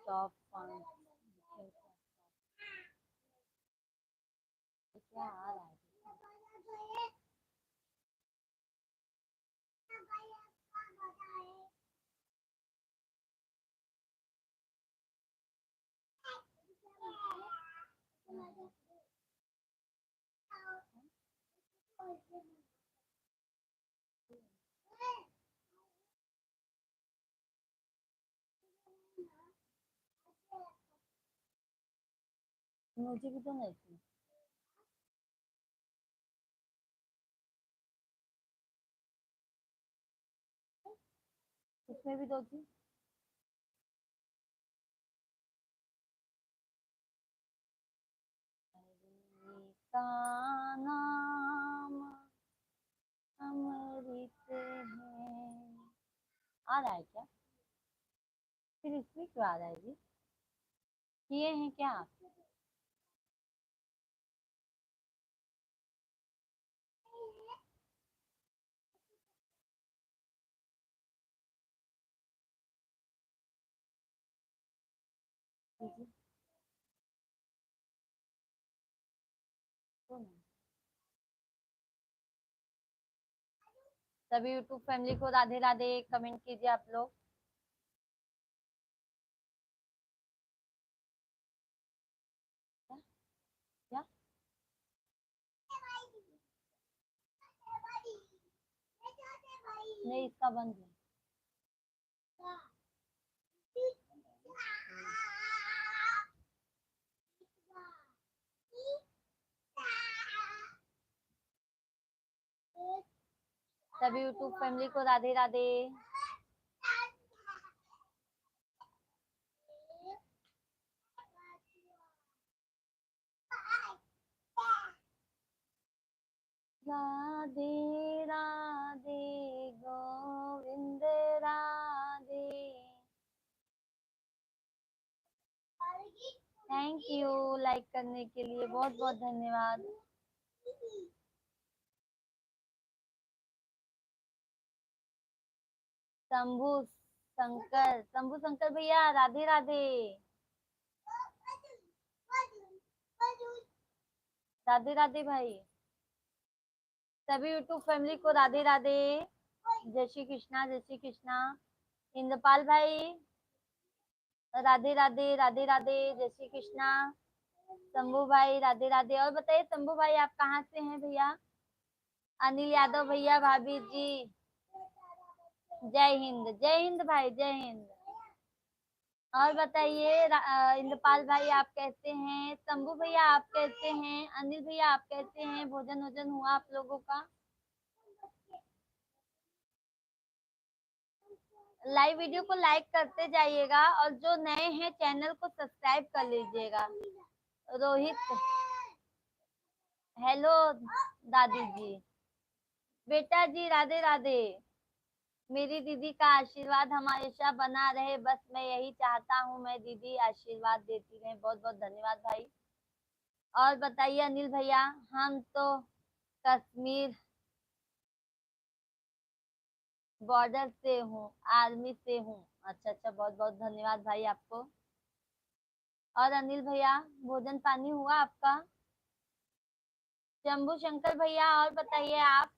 Soft font क्या आ रहा है? मुझे भी तो नहीं थी। उसमें भी तो थी। का नाम अमृत है। आ रहा है क्या? फिर इसमें क्यों आ रहा है जी? किए हैं क्या आप? तो सभी यूट्यूब फैमिली को राधे राधे कमेंट कीजिए आप लोग। क्या क्या? नहीं, इसका बंद है। सभी यूट्यूब फैमिली को Radhe Radhe. Radhe Radhe Govind Radhe. Thank you like करने के लिए, बहुत बहुत धन्यवाद। शंभू शंकर भैया राधे राधे। राधे राधे भाई। सभी यूट्यूब फैमिली को राधे राधे। जय श्री कृष्णा, जय श्री कृष्णा। इंद्रपाल भाई राधे राधे, राधे राधे, जय श्री कृष्णा। शंभू भाई राधे राधे। और बताइए शंभू भाई आप कहाँ से हैं भैया? अनिल यादव भैया, भाभी जी जय हिंद, जय हिंद भाई, जय हिंद। और बताइए इंद्रपाल भाई आप कैसे हैं? शंभू भैया आप कैसे हैं? अनिल भैया आप कैसे हैं? भोजन वोजन हुआ आप लोगों का? लाइव वीडियो को लाइक करते जाइएगा और जो नए हैं चैनल को सब्सक्राइब कर लीजिएगा। रोहित हेलो दादी जी। बेटा जी राधे राधे। मेरी दीदी का आशीर्वाद हमेशा बना रहे, बस मैं यही चाहता हूँ। मैं दीदी आशीर्वाद देती रहे। बहुत बहुत धन्यवाद भाई। और बताइए अनिल भैया। हम तो कश्मीर बॉर्डर से हूँ, आर्मी से हूँ। अच्छा अच्छा, बहुत बहुत धन्यवाद भाई आपको। और अनिल भैया भोजन पानी हुआ आपका? शंभू शंकर भैया और बताइए आप।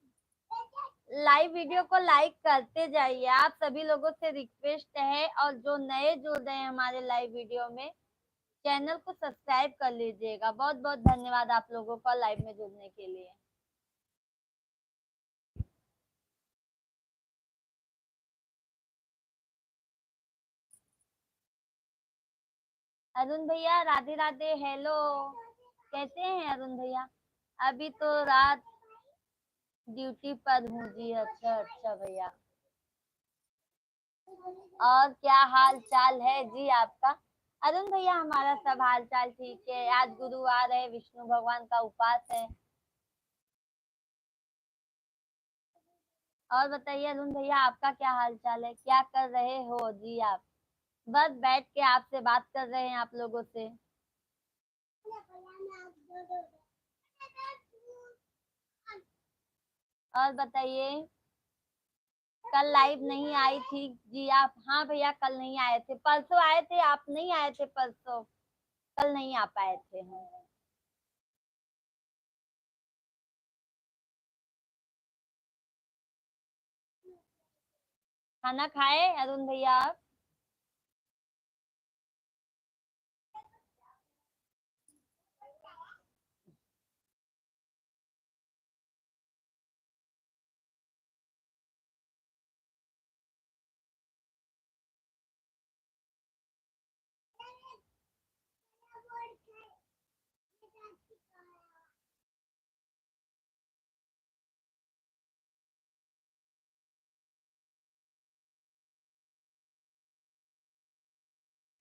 लाइव वीडियो को लाइक करते जाइए, आप सभी लोगों से रिक्वेस्ट है। और जो नए जुड़ रहे हैं हमारे लाइव वीडियो में, चैनल को सब्सक्राइब कर लीजिएगा। बहुत बहुत धन्यवाद आप लोगों का लाइव में जुड़ने के लिए। अरुण भैया राधे राधे, हेलो कैसे हैं अरुण भैया? अभी तो रात ड्यूटी पर हूँ जी। अच्छा अच्छा भैया। और क्या हाल चाल है जी आपका? अरुण भैया हमारा सब हाल चाल ठीक है। आज गुरुवार है, विष्णु भगवान का उपास है। और बताइए अरुण भैया आपका क्या हाल चाल है? क्या कर रहे हो जी आप? बस बैठ के आपसे बात कर रहे हैं आप लोगों से। और बताइए कल लाइव नहीं आई थी जी आप? हाँ भैया कल नहीं आए थे, परसों आए थे, आप नहीं आए थे परसों, कल नहीं आ पाए थे हम। खाना खाए अरुण भैया आप?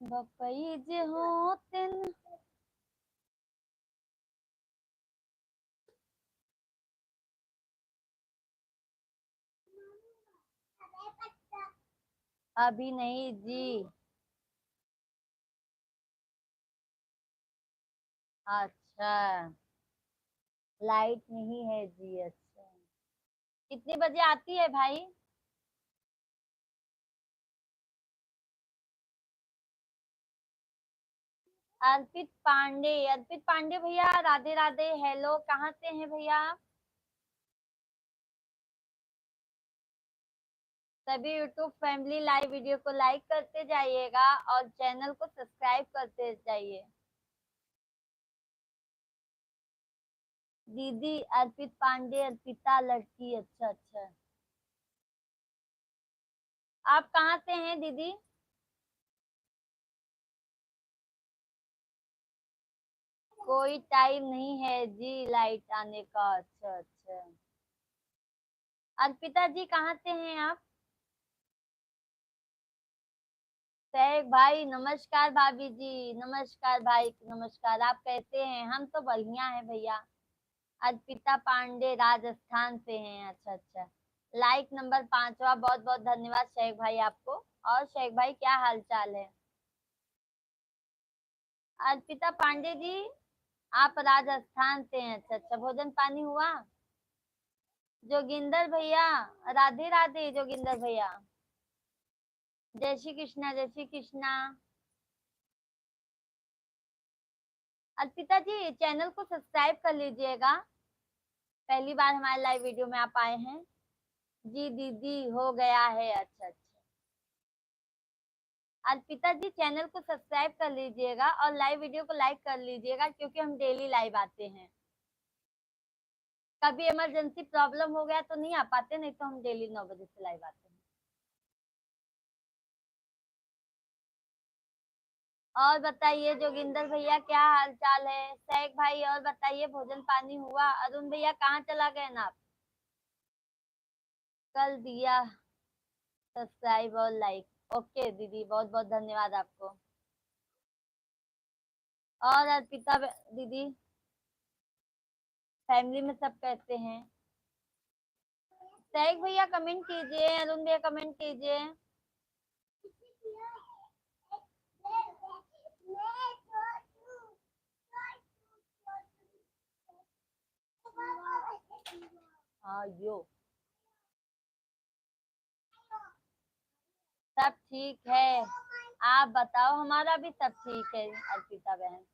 बपईज हो तिन। अभी नहीं जी। अच्छा, लाइट नहीं है जी। अच्छा, कितने बजे आती है भाई? अर्पित पांडे, अर्पित पांडे भैया राधे राधे, हेलो, कहाँ से हैं भैया आप? सभी यूट्यूब फैमिली लाइव वीडियो को लाइक करते जाइएगा और चैनल को सब्सक्राइब करते जाइए। दीदी अर्पित पांडे, अर्पिता लड़की, अच्छा अच्छा। आप कहाँ से हैं दीदी? कोई टाइम नहीं है जी लाइट आने का। अच्छा अच्छा। अर्पिता जी कहाँ से हैं आप? सैफ भाई नमस्कार, भाभी जी नमस्कार, भाई नमस्कार, आप कैसे हैं? हम तो बढ़िया हैं भैया। अर्पिता पांडे राजस्थान से हैं, अच्छा अच्छा। लाइक नंबर 5वां, बहुत बहुत धन्यवाद शेख भाई आपको। और शेख भाई क्या हाल चाल है? अर्पिता पांडे जी आप राजस्थान से हैं, अच्छा अच्छा। भोजन पानी हुआ? जोगिंदर भैया राधे राधे, जोगिंदर भैया जय श्री कृष्णा, जय श्री कृष्णा। अर्पिता जी चैनल को सब्सक्राइब कर लीजिएगा, पहली बार हमारे लाइव वीडियो में आप आए हैं। जी दीदी हो गया है, अच्छा अच्छा। अर्पिता जी चैनल को सब्सक्राइब कर लीजिएगा और लाइव वीडियो को लाइक कर लीजिएगा, क्योंकि हम डेली लाइव आते हैं। कभी इमरजेंसी प्रॉब्लम हो गया तो नहीं आ पाते, नहीं तो हम डेली 9 बजे से लाइव आते हैं। और बताइए जोगिंदर भैया क्या हाल चाल है? शेख भाई और बताइए भोजन पानी हुआ? अरुण भैया कहाँ चला गए ना आप? कल दिया सब्सक्राइब और लाइक, ओके दीदी बहुत बहुत धन्यवाद आपको। और अर्पिता दीदी फैमिली में सब कैसे हैं? शेख भैया कमेंट कीजिए, अरुण भैया कमेंट कीजिए। हाँ यो सब ठीक है, आप बताओ, हमारा भी सब ठीक है अर्पिता बहन।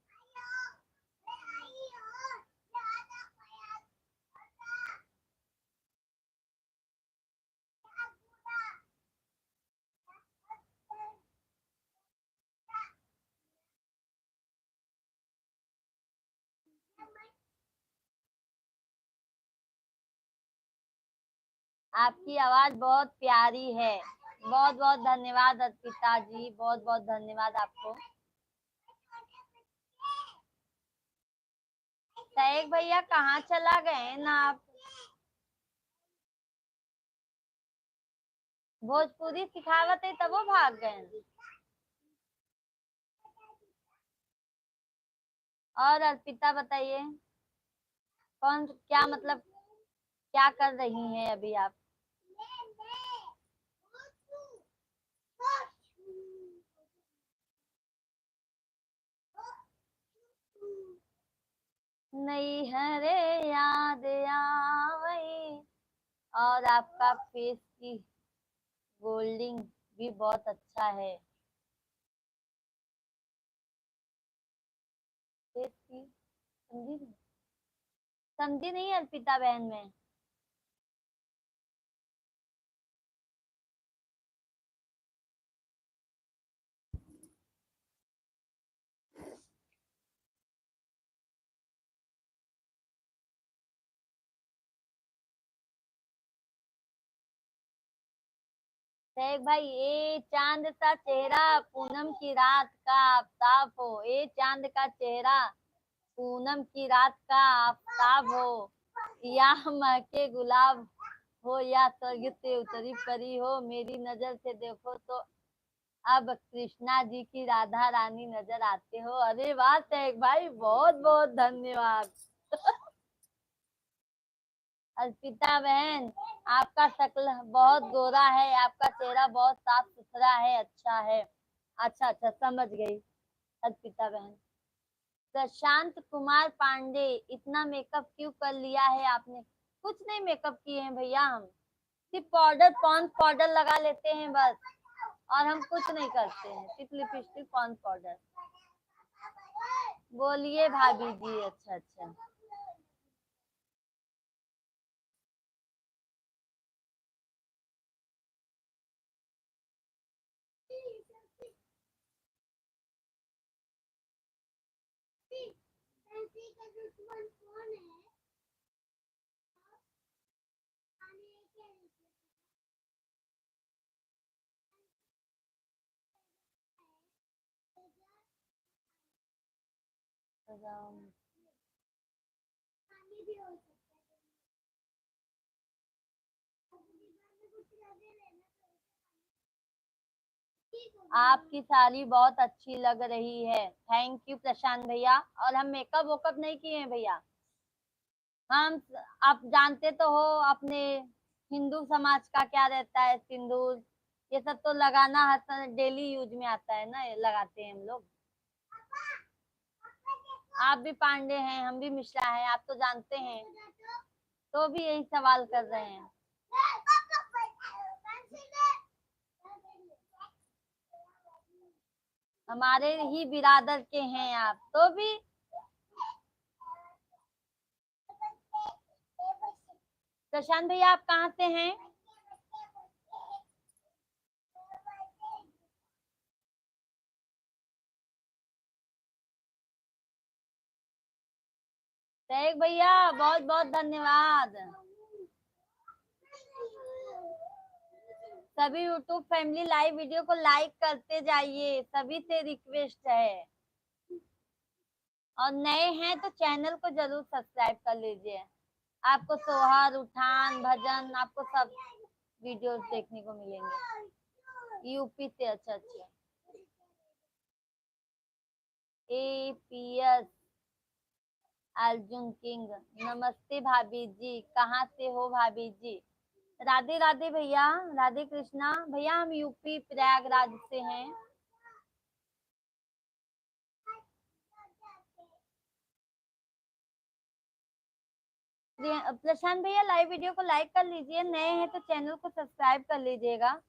आपकी आवाज बहुत प्यारी है, बहुत बहुत धन्यवाद अर्पिता जी, बहुत बहुत धन्यवाद आपको। शेख भैया कहाँ चला गए ना आप? भोजपुरी सिखावत है तब वो भाग गए। और अर्पिता बताइए, कौन क्या मतलब क्या कर रही हैं अभी आप? नहीं है रे याद आवई, और आपका फेस की गोल्डिंग भी बहुत अच्छा है। समझी नहीं, समझी नहीं अर्पिता बहन में। शेख भाई, ए चांद सा चेहरा पूनम की रात का आफताब हो, ए चांद का चेहरा पूनम की रात का आफताब हो, या महके गुलाब हो या स्वर्ग से उतरी परी हो, मेरी नजर से देखो तो अब कृष्णा जी की राधा रानी नजर आते हो। अरे वाह शेख भाई, बहुत बहुत धन्यवाद। अर्पिता बहन, आपका शक्ल बहुत गोरा है, आपका चेहरा बहुत साफ सुथरा है, अच्छा है। अच्छा अच्छा, समझ गई अर्पिता बहन। प्रशांत कुमार पांडे, इतना मेकअप क्यों कर लिया है आपने? कुछ नहीं मेकअप किए हैं भैया, हम सिर्फ पाउडर, पॉन्स पाउडर लगा लेते हैं बस, और हम कुछ नहीं करते हैं, सिर्फ लिपस्टिक पॉन्स पाउडर। बोलिए भाभी जी। अच्छा अच्छा। आपकी साड़ी बहुत अच्छी लग रही है, थैंक यू प्रशांत भैया। और हम मेकअप वेकअप नहीं किए हैं भैया, हम, आप जानते तो हो अपने हिंदू समाज का क्या रहता है, सिंदूर ये सब तो लगाना हर डेली यूज में आता है ना, ये लगाते हैं हम लोग। आप भी पांडे हैं, हम भी मिश्रा हैं, आप तो जानते हैं, तो भी यही सवाल कर रहे हैं। हमारे ही बिरादर के हैं आप, तो भी। प्रशांत भैया, आप कहाँ से हैं? शेख भैया, बहुत बहुत धन्यवाद। सभी यूट्यूब फैमिली लाइव वीडियो को लाइक करते जाइए, सभी से रिक्वेस्ट है। और नए हैं तो चैनल को जरूर सब्सक्राइब कर लीजिए, आपको सोहर, उठान, भजन, आपको सब वीडियोस देखने को मिलेंगे यूपी से। अच्छा अच्छा। APS अर्जुन किंग, नमस्ते भाभी जी, कहाँ से हो भाभी जी? राधे राधे भैया, राधे कृष्णा भैया, हम यूपी प्रयागराज से हैं। प्रशांत भैया, लाइव वीडियो को लाइक कर लीजिए, नए हैं तो चैनल को सब्सक्राइब कर लीजिएगा।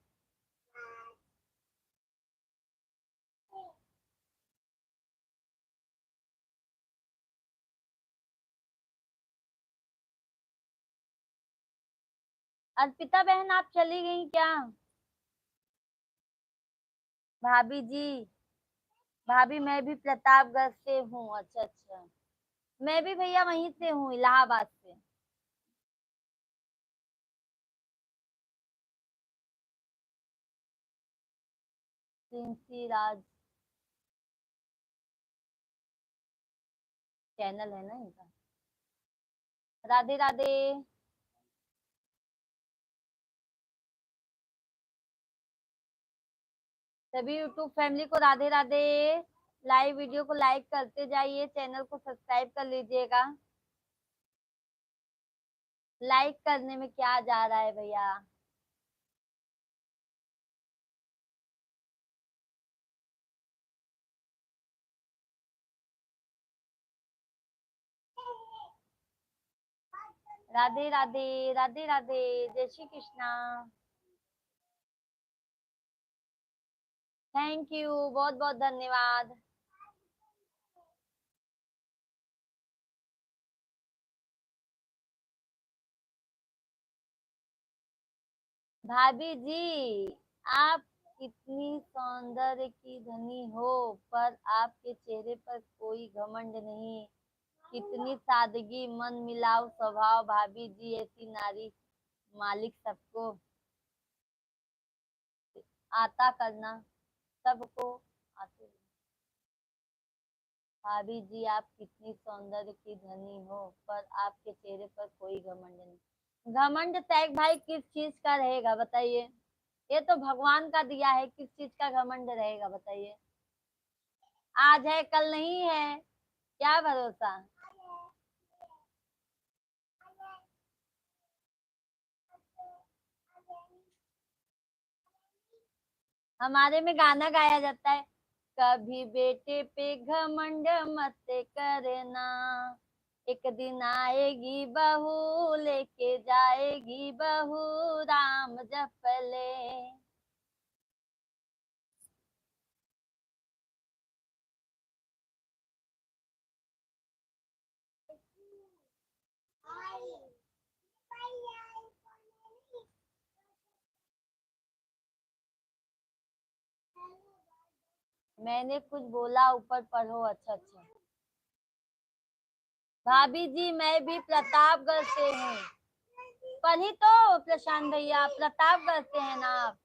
अर्पिता बहन, आप चली गई क्या? भाभी जी, भाभी मैं भी प्रतापगढ़ से हूँ। अच्छा अच्छा, मैं भी भैया वहीं से हूँ, इलाहाबाद से। प्रिंसी राज चैनल है ना इनका। राधे राधे। सभी यूट्यूब फैमिली को राधे राधे। लाइव वीडियो को लाइक करते जाइए, चैनल को सब्सक्राइब कर लीजिएगा। लाइक करने में क्या जा रहा है भैया। राधे राधे, राधे राधे, जय श्री कृष्णा। थैंक यू, बहुत बहुत धन्यवाद। भाभी जी, आप कितनी सौंदर्य की धनी हो, पर आपके चेहरे पर कोई घमंड नहीं। कितनी सादगी, मन मिलाऊ स्वभाव भाभी जी, ऐसी नारी मालिक सबको आता करना, सबको आते। भाभी जी, आप कितनी सौंदर्य की धनी हो, पर आपके चेहरे पर कोई घमंड नहीं। घमंड तैग भाई किस चीज का रहेगा बताइए? ये तो भगवान का दिया है, किस चीज का घमंड रहेगा बताइए? आज है कल नहीं है, क्या भरोसा। हमारे में गाना गाया जाता है, कभी बेटे पे घमंड मत करना, एक दिन आएगी बहू लेके जाएगी बहू, राम जपले। मैंने कुछ बोला, ऊपर पढ़ो। अच्छा अच्छा। भाभी जी, मैं भी प्रतापगढ़ से हूँ। पढ़ी तो प्रशांत भैया, प्रतापगढ़ से है ना आप?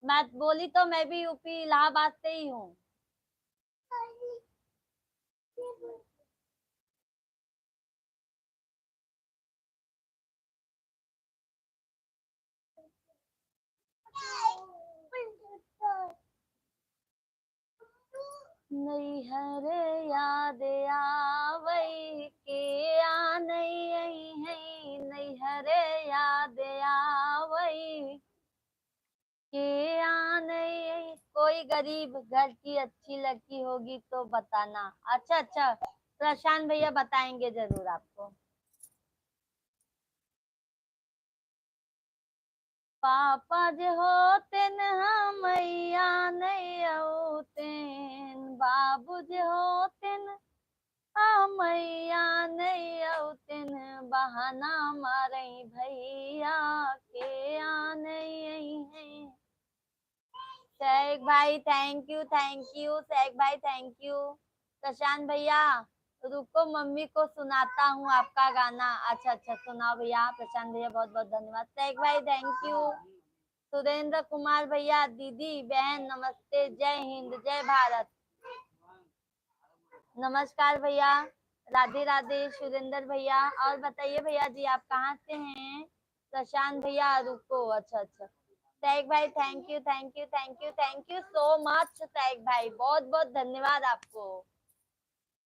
मैं बोली तो मैं भी यूपी इलाहाबाद से ही हूँ। नैहर याद आवई के आ नहीं है, नैहर याद आवई के आ नहीं। कोई गरीब घर की अच्छी लड़की होगी तो बताना। अच्छा अच्छा, प्रशांत भैया बताएंगे जरूर आपको। पापा जे होतेन हमैया नहीं औतेन, बाबू जे होतेन हमैया नहीं औतेन, बहाना मारे भैया के आ नहीं है। शेख भाई थैंक यू शेख भाई, थैंक यू। प्रशांत भैया, रुको मम्मी को सुनाता हूँ आपका गाना। अच्छा अच्छा, सुनाओ भैया। प्रशांत भैया बहुत बहुत धन्यवाद। शेख भाई थैंक यू। सुरेंद्र कुमार भैया, दीदी बहन नमस्ते, जय हिंद जय भारत। नमस्कार भैया, राधे राधे सुरेंद्र भैया। और बताइए भैया जी, आप कहाँ से हैं? प्रशांत भैया रुको, अच्छा अच्छा। सैक भाई thank you thank you thank you thank you so much. सैक भाई बहुत बहुत धन्यवाद आपको।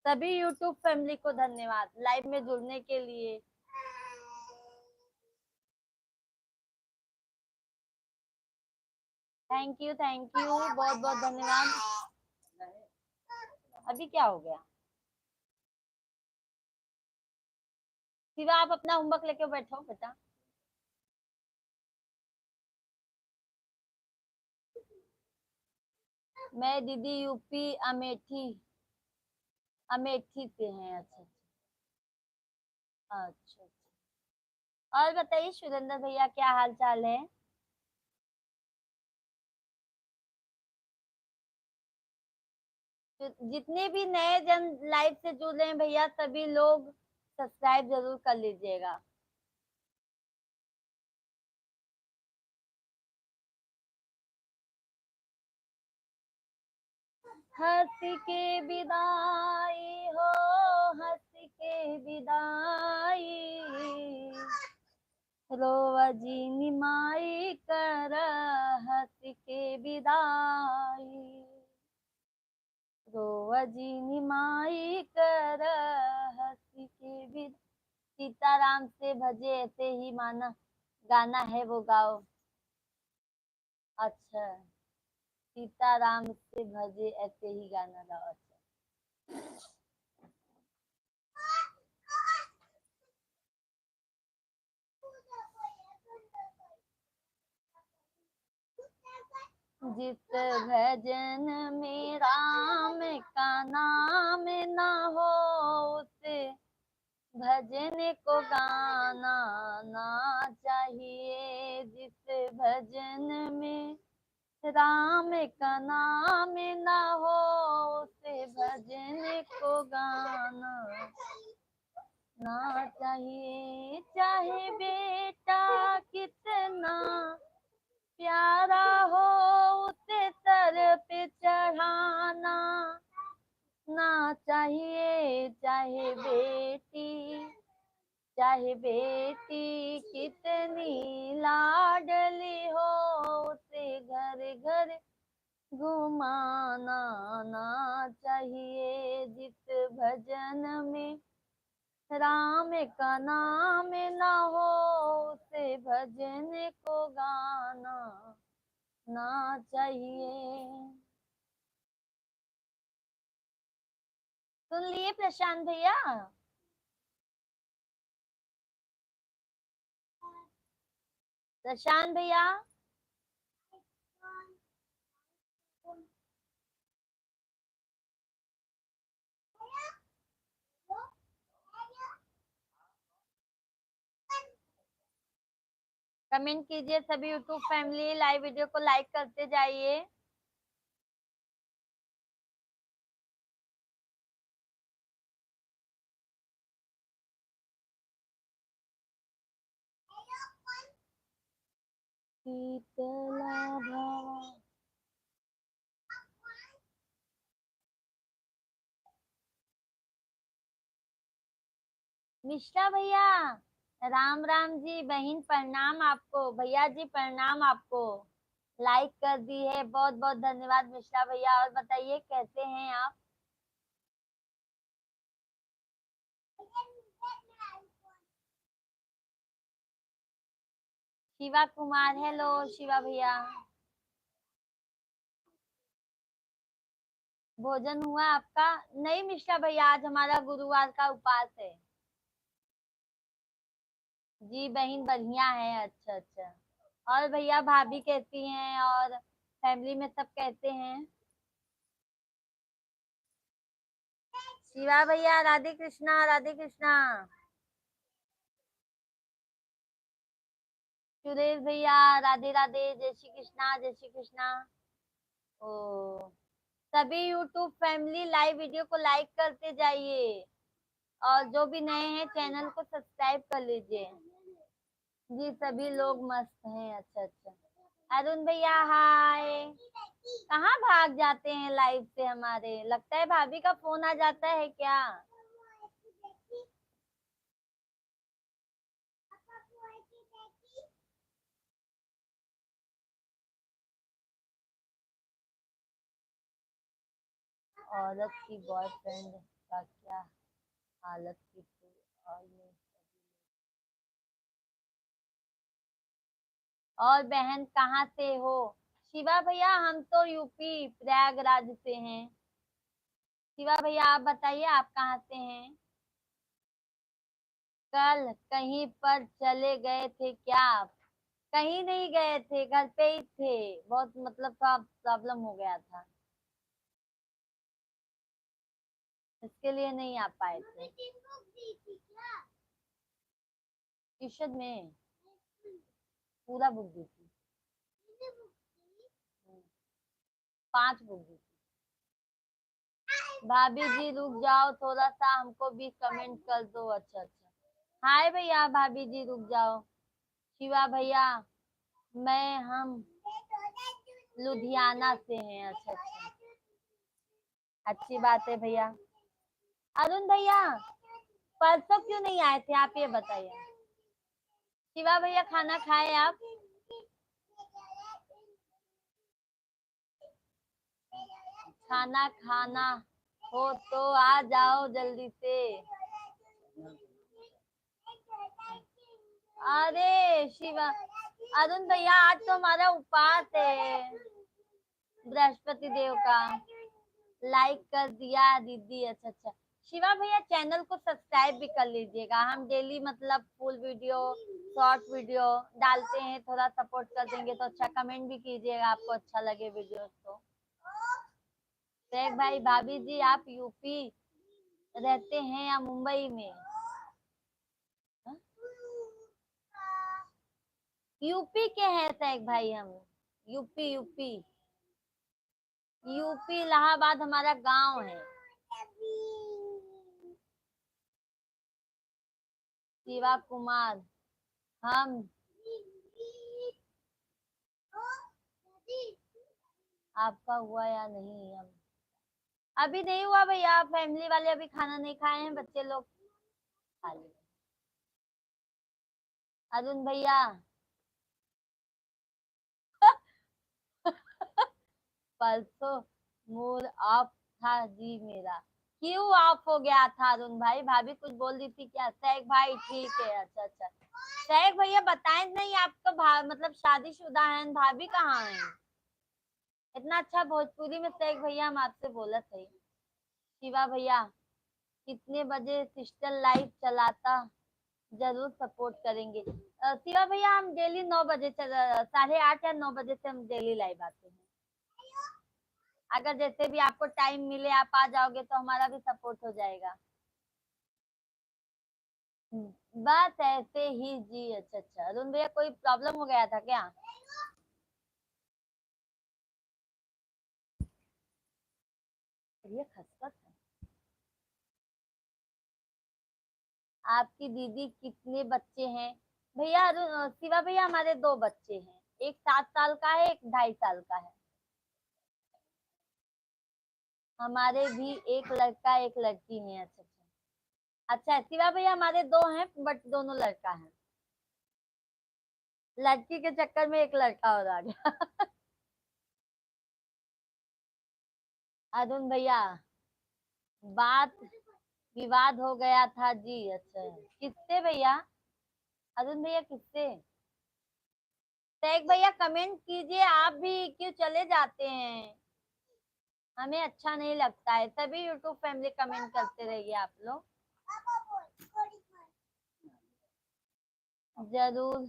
सभी यूट्यूब फैमिली को धन्यवाद लाइव में जुड़ने के लिए। थैंक यू बहुत बहुत धन्यवाद। अभी क्या हो गया? शिवा, आप अपना होमवर्क लेके बैठो बेटा। मैं दीदी यूपी अमेठी, अमेठी से हैं। अच्छा अच्छा अच्छा अच्छा। और बताइए सुरेंद्र भैया, क्या हाल चाल है? जितने भी नए जन लाइव से जुड़ रहे हैं भैया, सभी लोग सब्सक्राइब जरूर कर लीजिएगा। हंस के विदाई हो, हंस के विदाई, रोवजी निमाई कर हंस के विदाई, रोवजी निमाई कर हंस के विदाई। सीताराम से भजे ऐसे ही माना, गाना है वो गाओ। अच्छा, सीताराम से भजे ऐसे ही गाना गाओ। अच्छा, जिस भजन में राम का नाम ना हो उस भजन को गाना ना चाहिए। जिस भजन में राम का नाम ना हो उस भजन को गाना ना चाहिए। चाहे बेटा कितना प्यारा हो उसे सर पे चढ़ाना ना चाहिए। चाहे बेटी कितनी लाडली हो उसे घर घर घुमाना ना चाहिए। जिस भजन में राम का नाम ना हो उसे भजन को गाना ना चाहिए। सुन लिए प्रशांत भैया? प्रशांत भैया कमेंट कीजिए। सभी यूट्यूब फैमिली लाइव वीडियो को लाइक करते जाइए। शीतला भवा मिश्रा भैया राम राम जी। बहन प्रणाम आपको। भैया जी प्रणाम आपको। लाइक कर दी है, बहुत बहुत धन्यवाद मिश्रा भैया। और बताइए कैसे हैं आप? शिवा कुमार हेलो शिवा भैया। भोजन हुआ आपका? नहीं मिश्रा भैया, आज हमारा गुरुवार का उपवास है। जी बहन बढ़िया है। अच्छा अच्छा। और भैया भाभी कैसी हैं और फैमिली में सब कैसे हैं? शिवा भैया राधे कृष्णा राधे कृष्णा। सुरेश भैया राधे राधे, जय श्री कृष्णा जय श्री कृष्णा। ओ सभी यूट्यूब फैमिली लाइव वीडियो को लाइक करते जाइए और जो भी नए हैं चैनल को सब्सक्राइब कर लीजिए। जी सभी लोग मस्त हैं। अच्छा अच्छा। अरुण भैया हाय। कहाँ भाग जाते हैं लाइव से हमारे? लगता है भाभी का फोन आ जाता है क्या? औरत की बॉयफ्रेंड का क्या हालत की थी और ये। और बहन कहाँ से हो? शिवा भैया हम तो यूपी प्रयागराज से हैं। शिवा भैया आप बताइए आप कहाँ से हैं? कल कहीं पर चले गए थे क्या आप? कहीं नहीं गए थे, घर पे ही थे। बहुत मतलब थोड़ा प्रॉब्लम हो गया था, इसके लिए नहीं आ पाए थे। ट्यूशन में पूरा बुक दी थी। 5 बुक दी थी। भाभी जी रुक जाओ थोड़ा सा, हमको भी कमेंट कर दो। अच्छा अच्छा। हाय भैया भाभी जी रुक जाओ। शिवा भैया हम लुधियाना से हैं। अच्छा अच्छा। अच्छी बात है भैया। अरुण भैया परसों क्यों नहीं आए थे आप ये बताइए? शिवा भैया खाना खाए आप? खाना खाना हो तो आ जाओ जल्दी से। अरे शिवा अरुण भैया आज तो हमारा उपवास है बृहस्पति देव का। लाइक कर दिया दीदी। अच्छा अच्छा। शिवा भैया चैनल को सब्सक्राइब भी कर लीजिएगा। हम डेली मतलब फुल वीडियो शॉर्ट वीडियो डालते हैं, थोड़ा सपोर्ट कर देंगे तो अच्छा। कमेंट भी कीजिएगा आपको अच्छा लगे वीडियो तो। शेख भाई, भाभी जी आप यूपी रहते हैं या मुंबई में? यूपी के हैं शेख भाई हम। यूपी यूपी यूपी इलाहाबाद हमारा गांव है। शिवा कुमार, हम आपका हुआ या नहीं? हम अभी नहीं हुआ भैया, फैमिली वाले अभी खाना नहीं खाए हैं, बच्चे लोग खा लिए। अरुण भैया परसों मूड ऑफ था जी मेरा। क्यों ऑफ हो गया था अरुण भाई? भाभी कुछ बोल रही थी क्या? शेख भाई ठीक है, अच्छा अच्छा। शेख भैया बताएं नहीं, आपका मतलब शादीशुदा है, भाभी कहाँ है? इतना अच्छा भोजपुरी में शेख भैया हम आपसे बोला थे। शिवा भैया कितने बजे सिस्टर लाइव चलाता, जरूर सपोर्ट करेंगे। शिवा भैया हम डेली 9 बजे 8:30 या 9 बजे से हम डेली लाइव आते हैं। अगर जैसे भी आपको टाइम मिले आप आ जाओगे तो हमारा भी सपोर्ट हो जाएगा। बस ऐसे ही जी। अच्छा अच्छा अरुण भैया, कोई प्रॉब्लम हो गया था क्या? ये खसखस है। आपकी दीदी कितने बच्चे हैं? भैया शिवा भैया हमारे 2 बच्चे हैं, एक 7 साल का है, एक 2.5 साल का है। हमारे भी एक लड़का एक लड़की है। अच्छा अच्छा। अच्छा शिवा भैया हमारे 2 हैं बट दोनों लड़का है। लड़की के चक्कर में एक लड़का और आ गया। अरुण भैया बात विवाद हो गया था जी। अच्छा किससे भैया? अरुण भैया किससे? शेख भैया कमेंट कीजिए, आप भी क्यों चले जाते हैं? हमें अच्छा नहीं लगता है, तभी यूट्यूब फैमिली कमेंट करते रहिए आप लोग। जरूर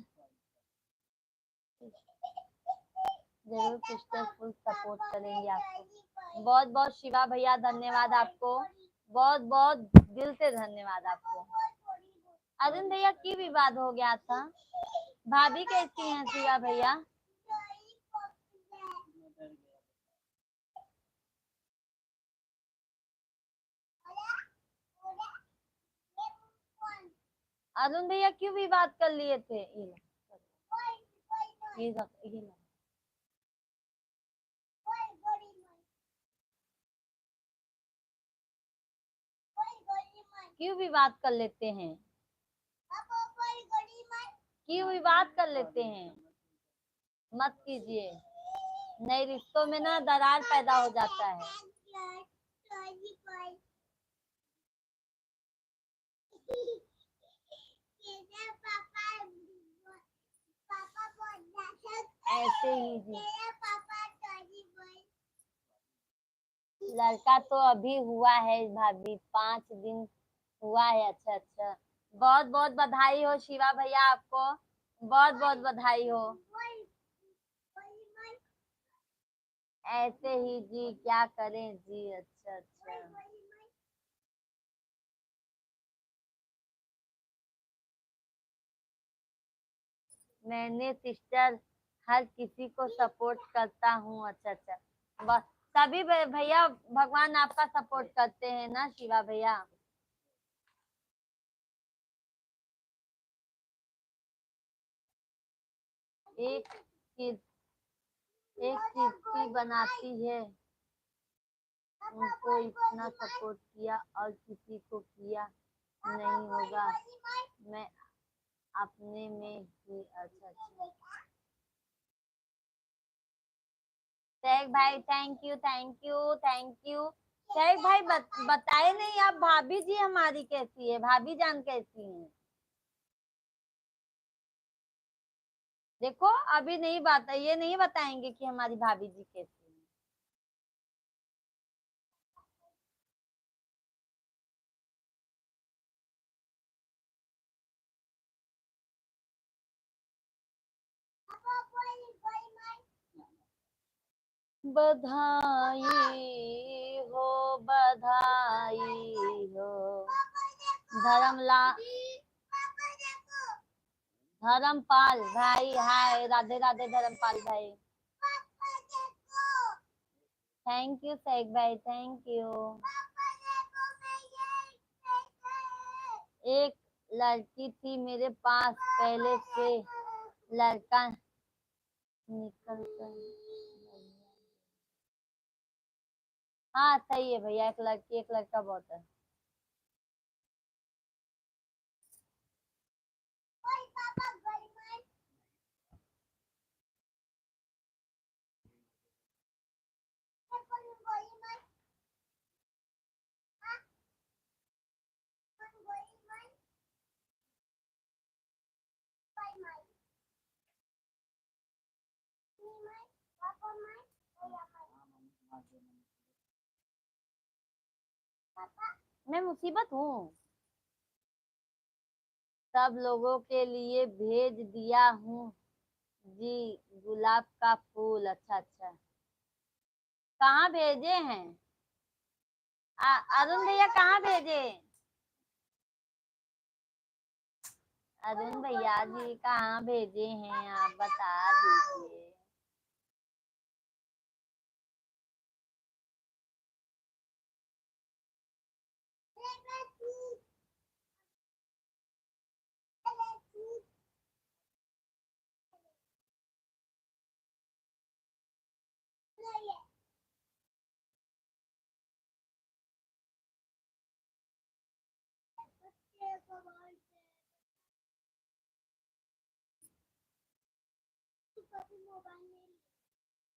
जरूर सिस्टर फुल सपोर्ट करेंगे आपको। बहुत बहुत शिवा भैया धन्यवाद आपको, बहुत बहुत दिल से धन्यवाद आपको। अरुण भैया की विवाद हो गया था? भाभी कैसी हैं शिवा भैया? अरुण भैया क्यों विवाद कर लिए थे? ये लो। क्यों विवाद कर लेते हैं? क्यों विवाद कर लेते हैं? मत कीजिए, नए रिश्तों में ना दरार पैदा हो जाता है। ऐसे ही जी। लड़का तो अभी हुआ है भाभी, 5 दिन हुआ है। अच्छा अच्छा, बहुत बहुत बधाई हो शिवा भैया आपको, बहुत बहुत बधाई हो। ऐसे ही जी, क्या करें जी। अच्छा अच्छा। मैंने सिस्टर हर किसी को सपोर्ट करता हूँ। अच्छा अच्छा, बस तभी भैया भगवान आपका सपोर्ट करते हैं ना शिवा भैया। एक चीज एक कीर्ति बनाती है, उनको इतना सपोर्ट किया और किसी को किया नहीं होगा, मैं अपने में ही। अच्छा अच्छा शेख भाई, thank you thank you thank you. Shaikh भाई बताए नहीं आप, भाभी जी हमारी कैसी है? भाभी जान कैसी है? देखो अभी नहीं बात, ये नहीं बताएंगे कि हमारी भाभी जी कैसी है। बधाई हो, बधाई हो। धर्मपाल भाई हाय, राधे राधे धर्मपाल भाई। थैंक यू शेख भाई, थैंक यू। एक लड़की थी मेरे पास पहले से, लड़का निकल कर। हाँ सही है भैया, एक लड़की एक लड़का बहुत है। मैं मुसीबत हूँ, सब लोगों के लिए भेज दिया हूँ जी, गुलाब का फूल। अच्छा अच्छा, कहाँ भेजे हैं? अरुण भैया कहाँ भेजे? अरुण भैया जी कहाँ भेजे हैं, आप बता दीजिए।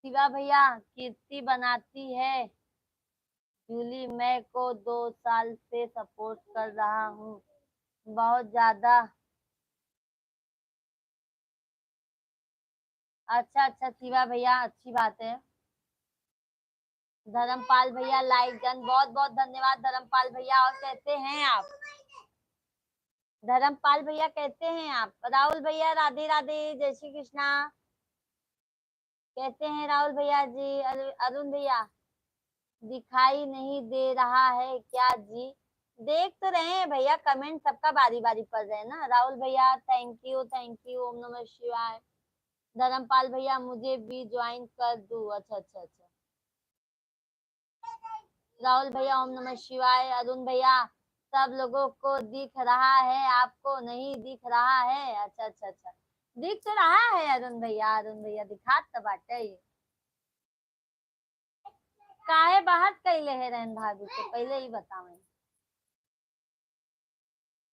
शिवा भैया, कीर्ति बनाती है जूली, मैं को 2 साल से सपोर्ट कर रहा हूँ, बहुत ज्यादा। अच्छा अच्छा शिवा भैया, अच्छी बात है। धर्मपाल भैया लाइक डन, बहुत बहुत धन्यवाद धर्मपाल भैया। और कहते हैं आप, धर्मपाल भैया कहते हैं आप। राहुल भैया राधे राधे, जय श्री कृष्णा कहते हैं राहुल भैया जी। अरुण भैया, दिखाई नहीं दे रहा है क्या जी? देख तो रहे हैं भैया, कमेंट सबका बारी बारी पड़ रहे हैं ना। राहुल भैया थैंक यू, थैंक यू, ओम नमः शिवाय। धर्मपाल भैया मुझे भी ज्वाइन कर दूं? अच्छा अच्छा अच्छा। राहुल भैया ओम नमः शिवाय। अरुण भैया, सब लोगों को दिख रहा है, आपको नहीं दिख रहा है? अच्छा अच्छा अच्छा, दिख तो रहा है अरुण भैया, अरुण भैया दिखात तो बाटे। काहे बाहर कैले है रहन भाभी से, पहले ही बताओ।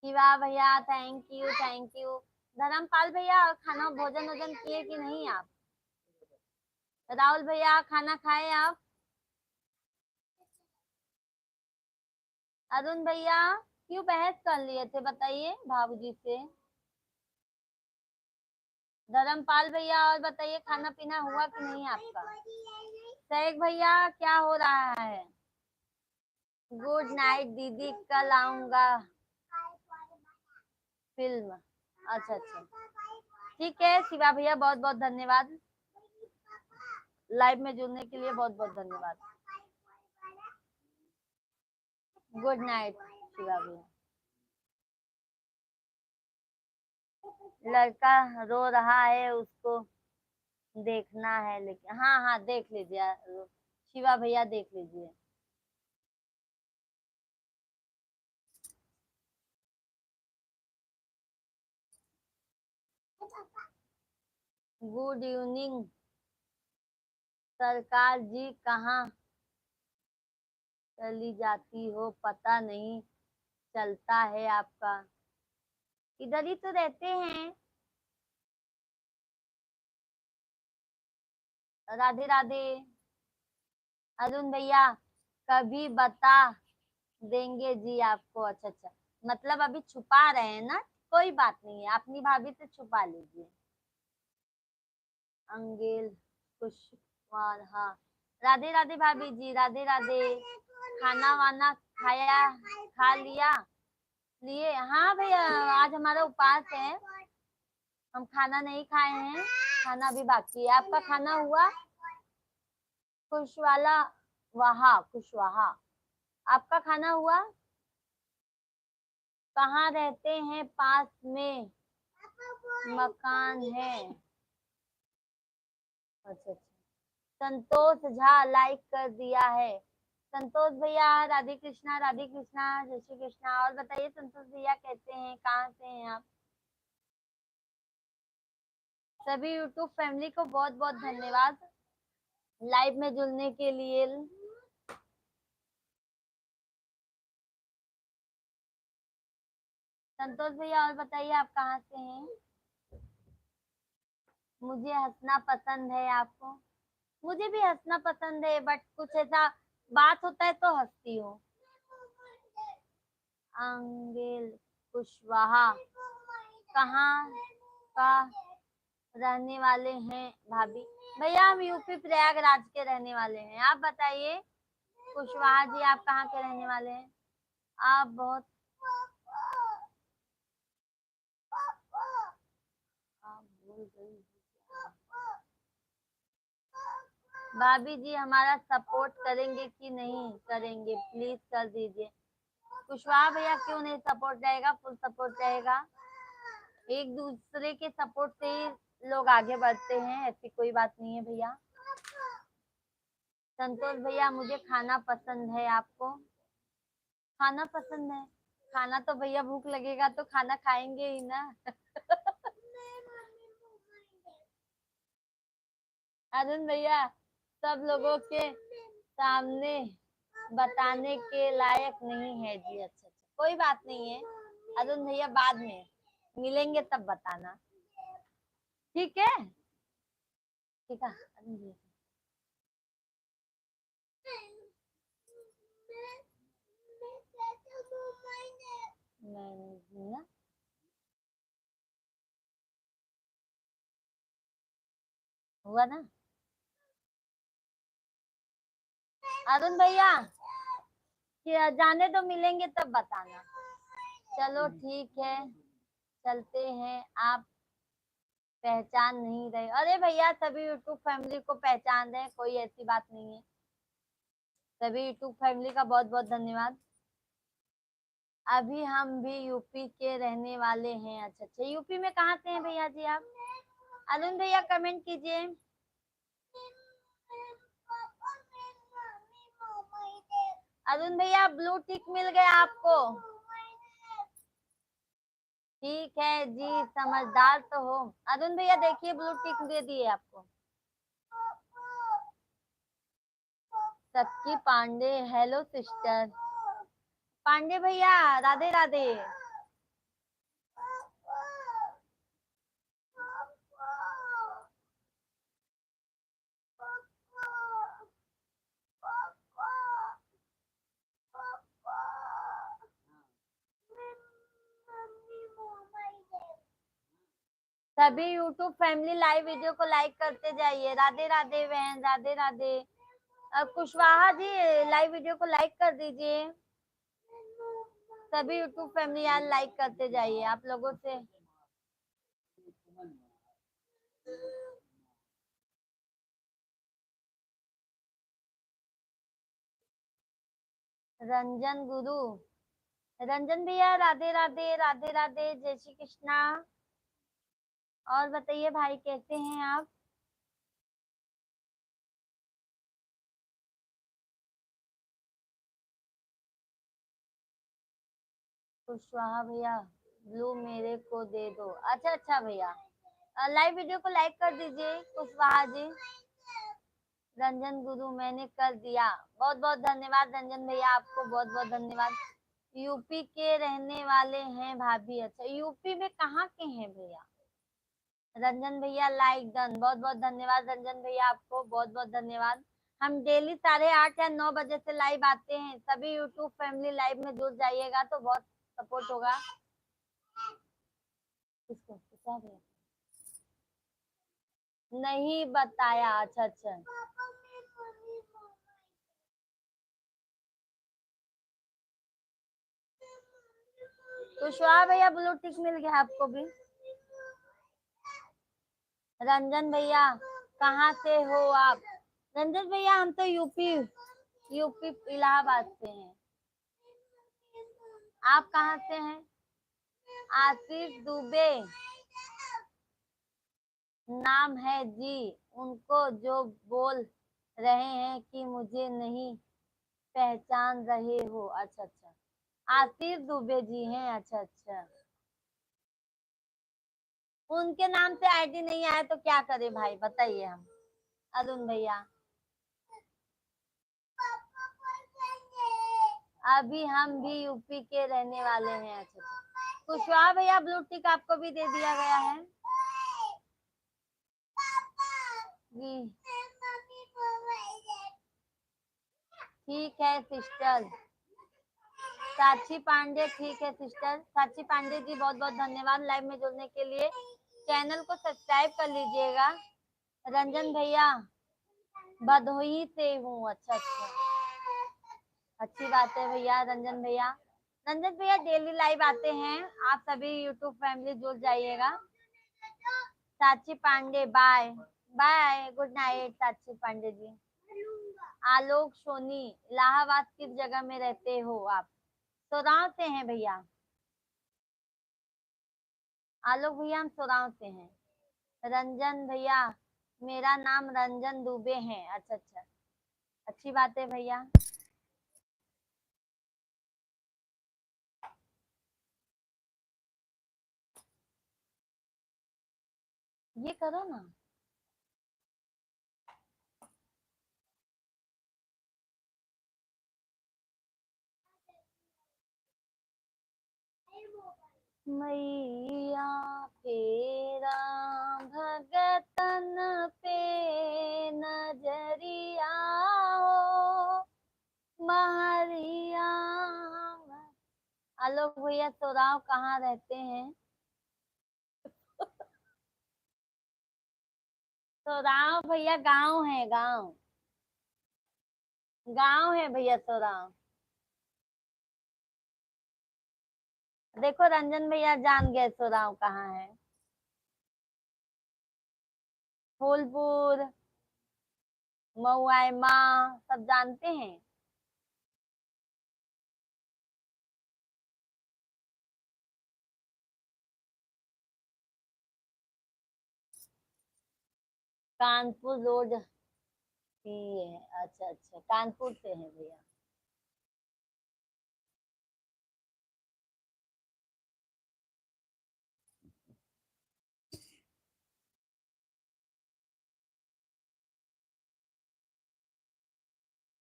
शिवा भैया thank you, thank you. Dharmpal भैया खाना भोजन वोजन किए कि नहीं आप? राहुल भैया खाना खाए आप? अरुण भैया क्यों बहस कर लिए थे बताइए भाभूजी से? धर्मपाल भैया और बताइए, खाना पीना हुआ कि नहीं आपका? शेख भैया क्या हो रहा है? गुड नाइट दीदी, कल आऊंगा फिल्म। अच्छा अच्छा, ठीक है शिवा भैया, बहुत बहुत धन्यवाद लाइव में जुड़ने के लिए, बहुत बहुत धन्यवाद। गुड नाइट शिवा भैया। लड़का रो रहा है, उसको देखना है, लेकिन हाँ हाँ देख लीजिए शिवा भैया, देख लीजिए। गुड इवनिंग सरकार जी, कहाँ चली जाती हो, पता नहीं चलता है आपका। इधर ही तो रहते हैं। राधे राधे। अरुण भैया कभी बता देंगे जी आपको। अच्छा अच्छा, मतलब अभी छुपा रहे हैं ना, कोई बात नहीं है, अपनी भाभी से छुपा लीजिए। अंगेल कुशवाहा, हाँ। राधे राधे भाभी जी, राधे राधे। खाना वाना खाया, खा लिया लिए? हाँ भैया, आज हमारा उपवास है, हम खाना नहीं खाए हैं, खाना भी बाकी है। आपका खाना हुआ? खुशवाला वहा खुशवाहा, आपका खाना हुआ? कहाँ रहते हैं? पास में मकान है। अच्छा अच्छा। संतोष झा लाइक कर दिया है। संतोष भैया राधे कृष्णा, राधे कृष्णा, जय श्री कृष्णा। और बताइए संतोष भैया कैसे हैं, कहाँ से हैं आप? सभी यूट्यूब फैमिली को बहुत बहुत धन्यवाद लाइव में जुड़ने के लिए। संतोष भैया और बताइए आप कहाँ से हैं? मुझे हंसना पसंद है, आपको? मुझे भी हंसना पसंद है, बट कुछ ऐसा बात होता है तो हंसती हूँ। अंगेल कुशवाहा कहाँ का रहने वाले हैं भाभी? भैया हम यूपी प्रयागराज के रहने वाले हैं। आप बताइए कुशवाहा जी, आप कहाँ के रहने वाले हैं? आप बहुत आप भूल गई। भाभी जी हमारा सपोर्ट करेंगे कि नहीं करेंगे, प्लीज कर दीजिए। कुशवाहा भैया क्यों नहीं सपोर्ट रहेगा, फुल सपोर्ट रहेगा। एक दूसरे के सपोर्ट से ही लोग आगे बढ़ते हैं, ऐसी कोई बात नहीं है भैया। संतोष भैया मुझे खाना पसंद है, आपको? खाना पसंद है? खाना तो भैया भूख लगेगा तो खाना खाएंगे ही ना। अरुण भैया सब लोगों के सामने बताने के लायक नहीं है जी। अच्छा अच्छा, कोई बात नहीं है अरुण भैया, बाद में मिलेंगे तब बताना, ठीक है? ठीक है अरुण भैया। नहीं ना, हुआ ना अरुण भैया, कि जाने तो मिलेंगे तब बताना। चलो ठीक है, चलते हैं। आप पहचान नहीं रहे? अरे भैया सभी यूट्यूब फैमिली को पहचान रहे हैं, कोई ऐसी बात नहीं है। सभी यूट्यूब फैमिली का बहुत बहुत धन्यवाद। अभी हम भी यूपी के रहने वाले हैं। अच्छा अच्छा, यूपी में कहाँ से हैं भैया जी आप? अरुण भैया कमेंट कीजिए। अरुण भैया ब्लू टिक मिल गया आपको? ठीक है जी, समझदार तो हो। अरुण भैया देखिए ब्लू टिक दे दिए आपको। सक्की पांडे, हेलो सिस्टर। पांडे भैया राधे राधे। सभी यूट्यूब फैमिली लाइव वीडियो को लाइक करते जाइए। राधे राधे बहन, राधे राधे। कुशवाहा जी लाइव वीडियो को लाइक कर दीजिए। सभी यूट्यूब फैमिली यार लाइक करते जाइए आप लोगों से। रंजन गुरु, रंजन भैया राधे राधे, राधे राधे, जय श्री कृष्णा। और बताइए भाई कैसे हैं आप? कुशवाहा भैया ब्लू मेरे को दे दो। अच्छा अच्छा भैया, लाइव वीडियो को लाइक कर दीजिए कुशवाहा जी। रंजन गुरु मैंने कर दिया, बहुत बहुत धन्यवाद रंजन भैया, आपको बहुत बहुत धन्यवाद। यूपी के रहने वाले हैं भाभी? अच्छा यूपी में कहाँ के हैं भैया? रंजन भैया लाइक डन, बहुत बहुत धन्यवाद रंजन भैया, आपको बहुत बहुत धन्यवाद। हम डेली 8:30 या 9 बजे से लाइव आते हैं, सभी यूट्यूब फैमिली लाइव में जुड़ जाइएगा तो बहुत सपोर्ट होगा। किसको क्या भैया? नहीं बताया? अच्छा अच्छा। कुशवाहा भैया ब्लू टिक मिल गया आपको भी। रंजन भैया कहाँ से हो आप? रंजन भैया हम तो यूपी यूपी इलाहाबाद से हैं। आप कहाँ से हैं? आसिफ दुबे नाम है जी। उनको जो बोल रहे हैं कि मुझे नहीं पहचान रहे हो। अच्छा अच्छा, आसिफ दुबे जी हैं। अच्छा अच्छा, उनके नाम से आईडी नहीं आया तो क्या करे भाई, बताइए हम। अरुण भैया अभी हम भी यूपी के रहने वाले हैं। अच्छा अच्छा, कुशवाहा भैया ब्लू टिक आपको भी दे दिया गया है जी। ठीक है सिस्टर साक्षी पांडे, ठीक है सिस्टर साक्षी पांडे जी, बहुत बहुत धन्यवाद लाइव में जुड़ने के लिए। चैनल को सब्सक्राइब कर लीजिएगा। रंजन भैया भदोही से हूँ। अच्छा अच्छा, अच्छी बात है भैया। रंजन भैया डेली लाइव आते हैं, आप सभी यूट्यूब फैमिली जुड़ जाइएगा। Sakshi Pandey bye bye, good night Sakshi Pandey ji. Alok Soni, Allahabad किस जगह में रहते हो आप? सोराव से हैं भैया। आलोक भैया हम सोराव से हैं। रंजन भैया मेरा नाम रंजन दुबे है। अच्छा अच्छा, अच्छी बात है भैया। ये करो ना। मैया फेरा भगतन पे नजरिया हो महरिया। आलोक भैया सोराव कहाँ रहते हैं? सोराव भैया गांव है, गांव गांव है भैया सोराव। देखो रंजन भैया जान गए सोराव कहाँ है। फूलपुर, महुआइमा सब जानते हैं। कानपुर रोड ही है। अच्छा अच्छा, कानपुर से है भैया।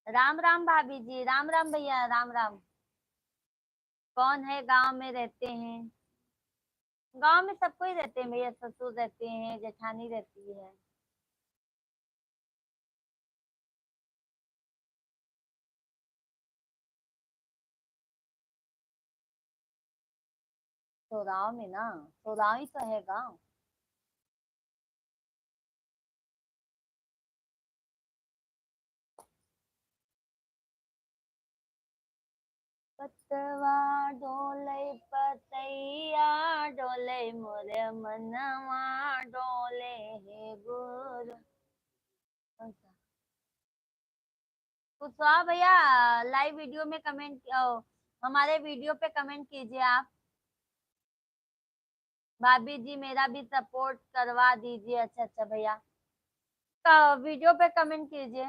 राम राम भाभी जी, राम राम भैया, राम राम। कौन है गांव में रहते हैं? गांव में सब कोई रहते हैं भैया, ससुर रहते हैं, जेठानी रहती है। सोराव में ना, सोराव ही तो है गांव। पतवा डोले पतैया डोले मोरे मनवा डोले हे गुरु। कुशवाहा भैया लाइव वीडियो में कमेंट, हमारे वीडियो पे कमेंट कीजिए आप। भाभी जी मेरा भी सपोर्ट करवा दीजिए। अच्छा अच्छा भैया, वीडियो पे कमेंट कीजिए।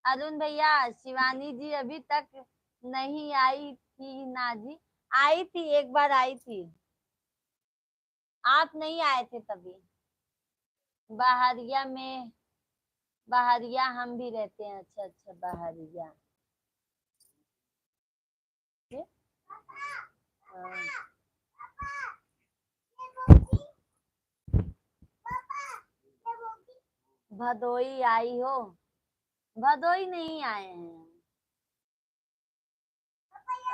अरुण भैया शिवानी जी अभी तक नहीं आई थी ना जी। आई थी, एक बार आई थी, आप नहीं आए थे तभी। बहरिया में, बहरिया हम भी रहते हैं। अच्छा अच्छा, बहरिया। ये, हाँ। भदोई आई हो? भदोई नहीं आए हैं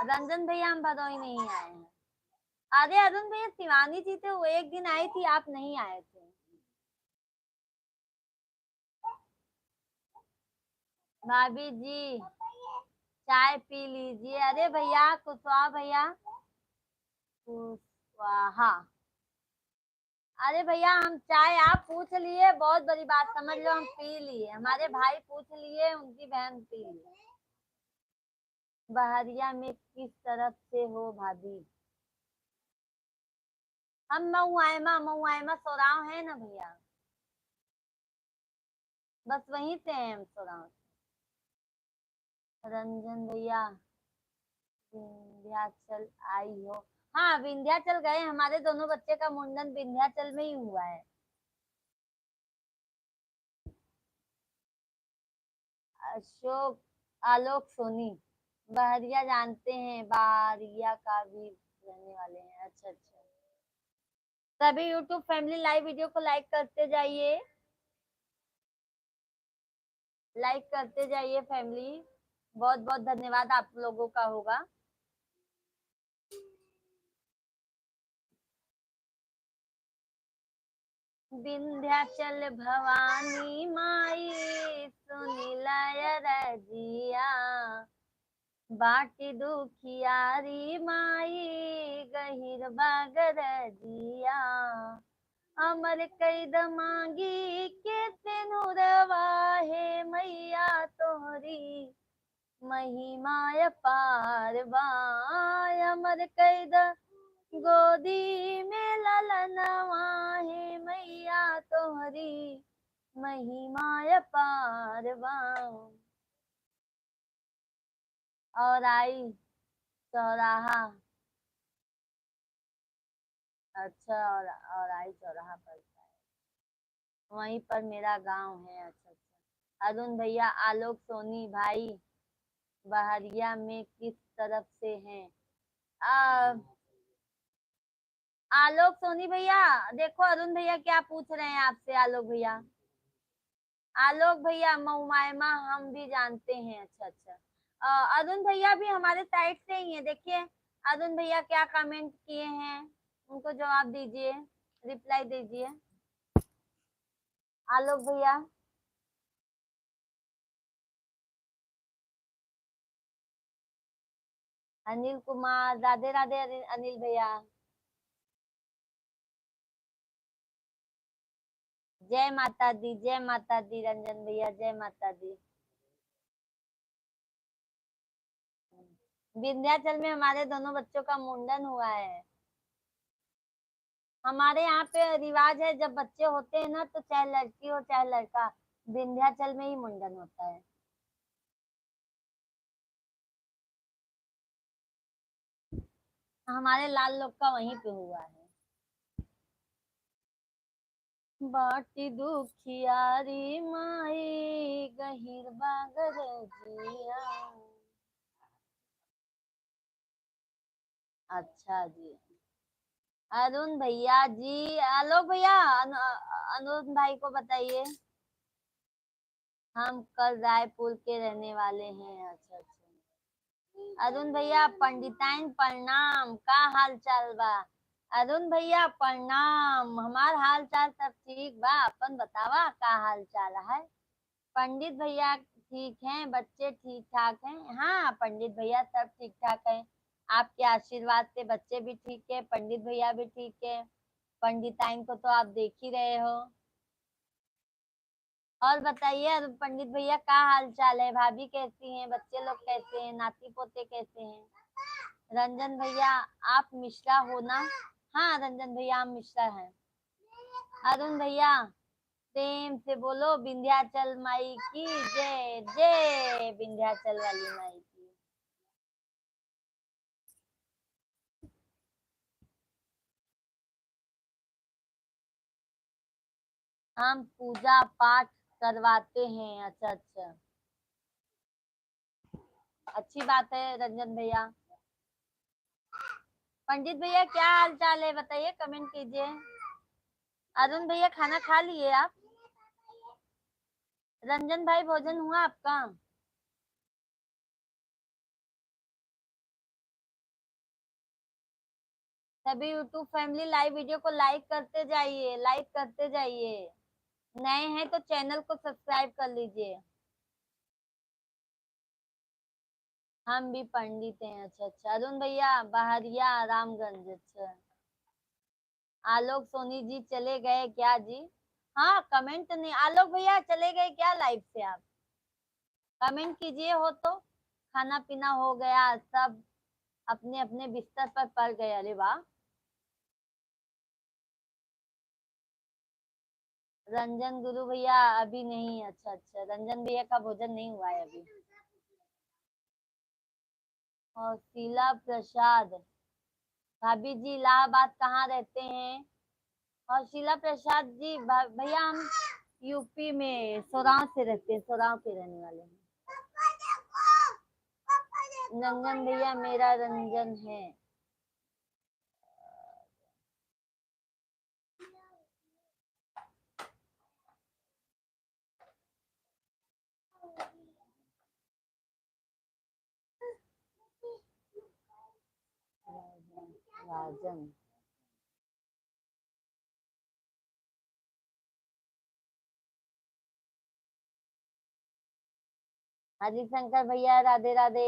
रंजन भैया, हम भदोई नहीं आए हैं। अरे अरुण भैया शिवानी जी थे, वो एक दिन आई थी, आप नहीं आए थे। भाभी जी चाय पी लीजिए। अरे भैया कुशवाहा भैया, कुशवाहा अरे भैया हम चाय आप पूछ लिए, बहुत बड़ी बात समझ लो, हम पी लिए, हमारे भाई पूछ लिए, उनकी बहन पी ली। बहरिया में किस तरफ से हो भाभी? हम मऊआयमा सोराव है ना भैया, बस वहीं से हैं हम सोराव। रंजन भैया विंध्याचल आई हो? हाँ विंध्याचल गए, हमारे दोनों बच्चे का मुंडन विंध्याचल में ही हुआ है। अशोक आलोक सोनी, बहरिया जानते हैं, बहरिया का भी रहने वाले हैं। अच्छा अच्छा। सभी यूट्यूब फैमिली लाइव वीडियो को लाइक करते जाइए, लाइक करते जाइए फैमिली, बहुत बहुत धन्यवाद आप लोगों का होगा। विंध्याचल भवानी माई सुनिलय रजिया, बाटी दुखियारी माई गहिर बागर जिया, अमर कैद मांगी के तेनुरवा है मैया तोहरी महिमा पार बाय, अमर कैद गोदी में ललनवा है मैया तोहरी महिमा पार बा। और आई चौराहा, अच्छा और आई चौराहा पड़ता है, वहीं पर मेरा गांव है। अच्छा अच्छा। अरुण भैया आलोक सोनी भाई बहरिया में किस तरफ से हैं? आ, आलोक सोनी भैया, देखो अरुण भैया क्या पूछ रहे हैं आपसे। आलोक भैया, आलोक भैया मऊमायमा हम भी जानते हैं। अच्छा अच्छा। अरुण भैया भी हमारे साइड से ही है, देखिए अरुण भैया क्या कमेंट किए हैं, उनको जवाब दीजिए, रिप्लाई दीजिए। आलोक भैया, अनिल कुमार, राधे राधे अनिल भैया, जय माता दी, जय माता दी रंजन भैया, जय माता दी। विंध्याचल में हमारे दोनों बच्चों का मुंडन हुआ है। हमारे यहाँ पे रिवाज है, जब बच्चे होते हैं ना तो चाहे लड़की हो चाहे लड़का, विंध्याचल में ही मुंडन होता है। हमारे लाल लोग का वहीं पे हुआ है। बाटी दुखियारी माई गहिर बागर जिया। अच्छा जी। अरुण भैया जी, आलोक भैया अनुज भाई को बताइए, हम कल रायपुर के रहने वाले हैं। अच्छा अच्छा। अरुण भैया पंडिताइन प्रणाम, का हाल चाल बा? अरुण भैया प्रणाम, हमार हाल चाल सब ठीक बा, अपन बतावा का हाल चाल है? पंडित भैया ठीक हैं, बच्चे ठीक ठाक हैं? हाँ पंडित भैया सब ठीक ठाक हैं, आपके आशीर्वाद से बच्चे भी ठीक है, पंडित भैया भी ठीक है। पंडिताइन को तो आप देख ही रहे हो। और बताइए पंडित भैया का हाल चाल है, भाभी कैसी हैं, बच्चे लोग कैसे हैं, नाती पोते कैसे हैं? रंजन भैया आप मिश्रा हो ना? हाँ रंजन भैया हम मिश्रा हैं। अरुण भैया प्रेम से बोलो विंध्याचल माई की जय, जय विंध्याचल वाली माई की। हम पूजा पाठ करवाते हैं। अच्छा अच्छा, अच्छी बात है रंजन भैया। पंडित भैया क्या हाल चाल है बताइए, कमेंट कीजिए। अरुण भैया खाना खा लिए आप? रंजन भाई भोजन हुआ आपका? सभी यूट्यूब फैमिली लाइव वीडियो को लाइक करते जाइए, लाइक करते जाइए, नए हैं तो चैनल को सब्सक्राइब कर लीजिए। हम भी पंडित हैं। अच्छा अच्छा। अरुण भैया बहरिया रामगंज। अच्छा आलोक सोनी जी चले गए क्या जी? हाँ, कमेंट नहीं, आलोक भैया चले गए क्या लाइव से? आप कमेंट कीजिए हो तो। खाना पीना हो गया, सब अपने अपने बिस्तर पर पड़ गए। अरे वाह। रंजन गुरु भैया अभी नहीं। अच्छा अच्छा, रंजन भैया का भोजन नहीं हुआ है अभी। और शीला प्रसाद, भाभी जी इलाहाबाद कहाँ रहते हैं? और शीला प्रसाद जी, भैया हम यूपी में सोराव से रहते हैं, सोराव के रहने वाले हैं। रंजन भैया मेरा रंजन है। राजन, हरिशंकर भैया राधे राधे।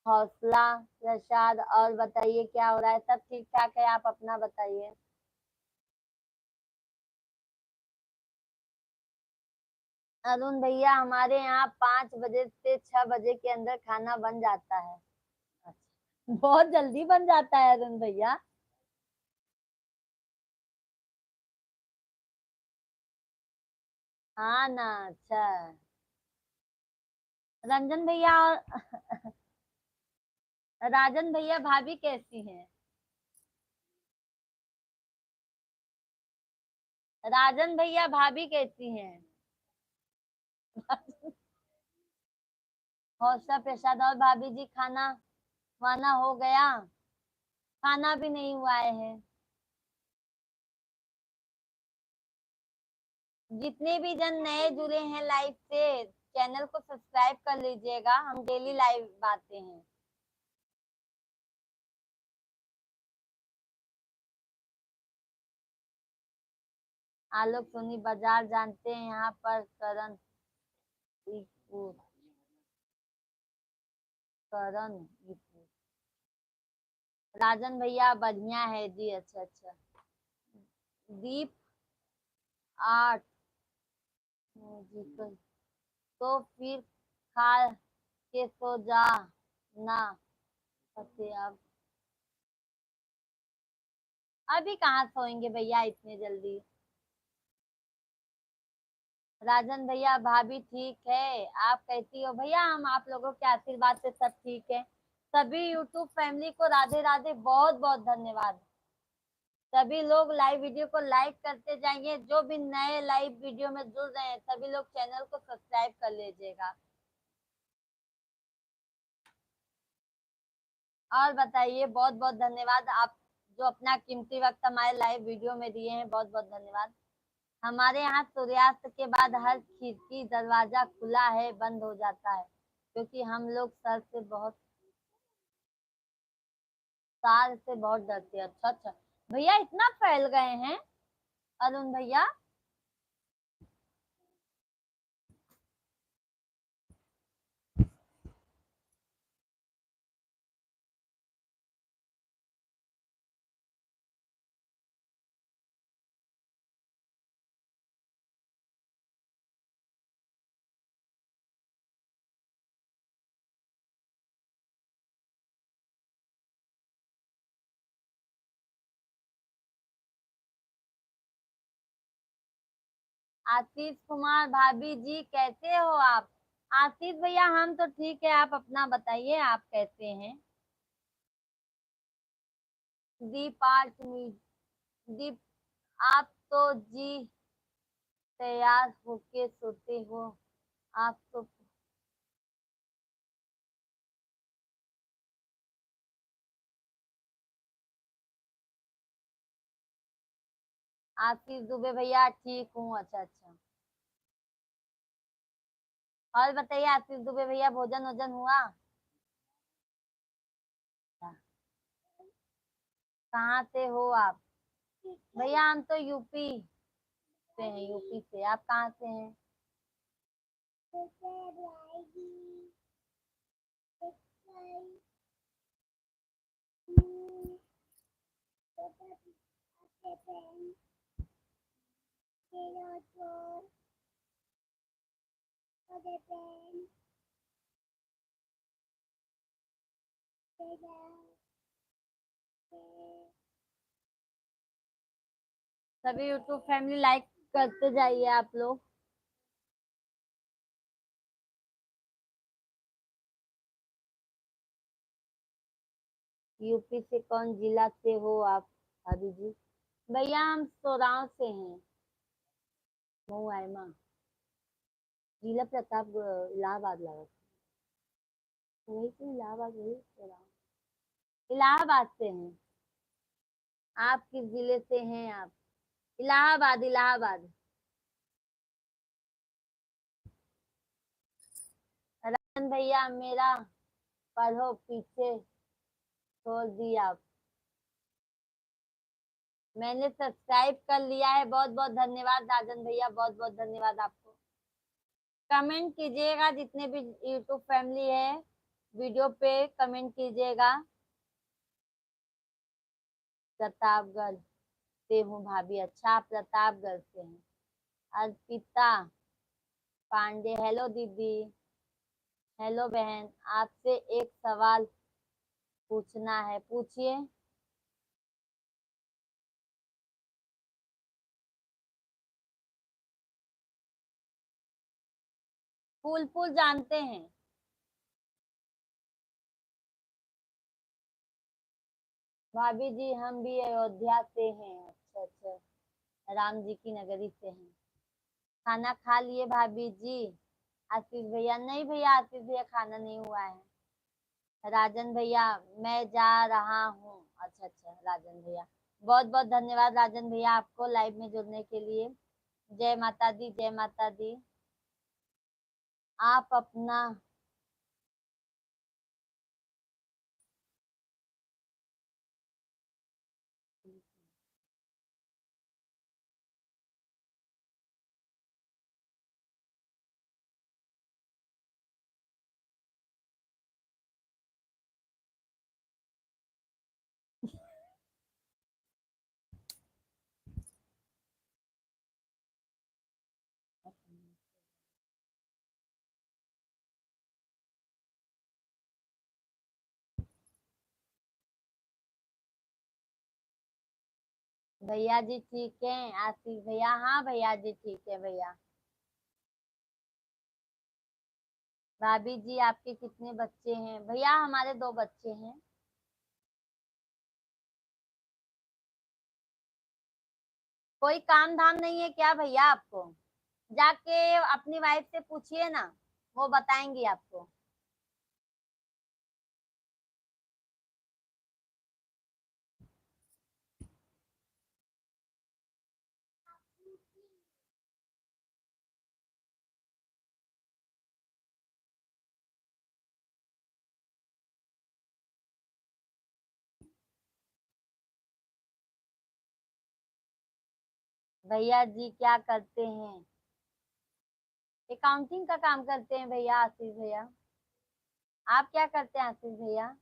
हौसला प्रसाद, और बताइए क्या हो रहा है? सब ठीक ठाक है, आप अपना बताइए। अरुण भैया हमारे यहाँ 5 बजे से 6 बजे के अंदर खाना बन जाता है। अच्छा, बहुत जल्दी बन जाता है अरुण भैया। हाँ ना, अच्छा। रंजन भैया राजन भैया भाभी कैसी हैं? राजन भैया भाभी कैसी हैं? हौसला प्रसाद और भाभी जी, खाना वाना हो गया? खाना भी नहीं हुआ है। जितने भी जन नए जुड़े हैं लाइव से, चैनल को सब्सक्राइब कर लीजिएगा, हम डेली लाइव आते हैं। आलोक सोनी बाजार जानते हैं, यहाँ पर करण। राजन भैया बढ़िया है जी। अच्छा अच्छा। दीप आर्ट जी, तो फिर खा के सो जा ना सके अब। अभी कहाँ सोएंगे भैया इतने जल्दी। राजन भैया भाभी ठीक है, आप कैसी हो? भैया हम आप लोगों के आशीर्वाद से सब ठीक है। सभी यूट्यूब फैमिली को राधे राधे, बहुत बहुत धन्यवाद। सभी लोग लाइव वीडियो को लाइक करते जाइए, जो भी नए लाइव वीडियो में जुड़ रहे हैं सभी लोग चैनल को सब्सक्राइब कर लीजिएगा। और बताइए, बहुत बहुत धन्यवाद आप जो अपना कीमती वक्त हमारे लाइव वीडियो में दिए हैं, बहुत बहुत धन्यवाद। हमारे यहाँ सूर्यास्त के बाद हर खिड़की दरवाजा खुला है, बंद हो जाता है, क्योंकि हम लोग सार से बहुत डरते हैं। अच्छा अच्छा, भैया इतना फैल गए हैं अरुण भैया। आशीष कुमार भाभी जी कैसे हो आप? आशीष भैया हम तो ठीक है, आप अपना बताइए, आप कैसे हैं? दीप आर्ट दीप, आप तो जी तैयार होके सोते हो, आप तो। आशीष दुबे भैया ठीक हूँ। अच्छा अच्छा। और बताइए आशीष दुबे भैया, भोजन वोजन हुआ? कहाँ से हो आप? भैया हम तो यूपी से हैं, यूपी से। आप कहाँ से हैं? सभी यूट्यूब फैमिली लाइक करते जाइए आप लोग। यूपी से कौन जिला से हो आप भाभी जी? भैया हम सोराव से हैं। मऊ आयमा, जिला प्रतापगढ़, इलाहाबाद लगा। वही तो इलाहाबाद, वही सोराव। इलाहाबाद से हैं। आप किस जिले से हैं आप? इलाहाबाद, इलाहाबाद। राजन भैया मेरा पढ़ो पीछे छोड़ दिया आप। मैंने सब्सक्राइब कर लिया है। बहुत बहुत धन्यवाद राजन भैया, बहुत बहुत धन्यवाद आपको। कमेंट कीजिएगा, जितने भी यूट्यूब फैमिली है वीडियो पे कमेंट कीजिएगा। प्रतापगढ़ से हूँ भाभी। अच्छा, आप प्रतापगढ़ से हैं। अर्पिता पांडे, हेलो दीदी। हेलो बहन, आपसे एक सवाल पूछना है, पूछिए। फूलपुर जानते हैं? भाभी जी हम भी अयोध्या से हैं। अच्छा अच्छा, राम जी की नगरी से हैं। खाना खा लिए भाभी जी? आशीष भैया, नहीं भैया, आशीष भैया खाना नहीं हुआ है। राजन भैया मैं जा रहा हूँ। अच्छा अच्छा राजन भैया, बहुत बहुत धन्यवाद राजन भैया आपको लाइव में जुड़ने के लिए। जय माता दी, जय माता दी। आप अपना भैया जी ठीक है? आशीष भैया, हाँ भैया जी ठीक है भैया। भाभी जी आपके कितने बच्चे हैं? भैया हमारे 2 बच्चे हैं। कोई काम धाम नहीं है क्या भैया आपको? जाके अपनी वाइफ से पूछिए ना, वो बताएंगी आपको। भैया जी क्या करते हैं? अकाउंटिंग का काम करते हैं भैया आशीष भैया। आप क्या करते हैं आशीष भैया?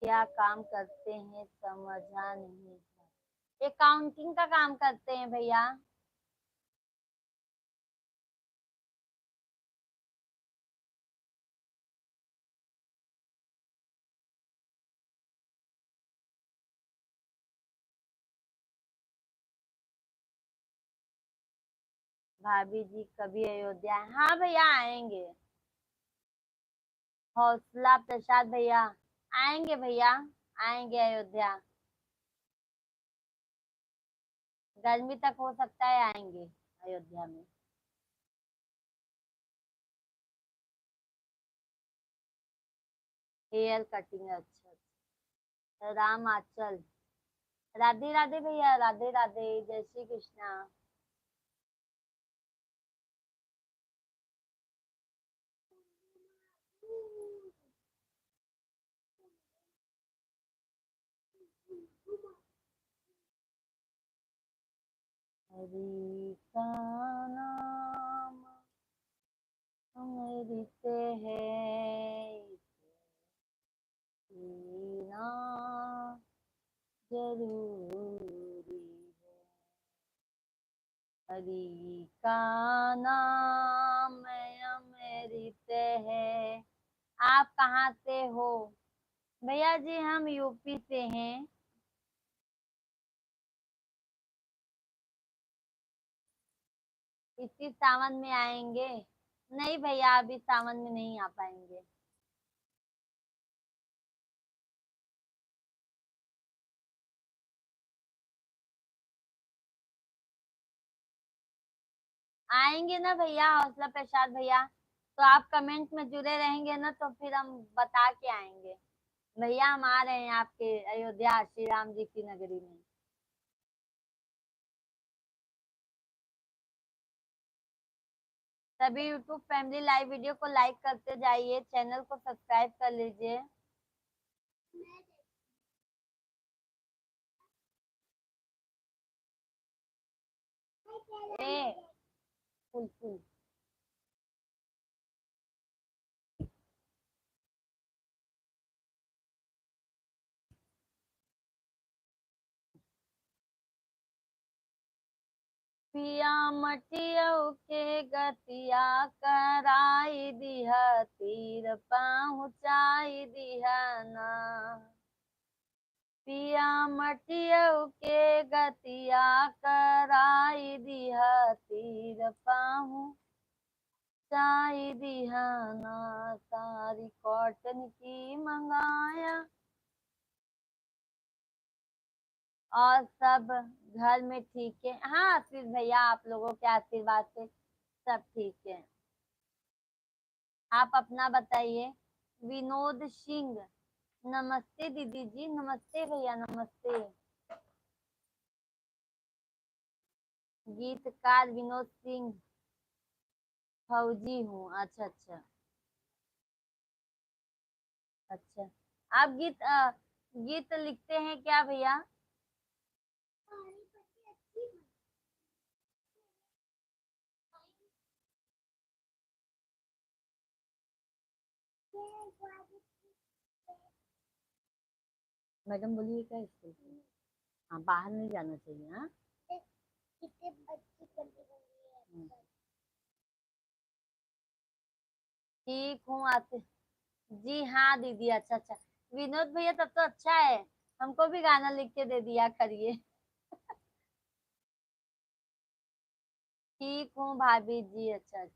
क्या काम करते हैं समझा नहीं। अकाउंटिंग का काम करते हैं भैया। भाभी जी कभी अयोध्या आए? हाँ भैया आएंगे। हौसला प्रसाद भैया, आएंगे भैया, आएंगे अयोध्या। गर्मी तक हो सकता है आएंगे अयोध्या में। हेयर कटिंग, अच्छा अच्छा। राम आंचल, राधे राधे भैया, राधे राधे, जय श्री कृष्णा। हरि का नाम अमृत है, पीना जरूरी है। हरि का नाम अमृत है। आप कहाँ से हो? भैया जी हम यूपी से हैं। इसी सावन में आएंगे? नहीं भैया, अभी सावन में नहीं आ पाएंगे। आएंगे ना भैया, हौसला प्रसाद भैया। तो आप कमेंट में जुड़े रहेंगे ना, तो फिर हम बता के आएंगे। भैया हम आ रहे हैं आपके अयोध्या श्री राम जी की नगरी में। सभी यूट्यूब फैमिली लाइव वीडियो को लाइक करते जाइए, चैनल को सब्सक्राइब कर लीजिए। A full full. पिया मटियौ के गतिया कराई दिहा, तीर पहुँचाई दिहा ना। पिया मटियौ के गतिया कराई दिहा, तीर पहुँचाई दिहा ना। सारी कॉटन की मंगाया, और सब घर में ठीक है? हाँ आशीष भैया, आप लोगों के आशीर्वाद से सब ठीक है। आप अपना बताइए। विनोद सिंह, नमस्ते दीदी जी। नमस्ते भैया, नमस्ते। गीतकार विनोद सिंह, फौजी हूँ। अच्छा अच्छा। अच्छा, आप गीत लिखते हैं क्या भैया? मैडम बोलिए क्या स्कूल में? हाँ, बाहर नहीं जाना चाहिए। हाँ। हम्म, ठीक हूँ आते। जी हाँ दीदी, अच्छा अच्छा। विनोद भैया तब तो अच्छा है, हमको भी गाना लिख के दे दिया करिए। ठीक हूँ भाभी जी, अच्छा अच्छा।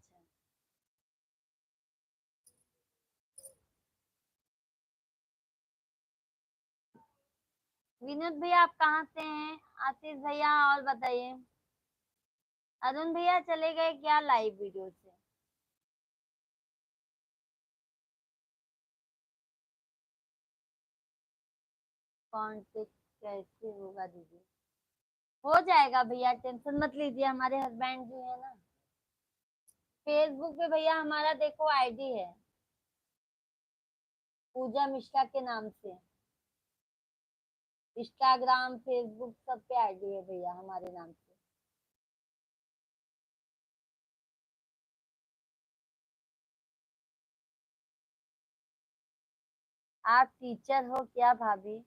विनोद भैया आप कहाँ से हैं? आशीष भैया और बताइए। अरुण भैया चले गए क्या लाइव वीडियो से? कांटेक्ट कैसे होगा दीदी? हो जाएगा भैया, टेंशन मत लीजिए, हमारे हस्बैंड जी है ना। फेसबुक पे भैया हमारा देखो आईडी है, पूजा मिश्रा के नाम से। इंस्टाग्राम फेसबुक सब पे आईडी है भैया हमारे नाम से। आप टीचर हो क्या भाभी?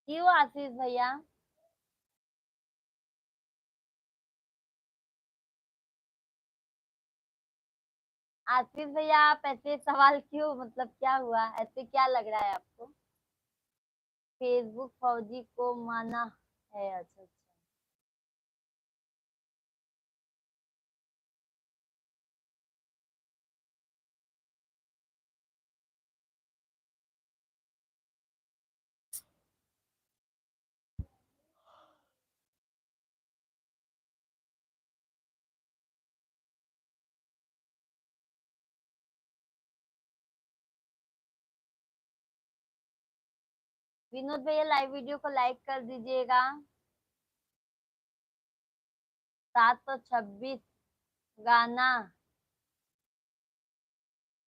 क्यों आशीष भैया? आशीष भैया आप ऐसे सवाल क्यों, मतलब क्या हुआ, ऐसे क्या लग रहा है आपको? फेसबुक फौजी को माना है, अच्छा अच्छा। विनोद भैया लाइव वीडियो को लाइक कर दीजिएगा। 726 गाना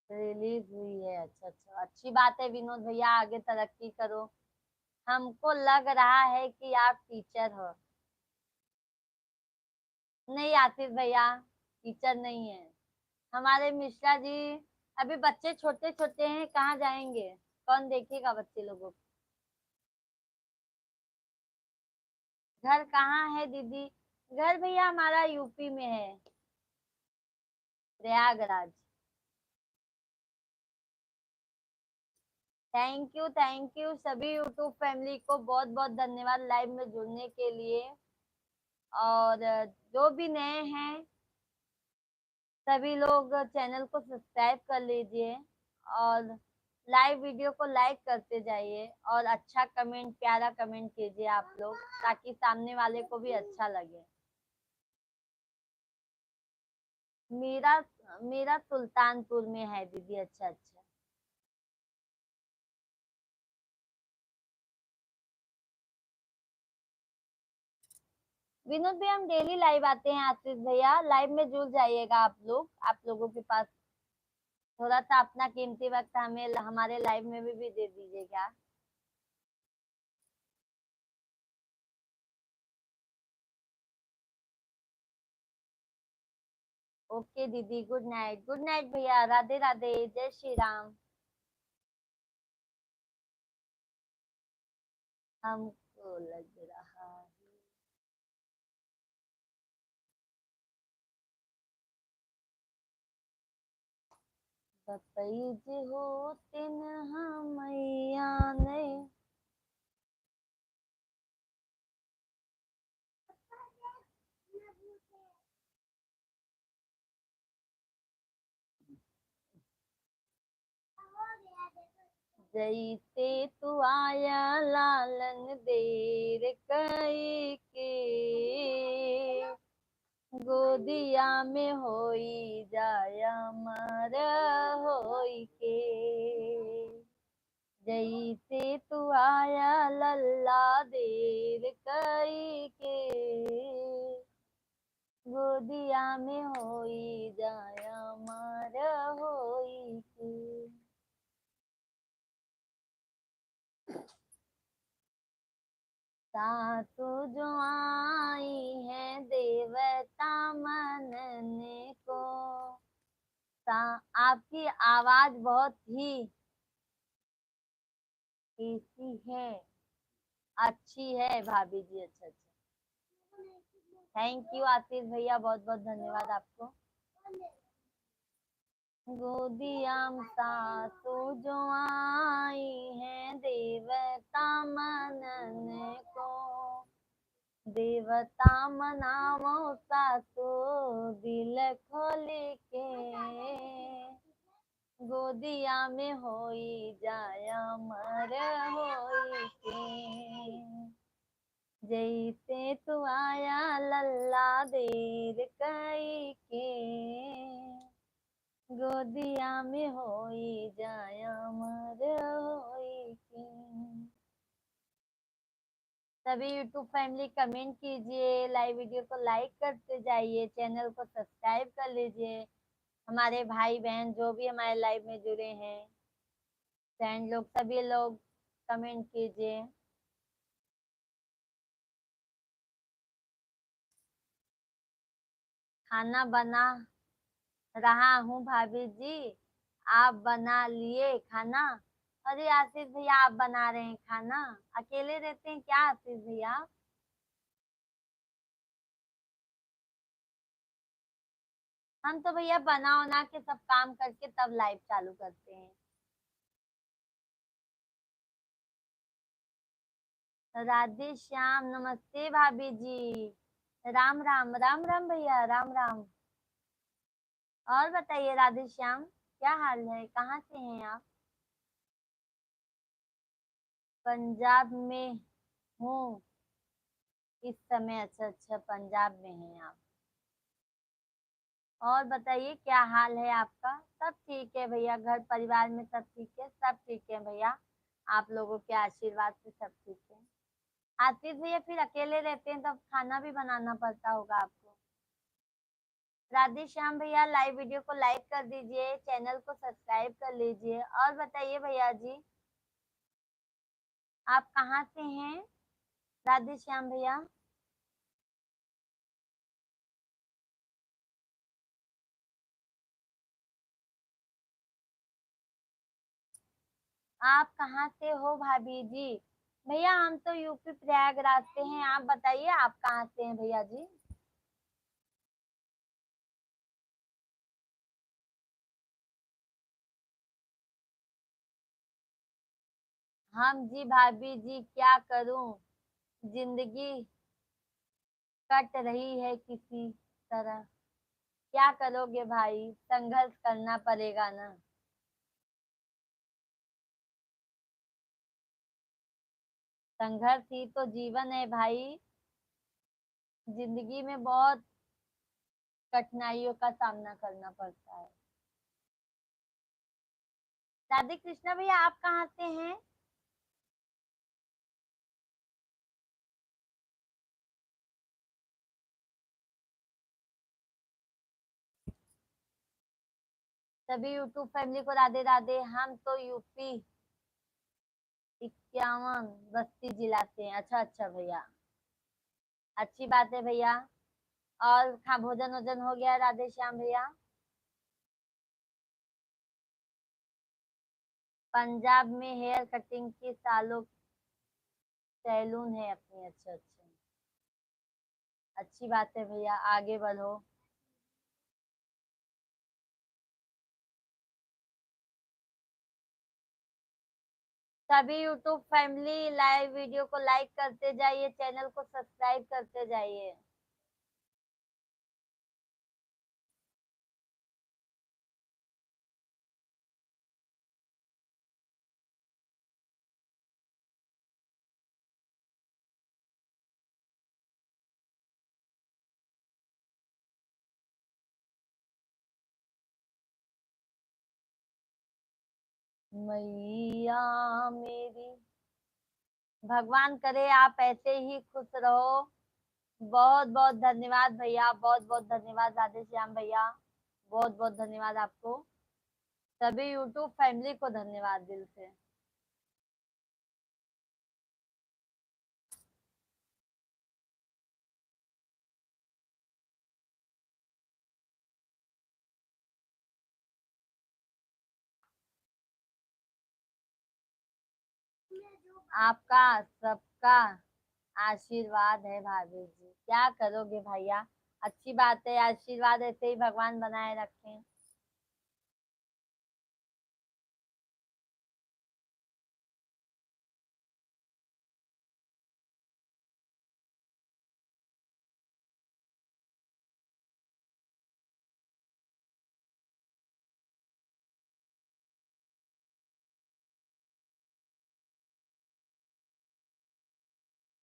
रिलीज हुई है। अच्छा अच्छा, अच्छी बात है विनोद भैया, आगे तरक्की करो। हमको लग रहा है कि आप टीचर हो। नहीं आतिश भैया, टीचर नहीं है। हमारे मिश्रा जी अभी बच्चे छोटे छोटे हैं, कहाँ जाएंगे, कौन देखेगा बच्चे लोगों को। घर कहाँ है दीदी? घर भैया हमारा यूपी में है, प्रयागराज। थैंक यू सभी यूट्यूब फैमिली को बहुत बहुत धन्यवाद लाइव में जुड़ने के लिए। और जो भी नए हैं सभी लोग चैनल को सब्सक्राइब कर लीजिए और लाइव वीडियो को लाइक करते जाइए और अच्छा कमेंट, प्यारा कमेंट कीजिए आप लोग, ताकि सामने वाले को भी अच्छा लगे। मेरा मेरा सुल्तानपुर में है दीदी। अच्छा अच्छा। विनोद भैया हम डेली लाइव आते हैं, आशीष भैया लाइव में जुड़ जाइएगा आप लोग। आप लोगों के पास थोड़ा सा अपना कीमती वक्त हमें हमारे लाइव में भी दे दीजिएगा। ओके दीदी, गुड नाइट। गुड नाइट भैया, राधे राधे, जय श्री राम। हमको लग रहा है बतईज हो तिन मैया ने। जैसे तू आया लालन देर कई के, गोदिया में होई जाया मर होई के। जैसे तू आया लल्ला देर कई के, गोदिया में होई जाया मर होई के। सासु जो आई है देवता मनने को। आपकी आवाज बहुत ही कैसी है, अच्छी है भाभी जी। अच्छा अच्छा, थैंक यू आशीष भैया, बहुत बहुत धन्यवाद आपको। गोदियाम सासु जो आई है देवता मनने को। देवता मनावो सासु दिल खोल के, गोदिया में होई जाया मर होई के। जैसे तू आया लल्ला देर कई के, गोदिया में होई जाया मर होई के। सभी यूट्यूब फैमिली कमेंट कीजिए, लाइव वीडियो को लाइक करते जाइए, चैनल को सब्सक्राइब कर लीजिए। हमारे भाई बहन जो भी हमारे लाइव में जुड़े हैं फ्रेंड लोग, सभी लोग कमेंट कीजिए। खाना बना रहा हूँ भाभी जी, आप बना लिए खाना? अरे आशीष भैया आप बना रहे हैं खाना? अकेले रहते हैं क्या आशीष भैया? हम तो भैया बना उना के सब काम करके तब लाइव चालू करते हैं। राधे श्याम, नमस्ते भाभी जी। राम राम, राम राम भैया, राम राम। और बताइए राधे श्याम, क्या हाल है, कहाँ से हैं आप? पंजाब में हूँ इस समय। अच्छा अच्छा, पंजाब में हैं आप। और बताइए क्या हाल है आपका? सब ठीक है भैया, घर परिवार में सब ठीक है, सब ठीक है भैया। आप लोगों के आशीर्वाद से सब ठीक है। आतिश भैया फिर अकेले रहते हैं तब खाना भी बनाना पड़ता होगा आपको। राधे श्याम भैया लाइव वीडियो को लाइक कर दीजिए, चैनल को सब्सक्राइब कर लीजिए। और बताइए भैया जी, आप कहाँ से हैं राधे श्याम भैया? आप कहाँ से हो भाभी जी? भैया हम तो यूपी प्रयागराज से हैं, आप बताइए आप कहाँ से हैं भैया जी? हम जी भाभी जी क्या करूं, जिंदगी कट रही है किसी तरह। क्या करोगे भाई, संघर्ष करना पड़ेगा ना। संघर्ष ही तो जीवन है भाई। जिंदगी में बहुत कठिनाइयों का सामना करना पड़ता है। राधे कृष्णा भैया आप कहाँ से हैं? सभी यूट्यूब फैमिली को राधे राधे। हम तो यूपी 51 बस्ती जिला से हैं। अच्छा अच्छा भैया, अच्छी बात है भैया। और खा भोजन वोजन हो गया राधे श्याम भैया? पंजाब में हेयर कटिंग की सालों सैलून है अपनी। अच्छा अच्छा, अच्छी बात है भैया, आगे बढ़ो। सभी यूट्यूब फैमिली लाइव वीडियो को लाइक करते जाइए, चैनल को सब्सक्राइब करते जाइए। मैया मेरी, भगवान करे आप ऐसे ही खुश रहो। बहुत बहुत धन्यवाद भैया, बहुत बहुत धन्यवाद राधे श्याम भैया, बहुत बहुत धन्यवाद आपको। सभी यूट्यूब फैमिली को धन्यवाद दिल से। आपका सबका आशीर्वाद है भाभी जी, क्या करोगे भैया। अच्छी बात है, आशीर्वाद ऐसे ही भगवान बनाए रखें।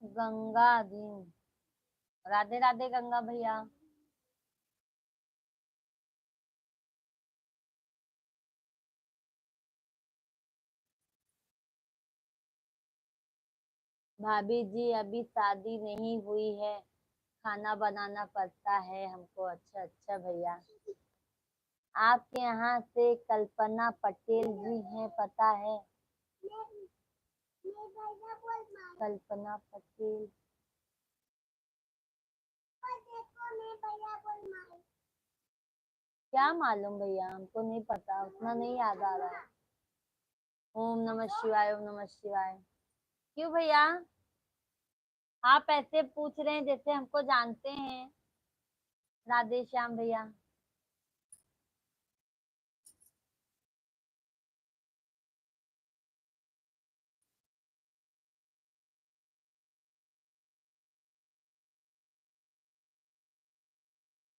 गंगा दिन, राधे राधे गंगा भैया। भाभी जी अभी शादी नहीं हुई है, खाना बनाना पड़ता है हमको। अच्छा अच्छा भैया, आपके यहाँ से कल्पना पटेल जी हैं पता है? कल्पना पटेल, क्या मालूम भैया, हमको नहीं पता, उतना नहीं याद आ रहा है। ओम नमः शिवाय, ओम नमः शिवाय। क्यों भैया, आप ऐसे पूछ रहे हैं जैसे हमको जानते हैं राधे श्याम भैया।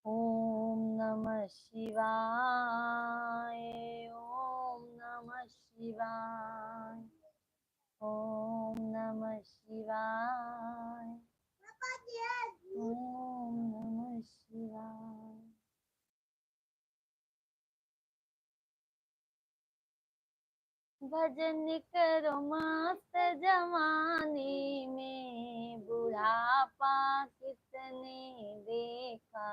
ओम नमः शिवाय, ओम नमः शिवाय, ओम नमः शिवाय, ओम नमः शिवाय। भजन करो मस्त जवानी में, बुढ़ापा किसने देखा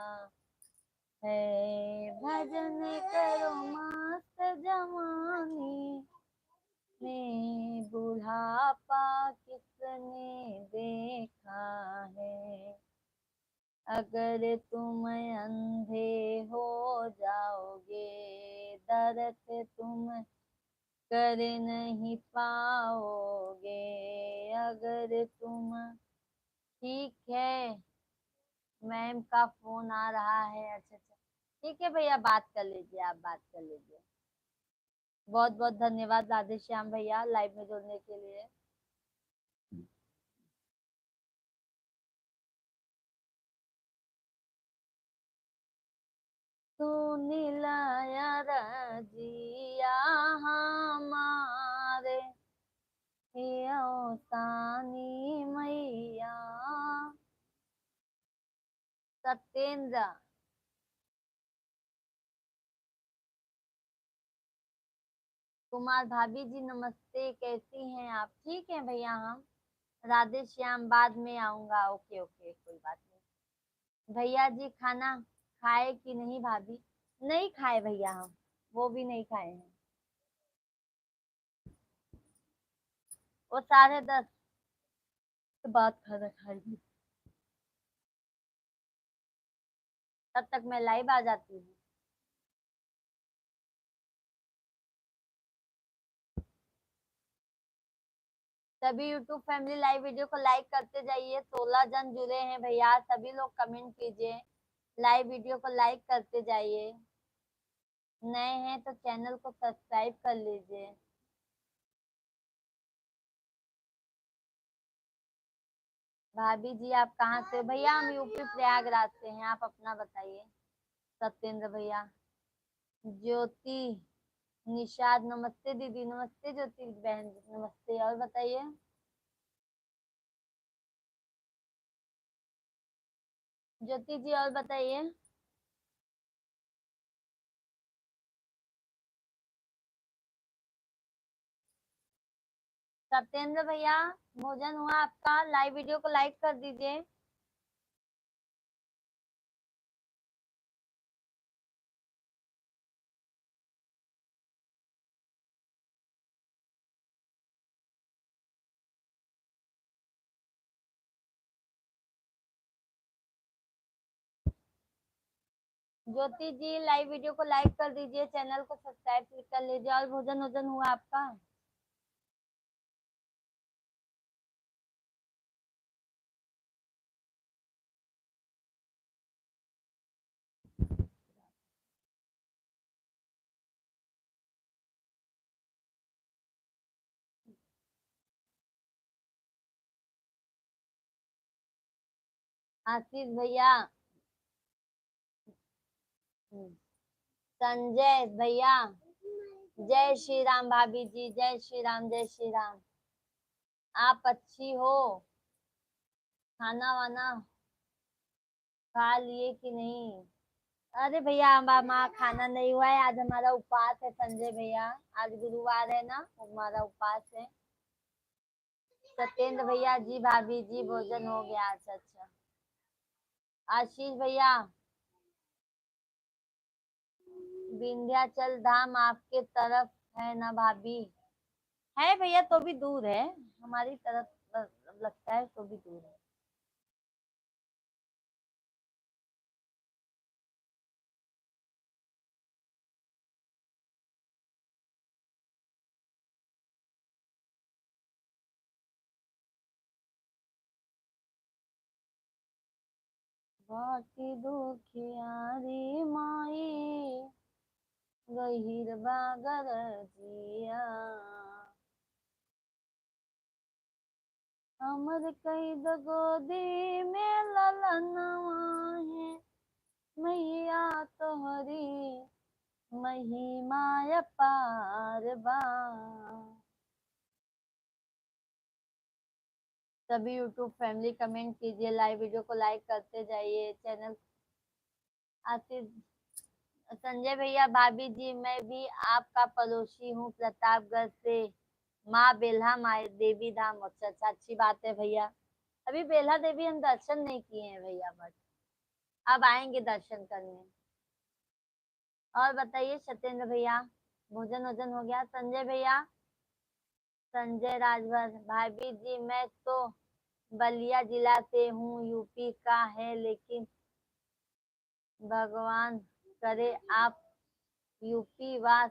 है। भजन करो मस्त जवानी में, बुढ़ापा किसने देखा है। अगर तुम अंधे हो जाओगे, दर्द तुम कर नहीं पाओगे। अगर तुम, ठीक है, मैम का फोन आ रहा है। अच्छा अच्छा, ठीक है भैया, बात कर लीजिए, आप बात कर लीजिए। बहुत बहुत धन्यवाद राधे श्याम भैया लाइव में जुड़ने के लिए। सुन लाया रजिया हमारे, तानी मैया। सत्येंद्र, कुमार भाभी जी नमस्ते, कैसी हैं आप? ठीक है भैया हम। राधे श्याम, बाद में आऊंगा। ओके ओके, कोई बात नहीं। भैया जी खाना खाए कि नहीं? भाभी नहीं खाए भैया, हम वो भी नहीं खाए हैं। वो 10:30 के बाद खाना खाएंगे। तब तक मैं लाइव आ जाती हूँ। सभी यूट्यूब फैमिली लाइव वीडियो को लाइक करते जाइए। 16 जन जुड़े हैं भैया, सभी लोग कमेंट कीजिए, लाइव वीडियो को लाइक करते जाइए। नए हैं तो चैनल को सब्सक्राइब कर लीजिए। भाभी जी आप कहाँ से? भैया हम यूपी प्रयागराज से हैं, आप अपना बताइए। सत्येंद्र भैया, ज्योति, निषाद नमस्ते दीदी। नमस्ते ज्योति बहन जी, नमस्ते। और बताइए। ज्योति जी और बताइए। सत्येंद्र भैया, भोजन हुआ आपका? लाइव वीडियो को लाइक कर दीजिए। ज्योति जी लाइव वीडियो को लाइक कर दीजिए, चैनल को सब्सक्राइब कर लीजिए। और भोजन वोजन हुआ आपका? आशीष भैया, संजय भैया, जय श्री राम। भाभी जी जय श्री राम, जय श्री राम। आप अच्छी हो? खाना वाना खा लिए कि नहीं? अरे भैया हमारा खाना नहीं हुआ है, आज हमारा उपवास है संजय भैया। आज गुरुवार है ना, हमारा उपवास है। सत्येंद्र भैया जी, भाभी जी भोजन हो गया। अच्छा अच्छा। आशीष भैया, विंध्याचल धाम आपके तरफ है ना भाभी? है भैया, तो भी दूर है हमारी तरफ, लगता है तो भी दूर है। बाटी दुखियारी माई, गहीर बागर जिया। हमर कई गोदी में ललनवा है, मैया तोहरी महिमा अपार बा। सभी यूट्यूब फैमिली कमेंट कीजिए, लाइव वीडियो को लाइक करते जाइए। चैनल आशीष, संजय भैया, भाभी जी मैं भी आपका पड़ोसी हूँ प्रतापगढ़ से। माँ बेल्हा माँ देवी धाम। अच्छा अच्छा, अच्छी बात है भैया। अभी बेल्हा देवी हम दर्शन नहीं किए हैं भैया, बट अब आएंगे दर्शन करने। और बताइए सत्येंद्र भैया, भोजन वोजन हो गया? संजय भैया, संजय राजभर, भाभी जी मैं तो बलिया जिला से हूँ, यूपी का है, लेकिन भगवान करे आप यूपी वास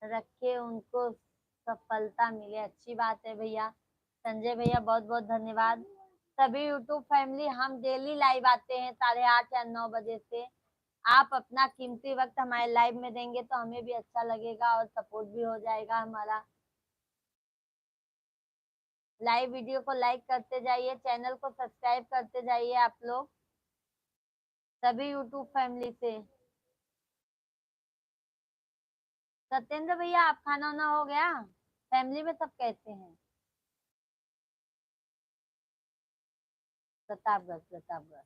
रखे, उनको सफलता मिले। अच्छी बात है भैया। संजय भैया बहुत बहुत धन्यवाद। सभी यूट्यूब फैमिली, हम डेली लाइव आते हैं 8:30 या 9 बजे से। आप अपना कीमती वक्त हमारे लाइव में देंगे तो हमें भी अच्छा लगेगा और सपोर्ट भी हो जाएगा हमारा। लाइव वीडियो को लाइक करते जाइए, चैनल को सब्सक्राइब करते जाइए आप लोग, सभी यूट्यूब फैमिली से। सत्येंद्र भैया, आप खाना वाना हो गया? फैमिली में सब कैसे हैं? प्रतापगढ़, प्रतापगढ़।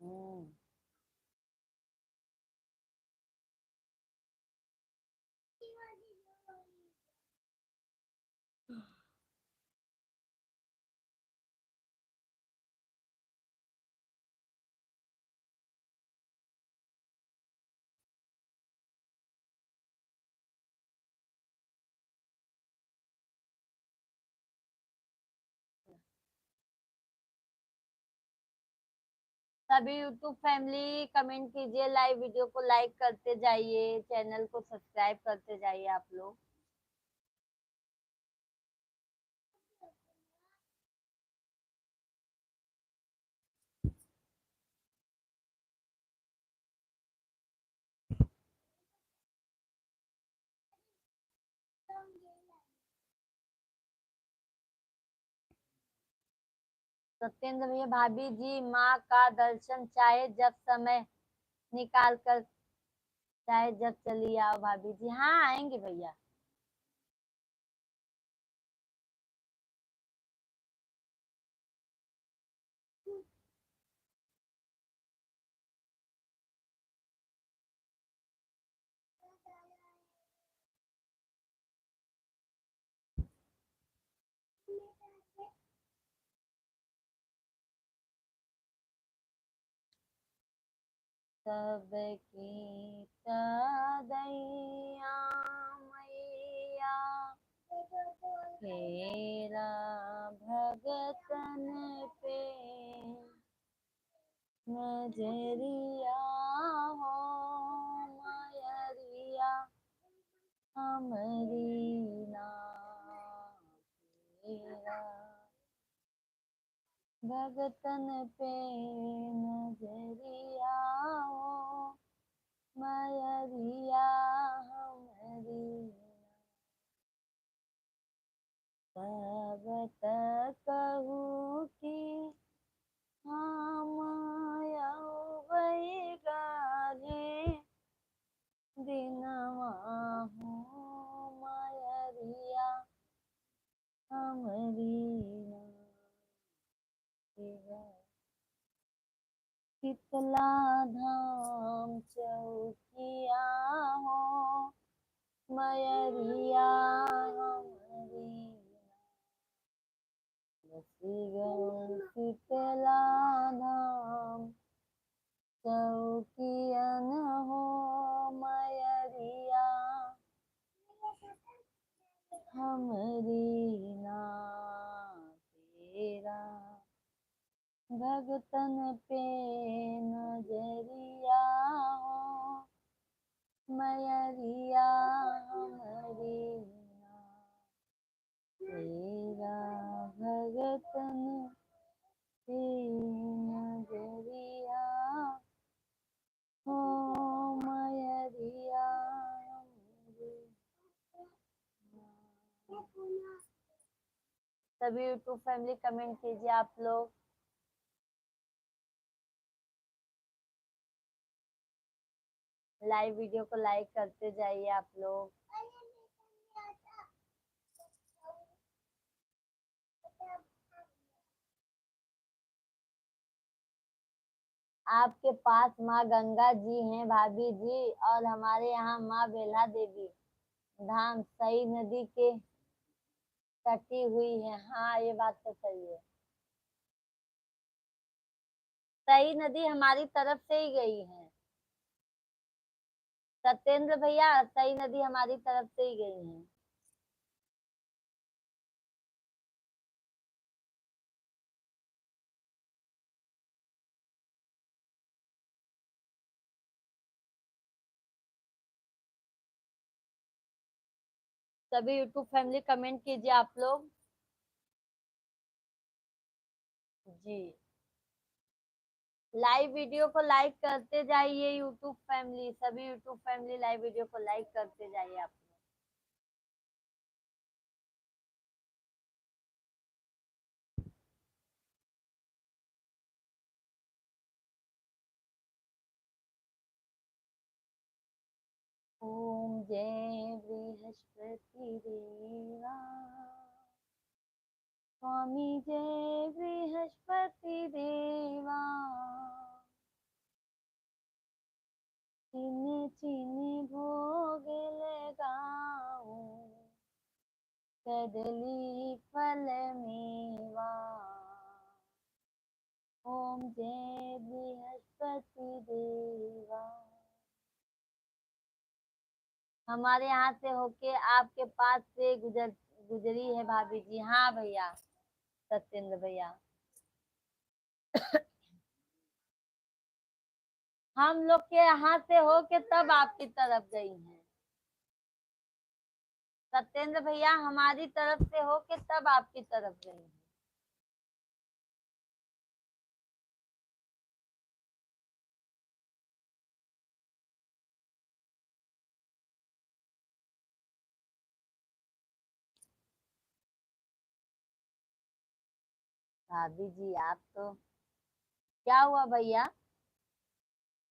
हम्म। सभी यूट्यूब फैमिली कमेंट कीजिए, लाइव वीडियो को लाइक करते जाइए, चैनल को सब्सक्राइब करते जाइए आप लोग। सत्येंद्र भैया, भाभी जी माँ का दर्शन चाहे जब समय निकाल कर, चाहे जब चली आओ भाभी जी। हाँ आएंगे भैया। सबकी सदैया मैया, फेरा भगतन पे नजरिया हो, मयरिया हमरी ना फेरा, भगतन पे नजरिया हो, मयरिया हमरी ना। तब कहूँ कि हम यौवै गाजे दिनवा हो, मयरिया हमरी ना फेरा। शीतला धाम चौकिया हो, मयरिया हमरी बसी शीतला धाम चौकियन हो, मयरिया हमरी ना तेरा, भगतन पे नजरिया हो, मयरिया हमरी ना तेरा, भगतन पे नजरिया हो, मयरिया हमरी ना। सभी यूट्यूब फैमिली कमेंट कीजिए आप लोग। लाइव वीडियो को लाइक करते जाइए आप लोग। आपके पास माँ गंगा जी हैं भाभी जी, और हमारे यहाँ माँ बेला देवी धाम सई नदी के सटी हुई है। हाँ, ये बात तो सही है। सई नदी हमारी तरफ से ही गई है सत्येंद्र भैया, सई नदी हमारी तरफ से ही गई है। सभी यूट्यूब फैमिली कमेंट कीजिए आप लोग। जी, लाइव वीडियो को लाइक करते जाइए यूट्यूब फैमिली, सभी यूट्यूब फैमिली लाइव वीडियो को लाइक करते जाइए आप लोग। ओम जय बृहस्पति देवा, स्वामी जय बृहस्पति देवा, चिन्ह चिन्ह भोग लगाऊं, कदली फल मेवा। ओम जय बृहस्पति देवा। हमारे यहाँ से होके आपके पास से गुजरी है भाभी जी। हाँ भैया, सत्येंद्र भैया, हम लोग के यहाँ से होके तब आपकी तरफ गई हैं। सत्येंद्र भैया, हमारी तरफ से होके तब आपकी तरफ गई हैं। भाभी जी, आप तो, क्या हुआ भैया?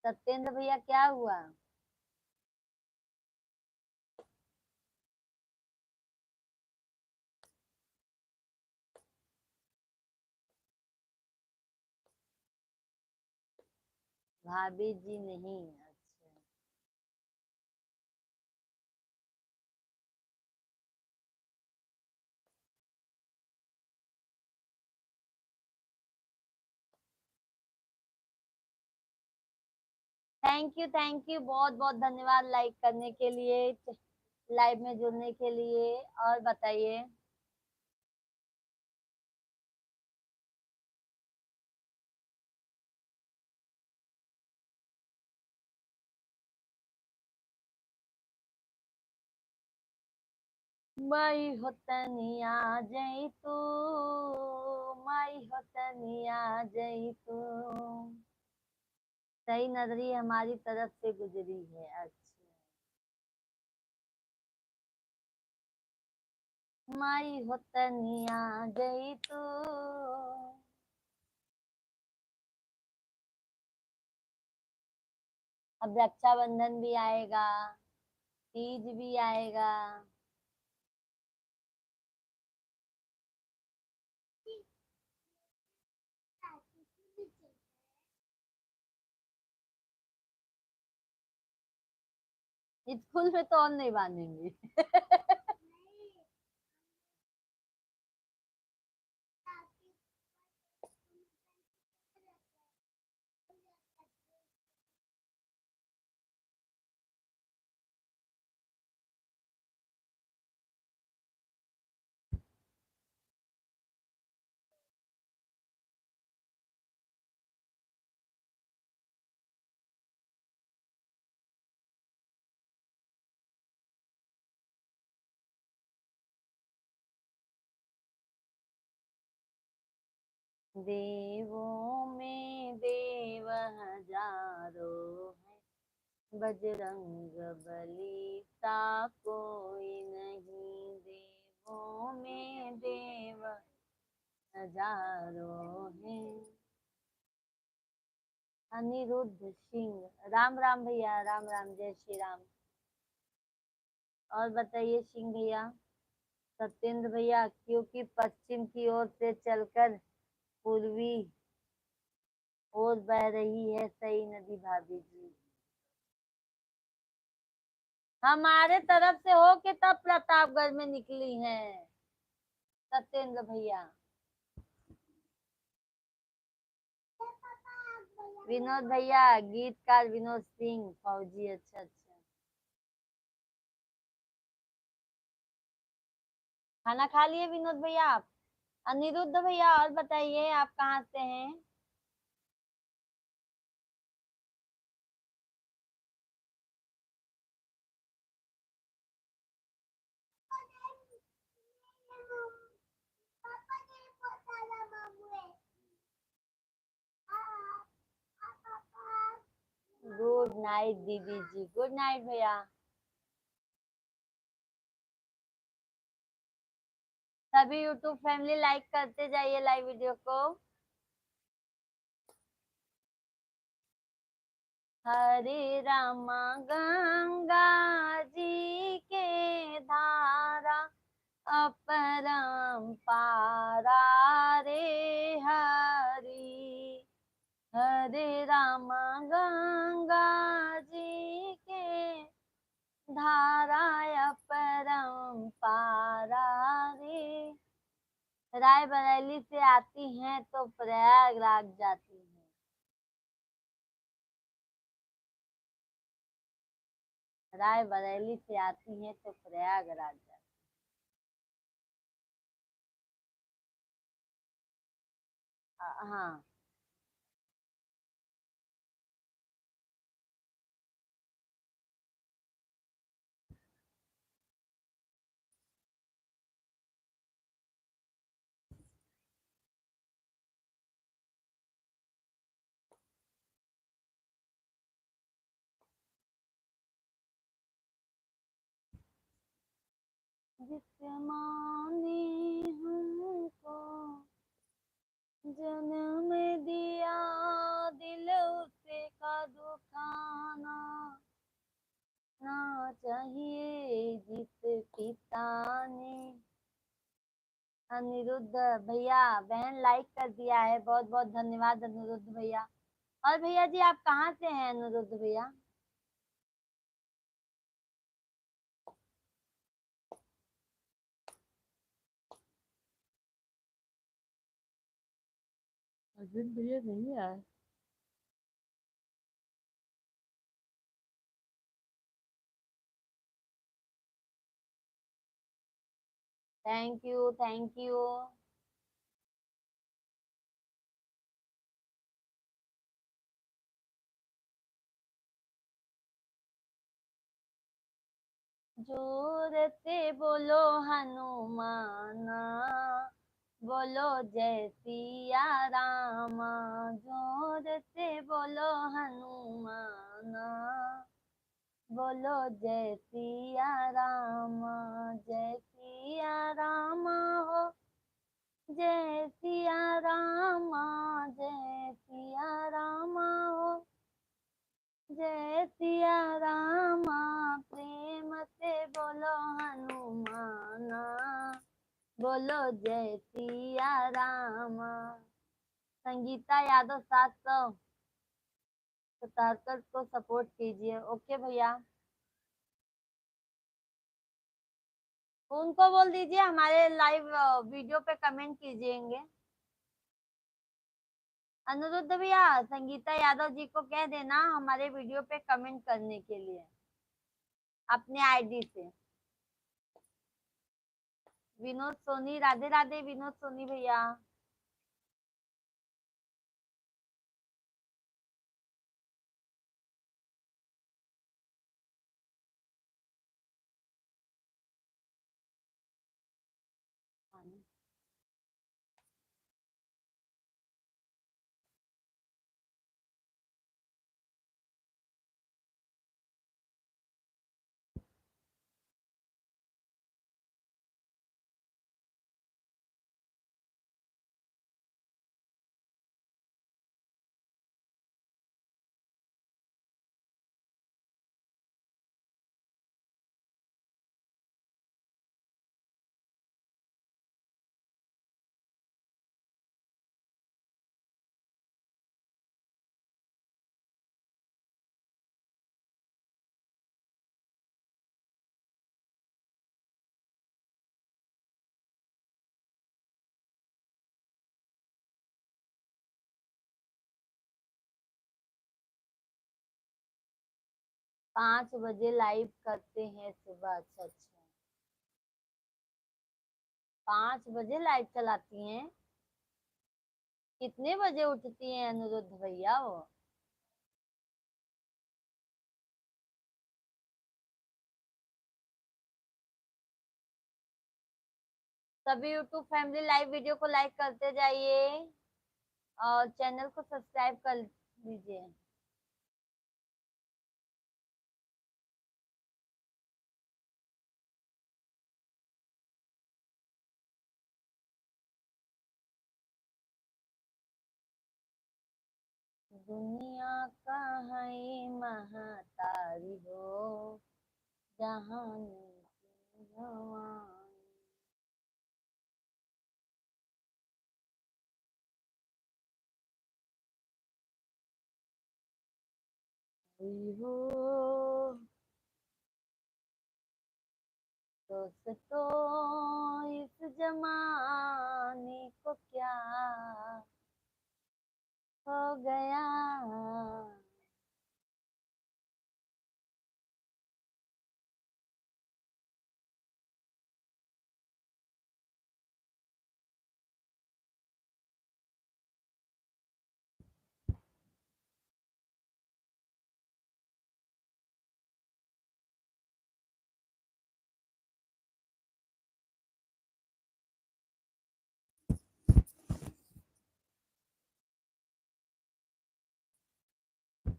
सत्येंद्र भैया, क्या हुआ? भाभी जी नहीं, अच्छा। थैंक यू, बहुत बहुत धन्यवाद लाइक करने के लिए, लाइव में जुड़ने के लिए। और बताइए। माई होतनिया जई तू, माई होतनिया जई तू। सही नजरी हमारी तरफ से गुजरी है। अच्छा, माई होतनिया जई तू। अब रक्षाबंधन भी आएगा, तीज भी आएगा। स्कूल में तो और नहीं बांधेंगे। देवों में देव हजारों है, बजरंग बली सा कोई नहीं। देवों में देव हजारों हैं। अनिरुद्ध सिंह, राम राम भैया, राम राम, जय श्री राम। और बताइए सिंह भैया। सत्येंद्र भैया, क्योंकि पश्चिम की ओर से चलकर पूर्वी और बह रही है सई नदी भाभी जी। हमारे तरफ से हो के तब प्रतापगढ़ में निकली हैं सत्येंद्र भैया। विनोद भैया, गीतकार विनोद सिंह फौजी। अच्छा अच्छा, खाना खा लिए विनोद भैया आप? अनिरुद्ध भैया और बताइए, आप कहाँ से हैं? गुड नाइट दीदी जी, गुड नाइट भैया। सभी यूट्यूब फैमिली लाइक करते जाइए लाइव वीडियो को। हरे रामा गंगा जी के धारा अपरंपारा रे हरि। हरे रामा गंगा जी के धारा अपरंपारा रे। रायबरेली से आती हैं तो प्रयागराज जाती हैं। रायबरेली से आती हैं तो प्रयागराज जाती हैं। हाँ, जिस माँ ने हमको जन्म दिया, दिल उसे का दुखाना ना चाहिए जिस पिता ने। अनिरुद्ध भैया, बहन लाइक कर दिया है, बहुत बहुत धन्यवाद अनिरुद्ध भैया। और भैया जी आप कहाँ से हैं अनिरुद्ध भैया? अरविंद भैया नहीं आए। Thank you thank you. जोर से बोलो हनुमाना, बोलो जय सिया रामा। जोर से बोलो हनुमाना, बोलो जय सिया रामा। जय सिया रामा हो, जय सिया रामा। जय सिया रामा हो, जय सिया रामा। प्रेम से बोलो हनुमाना, बोलो जय सिया रामा। संगीता यादव 777 को सपोर्ट कीजिए। ओके भैया, उनको बोल दीजिए हमारे लाइव वीडियो पे कमेंट कीजिएंगे। अनुरुद्ध भैया, संगीता यादव जी को कह देना हमारे वीडियो पे कमेंट करने के लिए अपने आईडी से। विनोद सोनी, राधे राधे विनोद सोनी भैया। 5 बजे लाइव करते हैं सुबह। अच्छा अच्छा, 5 बजे लाइव चलाती हैं। कितने बजे उठती हैं अनिरुद्ध भैया वो? सभी यूट्यूब फैमिली लाइव वीडियो को लाइक करते जाइए और चैनल को सब्सक्राइब कर लीजिए। दुनिया का है महातारी हो, जहान की जवान। हुई हो दोस्तों इस जमाने को क्या हो गया।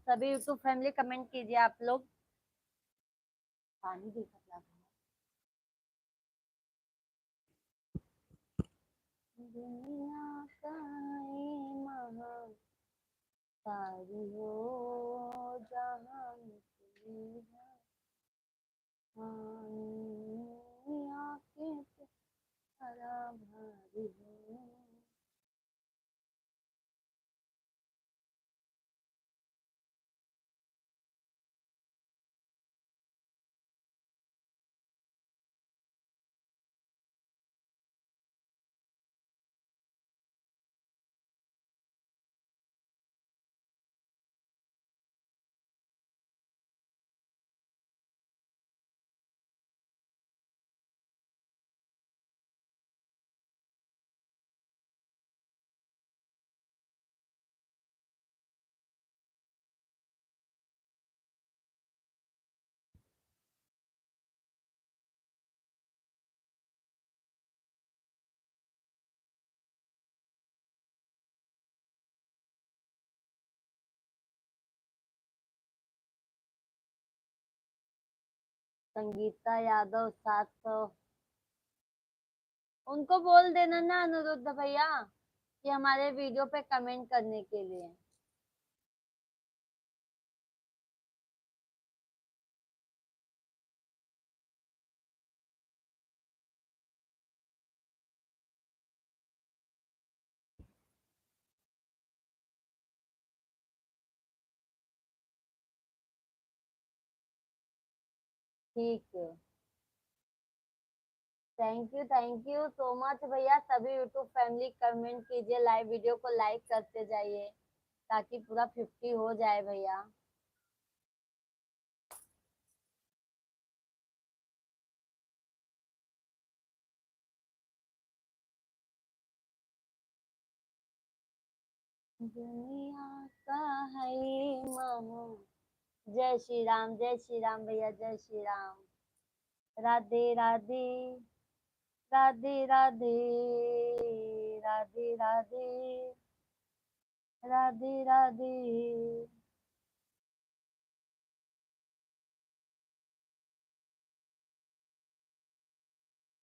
सभी यूट्यूब फैमिली कमेंट कीजिए आप लोग। पानी देखा क्या दुनिया का है महातारी हो, जहान की जवानी। आंखें पे हरा भारी हो। संगीता यादव 700। उनको बोल देना ना अनुरुद्ध भैया कि हमारे वीडियो पे कमेंट करने के लिए। ठीक है, थैंक यू सो मच भैया। सभी यूट्यूब फैमिली कमेंट कीजिए, लाइव वीडियो को लाइक करते जाइए ताकि पूरा 50 हो जाए भैया। दुनिया का है महान। जय श्री राम भैया, जय श्री राम। राधे राधे, राधे राधे, राधे राधे, राधे राधे।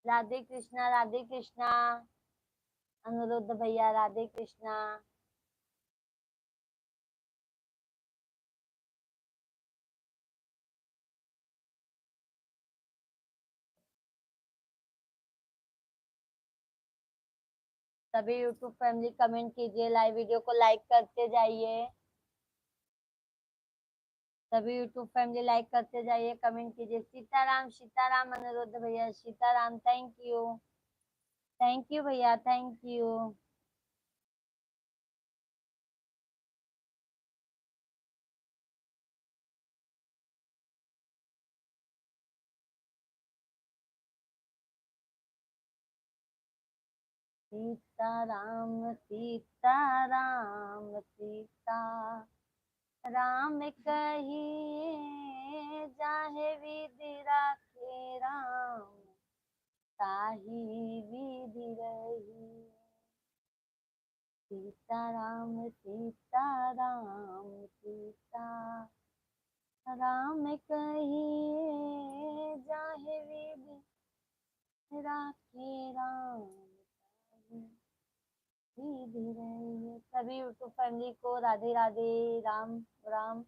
राधे कृष्णा, राधे कृष्णा। अनुरुद्ध भैया राधे कृष्णा। सभी यूट्यूब फैमिली कमेंट कीजिए, लाइव वीडियो को लाइक करते जाइए। सभी यूट्यूब फैमिली लाइक करते जाइए, कमेंट कीजिए। सीताराम अनुरुद्ध भैया, सीताराम। थैंक यू भैया, थैंक यू। सीता राम सीता राम सीता राम कहिए जाहे विधि राखे राम ताहि विधि रही। सीता राम सीता राम सीता राम कहिए जाहे विधि राखे राम विधि रही। सभी यूट्यूब फैमिली को राधे राधे, राम राम।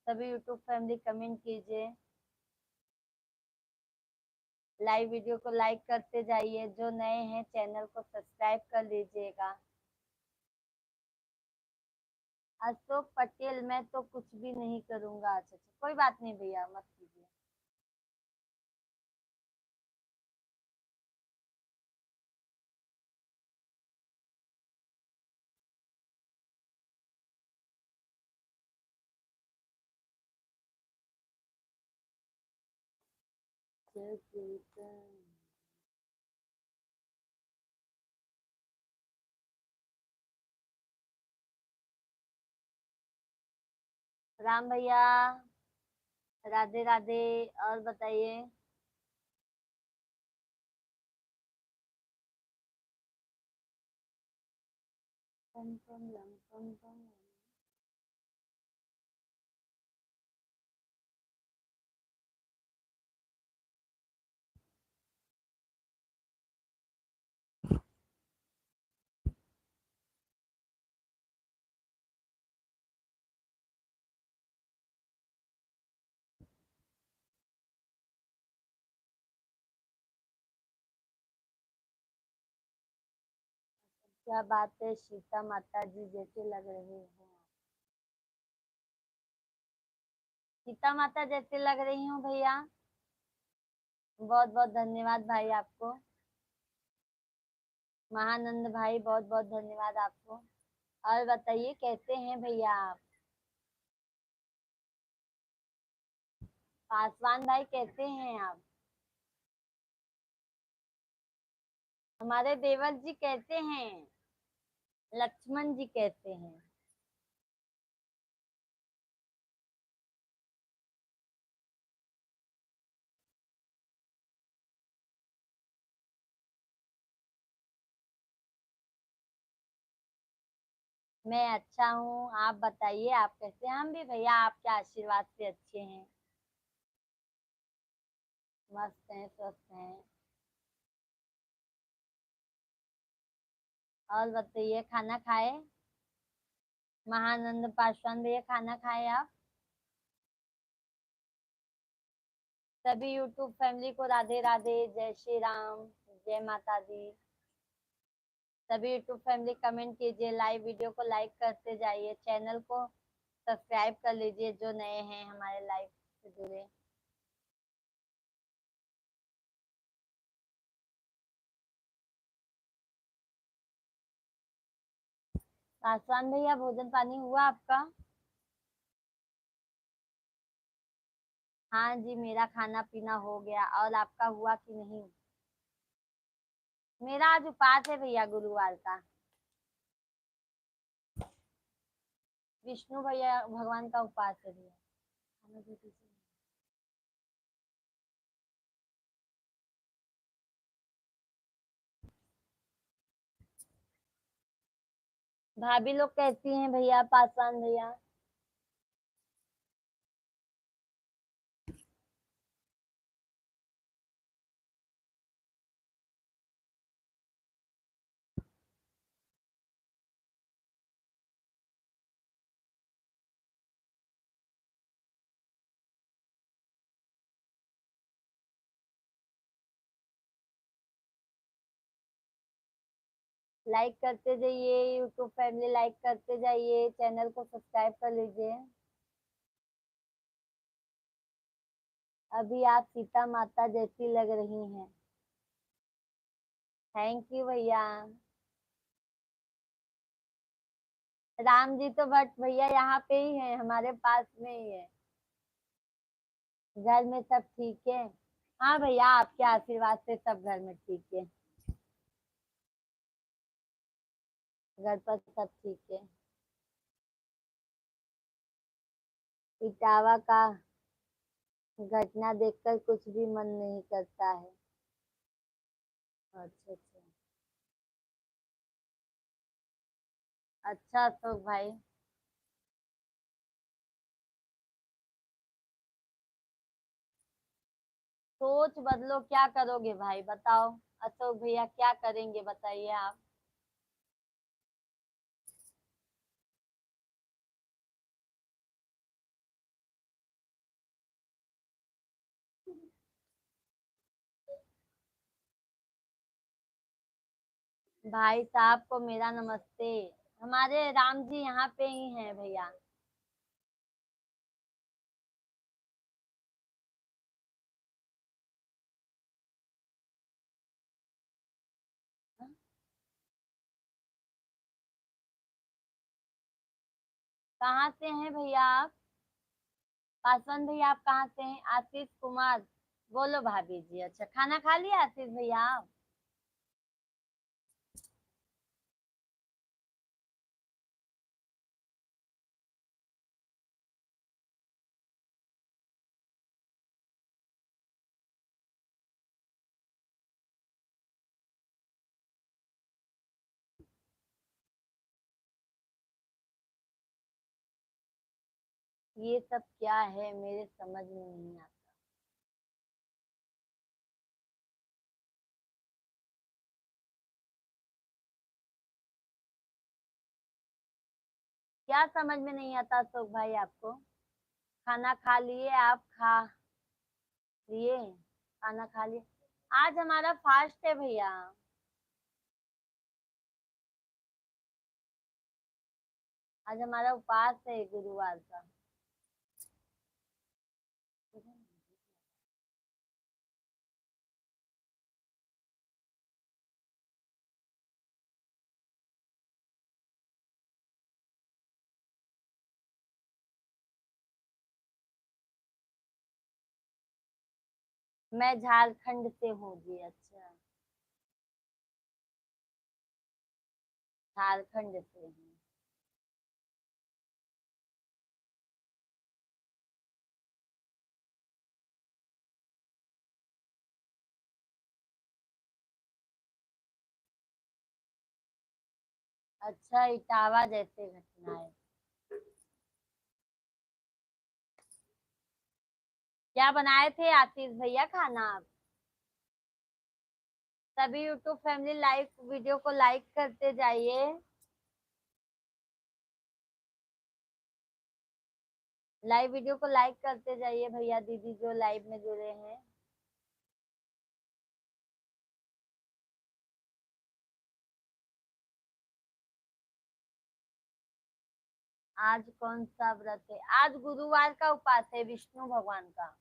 सभी यूट्यूब फैमिली कमेंट कीजिए, लाइव वीडियो को लाइक करते जाइए, जो नए हैं चैनल को सब्सक्राइब कर लीजिएगा। अशोक पटेल मैं तो कुछ भी नहीं करूंगा। अच्छा अच्छा, कोई बात नहीं भैया, मत कीजिए। राम भैया राधे राधे। और बताइए। पम पम लम पम पम। क्या बात है, सीता माता जी जैसे लग रही हैं। सीता माता जैसे लग रही हूँ भैया। बहुत बहुत धन्यवाद भाई आपको। महानंद भाई बहुत बहुत धन्यवाद आपको। और बताइए कैसे हैं भैया आप। पासवान भाई कैसे हैं आप। हमारे देवर जी कैसे हैं। लक्ष्मण जी कैसे हैं। मैं अच्छा हूँ, आप बताइए आप कैसे हैं। हम भी भैया आपके आशीर्वाद से अच्छे हैं, मस्त हैं, स्वस्थ हैं। और बताइए खाना खाए। महानंद पासवान भैया खाना खाए आप। सभी यूट्यूब फैमिली को राधे राधे, जय श्री राम, जय माता दी। सभी यूट्यूब फैमिली कमेंट कीजिए, लाइव वीडियो को लाइक करते जाइए, चैनल को सब्सक्राइब कर लीजिए जो नए हैं हमारे लाइव से जुड़े। पासवान भैया भोजन पानी हुआ आपका। हाँ जी, मेरा खाना पीना हो गया। और आपका हुआ कि नहीं। मेरा आज उपवास है भैया, गुरुवार का। विष्णु भैया भगवान का उपवास है भैया। खाना दे दीजिए। भाभी लोग कहती हैं भैया, पासवान भैया। लाइक करते जाइए, यूट्यूब फैमिली लाइक करते जाइए, चैनल को सब्सक्राइब कर लीजिए। अभी आप सीता माता जैसी लग रही हैं। थैंक यू भैया। राम जी तो बट भैया यहाँ पे ही है, हमारे पास में ही है। घर में सब ठीक है। हाँ भैया, आपके आशीर्वाद से सब घर में ठीक है। घर पर सब ठीक है। इटावा का घटना देखकर कुछ भी मन नहीं करता है। अच्छा अच्छा। अच्छा अशोक भाई। सोच बदलो, क्या करोगे भाई बताओ। अशोक भैया क्या करेंगे बताइए आप। भाई साहब को मेरा नमस्ते। हमारे राम जी यहाँ पे ही हैं भैया। कहाँ से हैं भैया आप। पासवान भैया आप कहाँ से हैं। आशीष कुमार। बोलो भाभी जी। अच्छा खाना खा लिया आशीष भैया आप। ये सब क्या है मेरे समझ में नहीं आता। क्या समझ में नहीं आता अशोक भाई आपको। खाना खा लिए आप खा लिए। खाना खा लिए। आज हमारा फास्ट है भैया। आज हमारा उपवास है गुरुवार का। मैं झारखंड से हूँ जी। अच्छा झारखंड से हूँ। अच्छा इटावा जैसे घटनाएं। क्या बनाए थे आशीष भैया खाना आप। सभी यूट्यूब फैमिली लाइव वीडियो को लाइक करते जाइए। लाइव वीडियो को लाइक करते जाइए भैया दीदी जो लाइव में जुड़े हैं। आज कौन सा व्रत है। आज गुरुवार का उपवास है विष्णु भगवान का।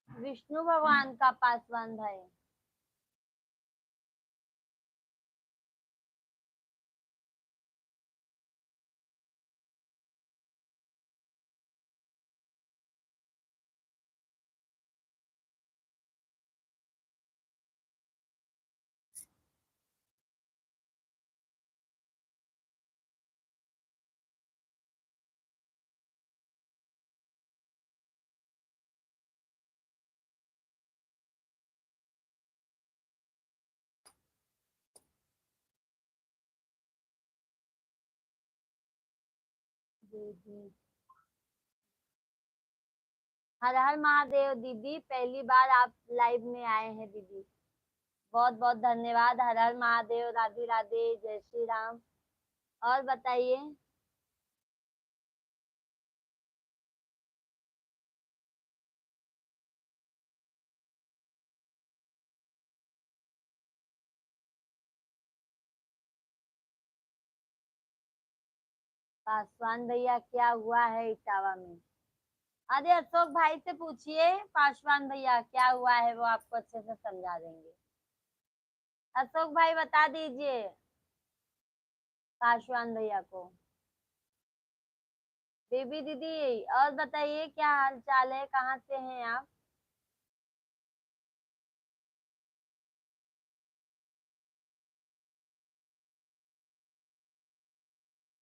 विष्णु भगवान का पासवान भाई। दीदी हर हर महादेव दीदी पहली बार आप लाइव में आए हैं दीदी। बहुत बहुत धन्यवाद। हर हर महादेव राधे राधे जय श्री राम। और बताइए। पासवान भैया क्या हुआ है इटावा में। अरे अशोक भाई से पूछिए पासवान भैया क्या हुआ है वो आपको अच्छे से समझा देंगे। अशोक भाई बता दीजिए पासवान भैया को। बेबी दीदी और बताइए क्या हाल चाल है कहाँ से हैं आप।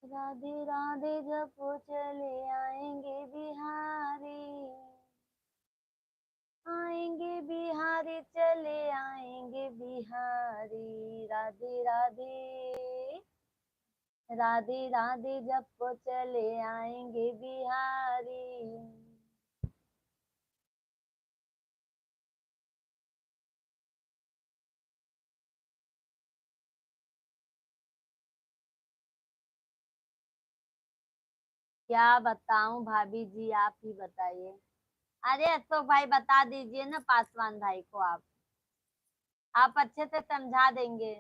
राधे राधे जब वो चले आएंगे बिहारी, आएंगे बिहारी चले आएंगे बिहारी, राधे राधे राधे राधे जब वो चले आएंगे बिहारी। क्या बताऊं भाभी जी, आप ही बताइए। अरे अशोक भाई बता दीजिए ना पासवान भाई को, आप अच्छे से समझा देंगे।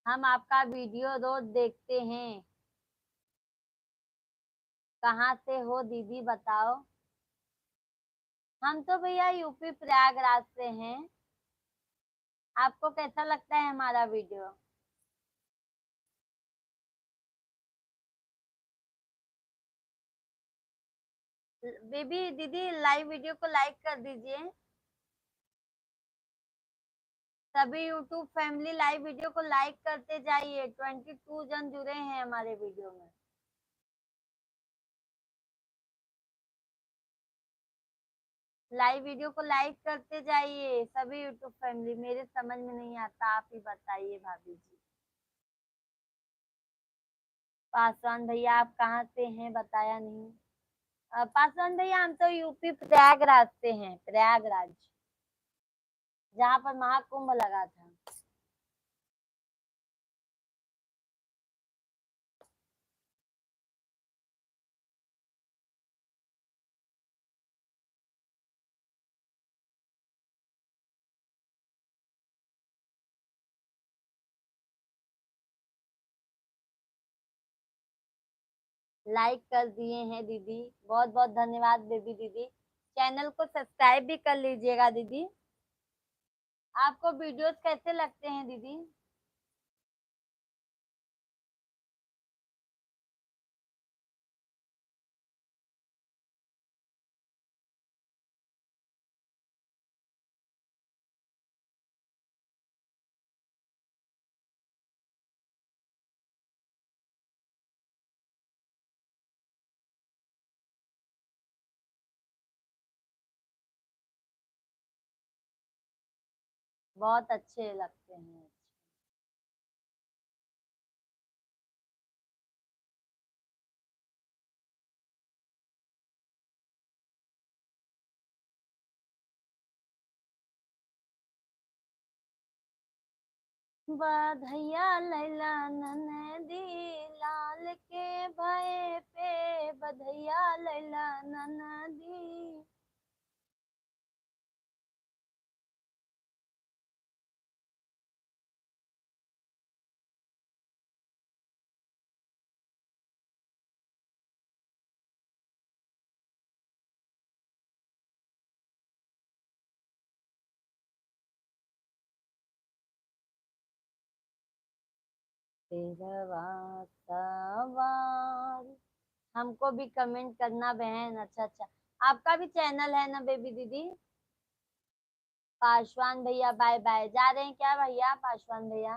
हम आपका वीडियो रोज देखते हैं। कहाँ से हो दीदी बताओ। हम तो भैया यूपी प्रयागराज से हैं। आपको कैसा लगता है हमारा वीडियो? बेबी दीदी लाइव वीडियो को लाइक कर दीजिए। सभी यूट्यूब फैमिली लाइव वीडियो को लाइक करते जाइए। 22 जन जुड़े हैं हमारे वीडियो में। लाइव वीडियो को लाइक करते जाइए सभी यूट्यूब फैमिली। मेरे समझ में नहीं आता, आप ही बताइए भाभी जी। पासवान भैया आप कहाँ से हैं बताया नहीं। पासवान भैया हम तो यूपी प्रयागराज से हैं, प्रयागराज, जहाँ पर महाकुंभ लगा था। लाइक कर दिए हैं दीदी, बहुत बहुत धन्यवाद बेबी दीदी। चैनल को सब्सक्राइब भी कर लीजिएगा दीदी। आपको वीडियोस कैसे लगते हैं दीदी? बहुत अच्छे लगते हैं। बधैया लैला ननदी, लाल के भय पे बधैया लैला ननदी। तेरवा सवार। हमको भी कमेंट करना बहन। अच्छा अच्छा, आपका भी चैनल है ना बेबी दीदी? पासवान भैया बाय बाय, जा रहे हैं क्या भैया पासवान भैया?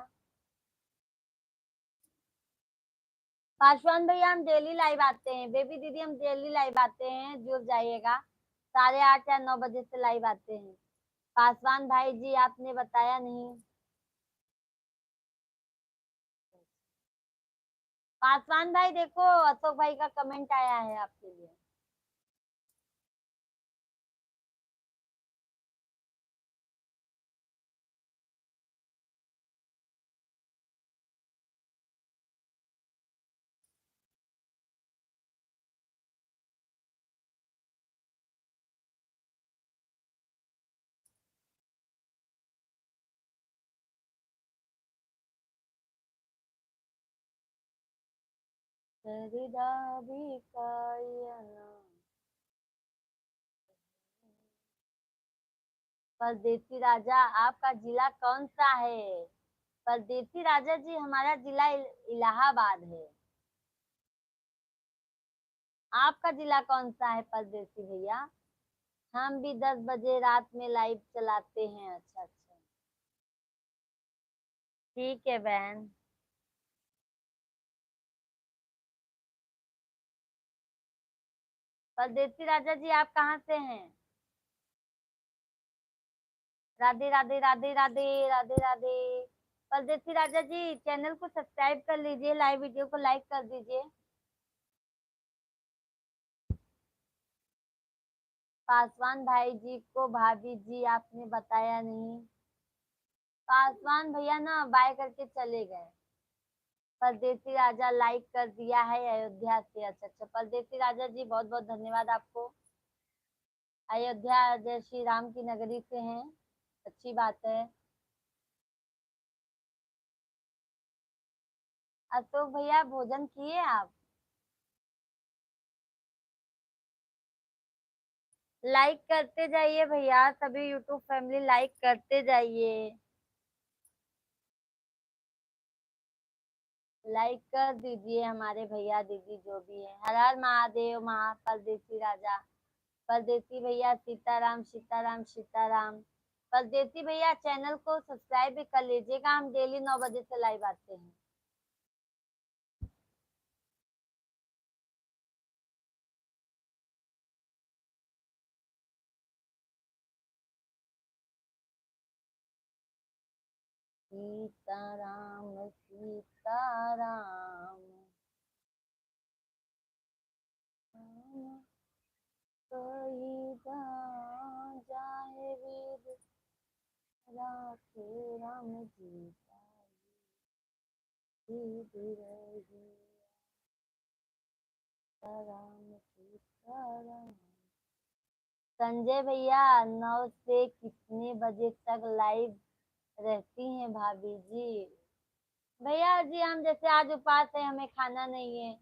पासवान भैया हम डेली लाइव आते हैं, बेबी दीदी हम डेली लाइव आते हैं, जुड़ जाइएगा। 8:30 या 9 बजे से लाइव आते हैं। पासवान भाई जी आपने बताया नहीं। पासवान भाई देखो, अशोक भाई का कमेंट आया है आपके लिए। सरिदा भी कायना। परदेसी राजा आपका जिला कौन सा है? परदेसी राजा जी हमारा जिला इलाहाबाद है। आपका जिला कौन सा है परदेसी भैया? हम भी 10 बजे रात में लाइव चलाते हैं। अच्छा अच्छा। ठीक है बहन। परदेसी राजा जी आप कहाँ से हैं? राधे राधे राधे राधे राधे राधे। परदेसी राजा जी चैनल को सब्सक्राइब कर लीजिए, लाइव वीडियो को लाइक कर दीजिए। पासवान भाई जी को भाभी जी आपने बताया नहीं। पासवान भैया ना बाय करके चले गए। परदेसी राजा लाइक कर दिया है अयोध्या से। अच्छा अच्छा, परदेसी राजा जी बहुत बहुत धन्यवाद आपको। अयोध्या जय श्री राम की नगरी से हैं, अच्छी बात है। अशोक भैया भोजन किए आप? लाइक करते जाइए भैया, सभी यूट्यूब फैमिली लाइक करते जाइए। लाइक कर दीजिए हमारे भैया दीदी जो भी है। हर हर महादेव महा परदेसी राजा। परदेसी भैया सीताराम सीताराम सीताराम। परदेसी भैया चैनल को सब्सक्राइब भी कर लीजिएगा, हम डेली 9 बजे से लाइव आते हैं। सीताराम सीताराम कोई जाए वीर राखे राम जी रही। राम सीताराम। संजय भैया 9 से कितने बजे तक लाइव रहती हैं भाभी जी? भैया जी हम जैसे आज उपवास है, हमें खाना नहीं है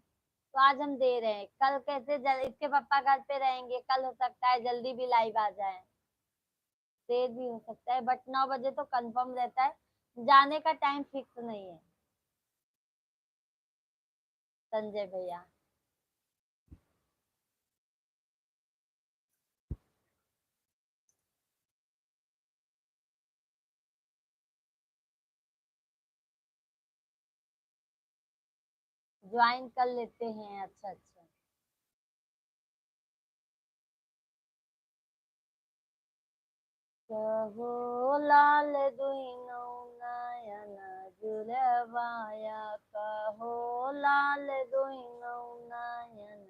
तो आज हम दे रहे हैं। कल कैसे इसके पापा घर पे रहेंगे, कल हो सकता है जल्दी भी लाइव आ जाए, देर भी हो सकता है, बट 9 बजे तो कंफर्म रहता है। जाने का टाइम फिक्स नहीं है संजय भैया। ज्वाइन कर लेते हैं, अच्छा अच्छा। कहो लाल दुहिनो नयन जुलवाया, कहो लाल दुहिनो नयन।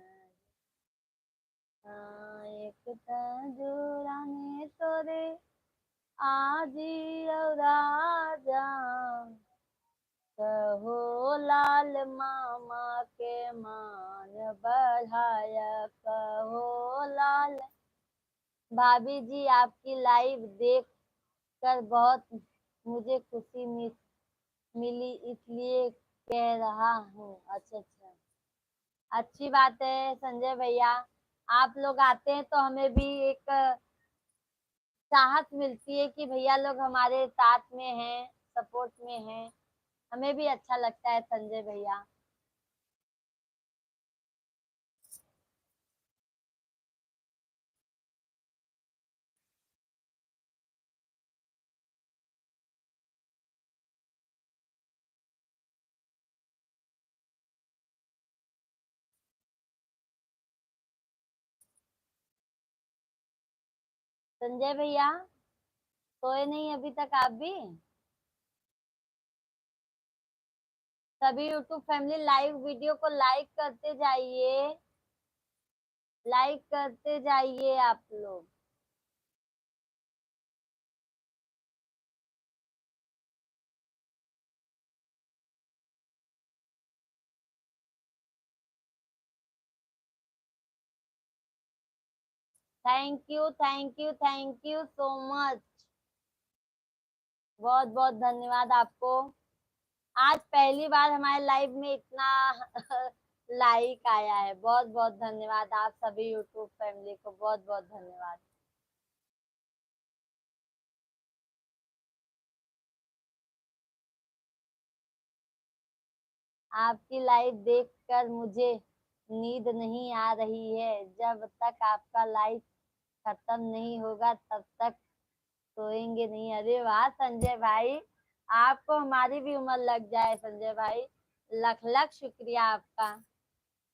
एक जुराने तोरे आजी और राजा, कहो लाल मामा के मान बढ़ाया, कहो लाल। भाभी जी आपकी लाइव देख कर बहुत मुझे खुशी मिली, इसलिए कह रहा हूँ। अच्छा अच्छा, अच्छी बात है संजय भैया। आप लोग आते हैं तो हमें भी एक चाहत मिलती है कि भैया लोग हमारे साथ में हैं, सपोर्ट में हैं। हमें भी अच्छा लगता है संजय भैया। संजय भैया सोए नहीं अभी तक आप भी? सभी यूट्यूब फैमिली लाइव वीडियो को लाइक करते जाइए, लाइक करते जाइए आप लोग। Thank you thank you thank you so much. बहुत बहुत धन्यवाद आपको। आज पहली बार हमारे लाइव में इतना लाइक आया है। बहुत बहुत धन्यवाद आप सभी यूट्यूब फैमिली को, बहुत बहुत धन्यवाद। आपकी लाइव देखकर मुझे नींद नहीं आ रही है। जब तक आपका लाइव खत्म नहीं होगा तब तक सोएंगे नहीं। अरे वाह संजय भाई, आपको हमारी भी उम्र लग जाए संजय भाई। लख लख शुक्रिया आपका,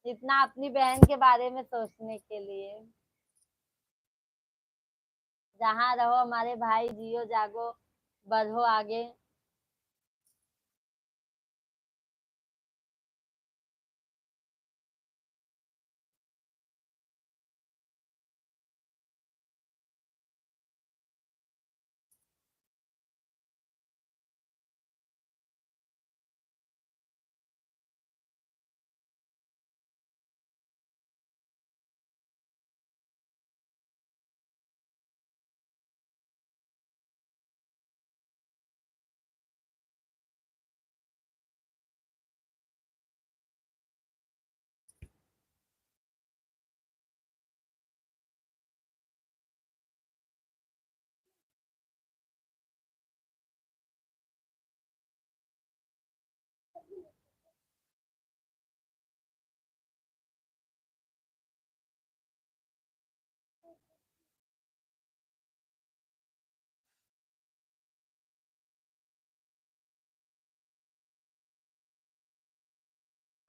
इतना अपनी बहन के बारे में सोचने के लिए। जहाँ रहो हमारे भाई, जियो जागो, बढ़ो आगे।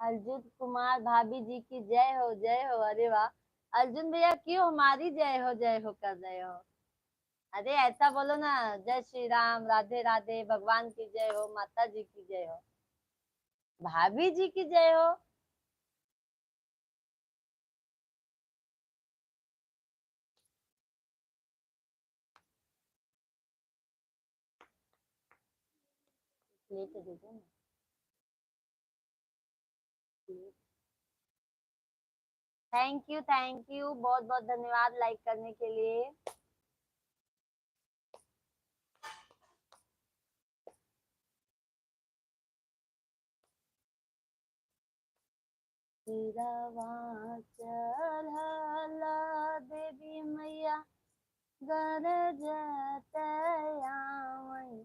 अर्जुन कुमार भाभी जी की जय हो, जय हो। अरे वाह अर्जुन भैया, क्यों हमारी जय हो कर रहे हो? अरे ऐसा बोलो ना, जय श्री राम, राधे राधे, भगवान की जय हो, माता जी की जय हो, भाभी जी की जय हो। लेके दे दो ना। थैंक यू, बहुत बहुत धन्यवाद लाइक करने के लिए। चढ़ला देवी मैया गरजत आवन।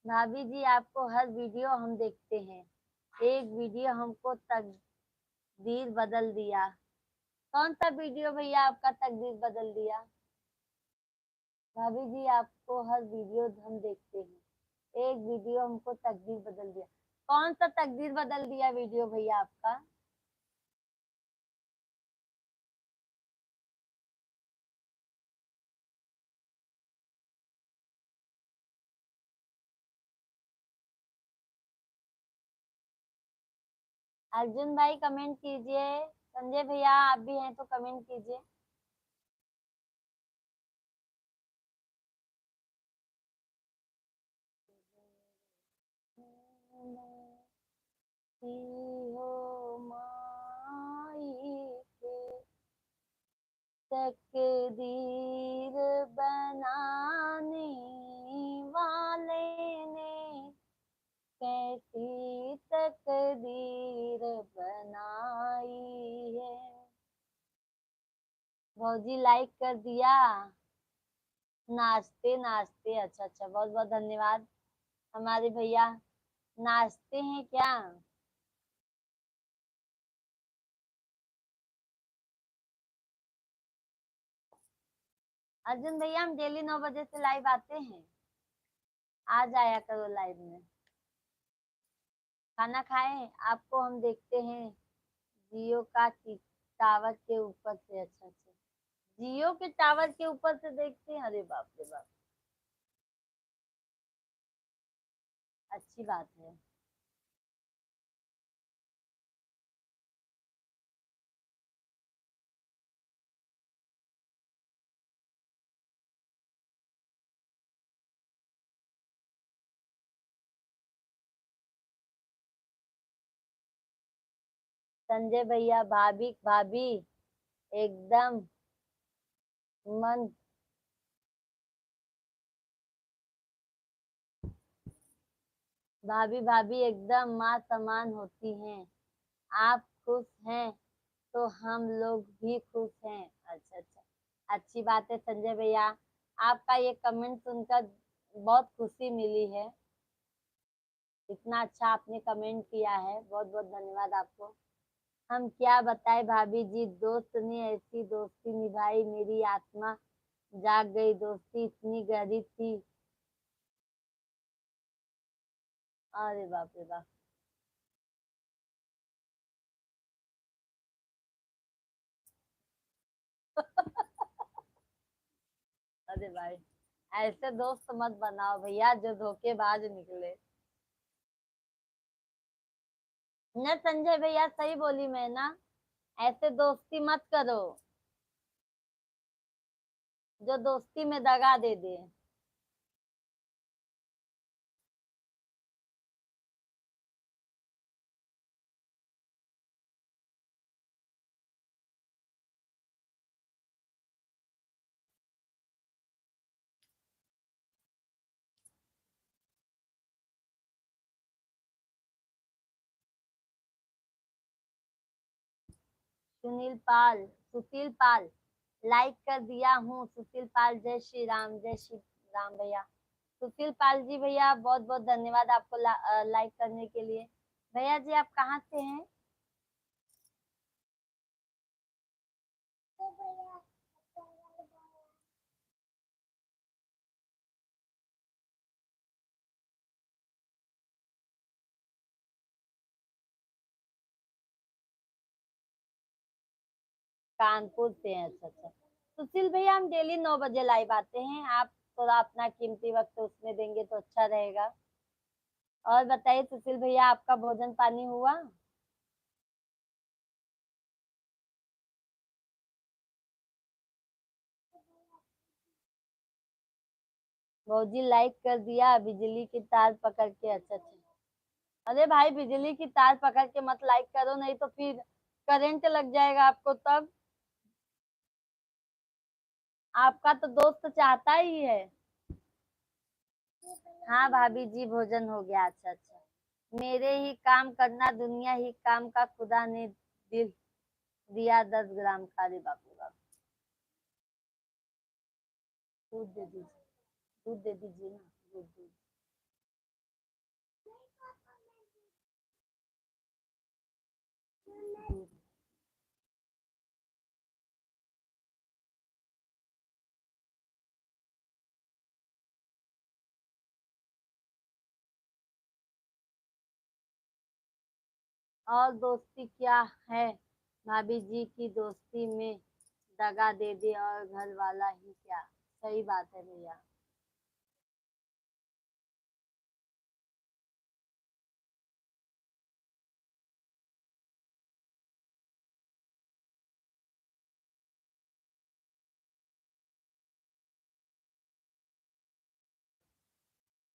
भाभी जी आपको हर वीडियो हम देखते हैं, एक वीडियो हमको तकदीर बदल दिया। कौन सा वीडियो भैया आपका तकदीर बदल दिया? भाभी जी आपको हर वीडियो हम देखते हैं, एक वीडियो हमको तकदीर बदल दिया। कौन सा तकदीर बदल दिया वीडियो भैया आपका? अर्जुन भाई कमेंट कीजिए, संजय भैया आप भी हैं तो कमेंट कीजिए। हो माई के तकदीर बनाने वाले ने कैसी तकदीर बनाई है। भौजी लाइक कर दिया? नाचते नाचते, अच्छा अच्छा, बहुत बहुत धन्यवाद हमारे भैया। नाचते हैं क्या? अर्जुन भैया हम डेली 9 बजे से लाइव आते हैं, आ जाया करो लाइव में। खाना खाएं, आपको हम देखते हैं जियो का टावर के ऊपर से। अच्छा अच्छा, जियो के टावर के ऊपर से देखते हैं, अरे बाप रे बाप, अच्छी बात है। संजय भैया, भाभी भाभी एकदम मन, भाभी भाभी एकदम माँ समान होती हैं। आप खुश हैं तो हम लोग भी खुश हैं। अच्छा अच्छा, अच्छी बात है संजय भैया, आपका ये कमेंट सुनकर बहुत खुशी मिली है। इतना अच्छा आपने कमेंट किया है, बहुत बहुत धन्यवाद आपको। हम क्या बताए भाभी जी, दोस्त ने ऐसी दोस्ती निभाई, मेरी आत्मा जाग गई, दोस्ती इतनी गहरी थी। अरे बाप रे बाप। अरे भाई, ऐसे दोस्त मत बनाओ भैया जो धोखेबाज निकले। न संजय भैया, सही बोली मैं ना, ऐसे दोस्ती मत करो जो दोस्ती में दगा दे दे। सुनील पाल, सुशील पाल, लाइक कर दिया हूँ। सुशील पाल, जय श्री राम, जय श्री राम भैया। सुशील पाल जी भैया, बहुत बहुत धन्यवाद आपको लाइक करने के लिए। भैया जी आप कहाँ से हैं? कानपुर से हैं, अच्छा अच्छा। सुशील भैया, हम डेली 9 बजे लाइव आते हैं, आप थोड़ा अपना कीमती वक्त उसमें देंगे तो अच्छा रहेगा। और बताइए सुशील भैया, आपका भोजन पानी हुआ? भौजी लाइक कर दिया, बिजली की तार पकड़ के, अच्छा अच्छा। अरे भाई, बिजली की तार पकड़ के मत लाइक करो, नहीं तो फिर करंट लग जाएगा आपको तब। आपका तो दोस्त चाहता ही है। हाँ भाभी जी, भोजन हो गया, अच्छा अच्छा। मेरे ही काम करना, दुनिया ही काम का, खुदा ने दिल दिया 10 ग्राम का। अरे बाप रे बाप। दूध दे दीजिए, दूध दे दीजिए ना, दूध दूध। दूध। और दोस्ती क्या है, भाभी जी की दोस्ती में दगा दे दे और घर वाला ही क्या। सही बात है भैया।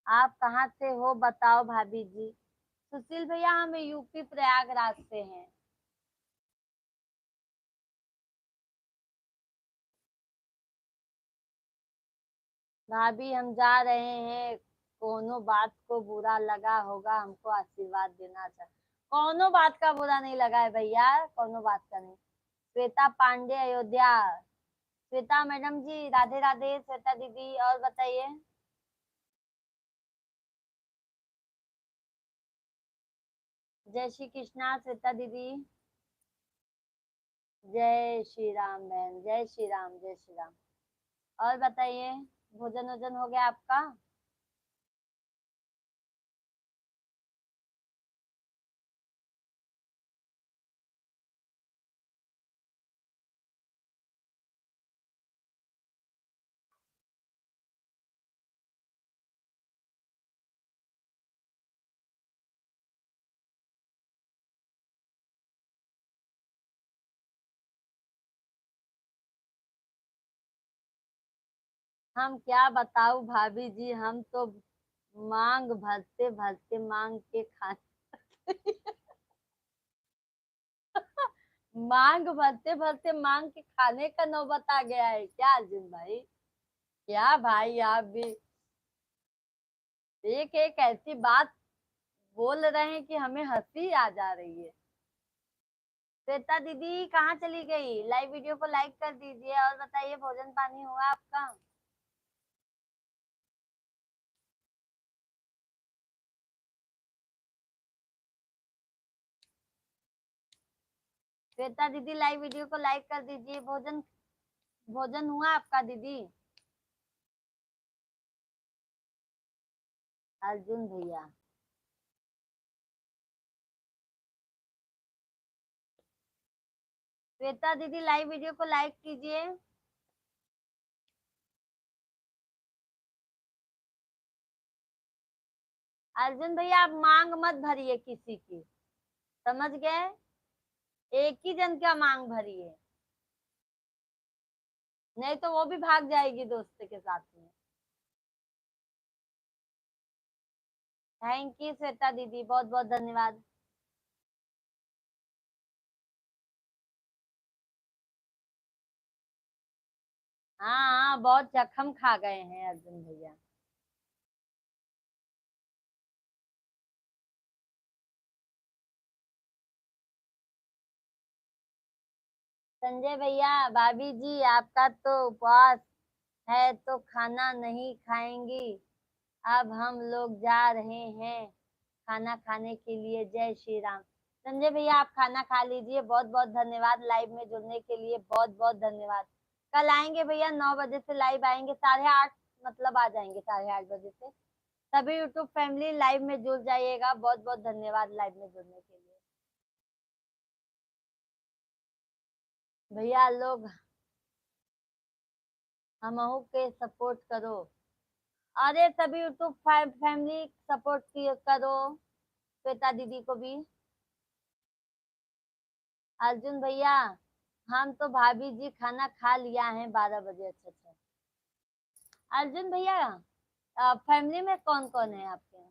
आप कहाँ से हो बताओ भाभी जी? सुशील भैया, हम यूपी प्रयागराज से हैं। भाभी हम जा रहे हैं, कोनो बात को बुरा लगा होगा हमको आशीर्वाद देना चाहिए। कोनो बात का बुरा नहीं लगा है भैया, कोनो बात का नहीं। श्वेता पांडे, अयोध्या। श्वेता मैडम जी, राधे राधे। श्वेता दीदी, और बताइए। जय श्री कृष्णा श्वेता दीदी। जय श्री राम बहन, जय श्री राम, जय श्री राम। और बताइए, भोजन वोजन हो गया आपका? हम क्या बताऊ भाभी जी, हम तो मांग भरते भरते मांग के खा मांग भरते भरते मांग के खाने का नौबत आ गया है क्या अर्जुन भाई? क्या भाई, आप भी एक एक ऐसी बात बोल रहे हैं कि हमें हंसी आ जा रही है। श्वेता दीदी कहाँ चली गई? लाइव वीडियो को लाइक कर दीजिए और बताइए, भोजन पानी हुआ आपका? श्वेता दीदी, लाइव वीडियो को लाइक कर दीजिए। भोजन भोजन हुआ आपका दीदी? अर्जुन भैया, श्वेता दीदी लाइव वीडियो को लाइक कीजिए। अर्जुन भैया आप मांग मत भरिए किसी की, समझ गए? एक ही जन का मांग भरिए, नहीं तो वो भी भाग जाएगी दोस्त के साथ में। थैंक यू श्वेता दीदी, बहुत बहुत धन्यवाद। हाँ हाँ, बहुत जख्म खा गए हैं अर्जुन भैया। संजय भैया, भाभी जी आपका तो उपवास है तो खाना नहीं खाएंगी। अब हम लोग जा रहे हैं खाना खाने के लिए। जय श्री राम। संजय भैया आप खाना खा लीजिए। बहुत बहुत धन्यवाद लाइव में जुड़ने के लिए, बहुत बहुत धन्यवाद। कल आएंगे भैया 9 बजे से लाइव आएंगे, 8:30 मतलब आ जाएंगे 8:30 बजे से। सभी यूट्यूब फैमिली लाइव में जुड़ जाइएगा। बहुत बहुत धन्यवाद लाइव में जुड़ने के लिए। भैया लोग हमहू के सपोर्ट करो। अरे सभी यूट्यूब फैमिली सपोर्ट करो श्वेता दीदी को भी। अर्जुन भैया हम तो भाभी जी खाना खा लिया है 12 बजे। अच्छा अच्छा। अर्जुन भैया फैमिली में कौन कौन है आपके?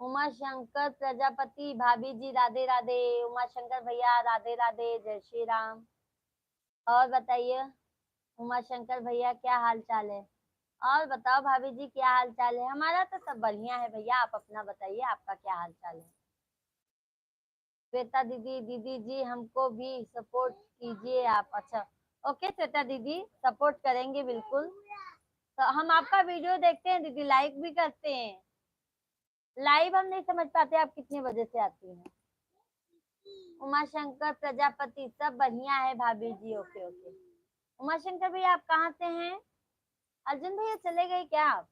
उमा शंकर प्रजापति भाभी जी राधे राधे। उमा शंकर भैया राधे राधे, जय श्री राम। और बताइए उमा शंकर भैया क्या हाल चाल है? और बताओ भाभी जी क्या हाल चाल है? हमारा तो सब बढ़िया है भैया, आप अपना बताइए आपका क्या हाल चाल है? श्वेता दीदी, दीदी जी हमको भी सपोर्ट कीजिए आप। अच्छा ओके श्वेता दीदी, सपोर्ट करेंगे बिल्कुल। तो हम आपका वीडियो देखते हैं दीदी, लाइक भी करते हैं। लाइव हम नहीं समझ पाते आप कितने बजे से आती हैं। उमा शंकर प्रजापति सब बढ़िया है भाभी जी। Okay okay. उमा शंकर भैया आप कहाँ से हैं? अर्जुन भैया चले गए क्या आप?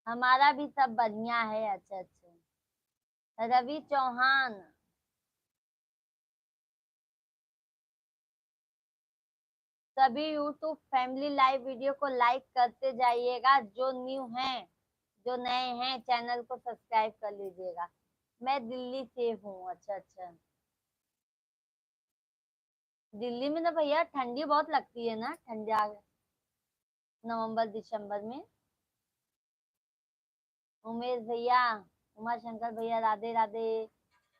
हमारा भी सब बढ़िया है। अच्छा अच्छा। रवि चौहान, सभी यूट्यूब फैमिली लाइव वीडियो को लाइक करते जाइएगा। जो न्यू हैं, जो नए हैं चैनल को सब्सक्राइब कर लीजिएगा। मैं दिल्ली से हूँ। अच्छा अच्छा। दिल्ली में ना भैया ठंडी बहुत लगती है ना, ठंडा नवंबर दिसंबर में। उमेश भैया, उमा शंकर भैया राधे राधे।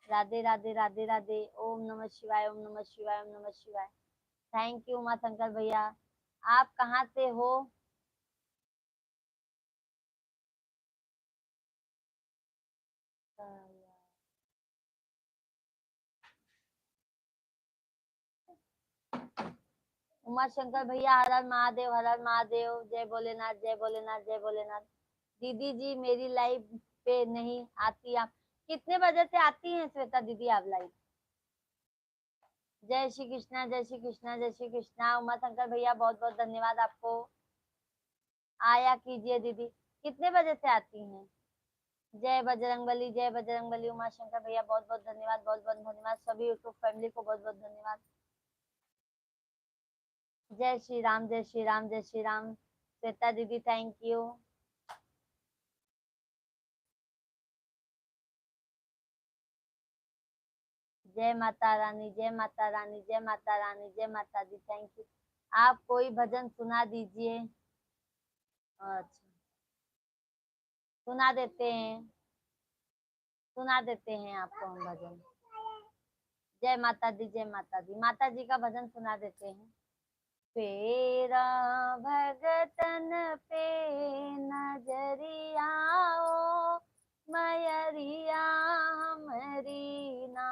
राधे राधे राधे राधे। ओम नमः शिवाय, ओम नमः शिवाय, ओम नमः शिवाय। थैंक यू उमा शंकर भैया। आप कहाँ से हो? उमा शंकर भैया हर हर महादेव, हर हर महादेव। जय भोलेनाथ, जय भोलेनाथ, जय भोलेनाथ। दीदी जी मेरी लाइव पे नहीं आती आप? कितने बजे से आती हैं श्वेता दीदी आप लाइव? जय श्री कृष्णा, जय श्री कृष्णा, जय श्री कृष्णा। उमा शंकर भैया बहुत बहुत धन्यवाद आपको। आया कीजिए दीदी। कितने बजे से आती हैं? जय बजरंगबली, जय बजरंगबली। उमा शंकर भैया बहुत बहुत धन्यवाद, बहुत बहुत धन्यवाद। सभी यूट्यूब फैमिली को बहुत बहुत धन्यवाद। जय श्री राम, जय श्री राम, जय श्री राम। श्वेता दीदी थैंक यू। जय माता रानी, जय माता रानी, जय माता रानी, जय माता दी। Thank you. आप कोई भजन सुना दीजिए। अच्छा सुना देते हैं, सुना देते हैं आपको हम भजन। जय माता दी, जय माता दी। माता जी का भजन सुना देते हैं। फेरा भगतन पे नजरिया ओ, मयरिया हमरी ना।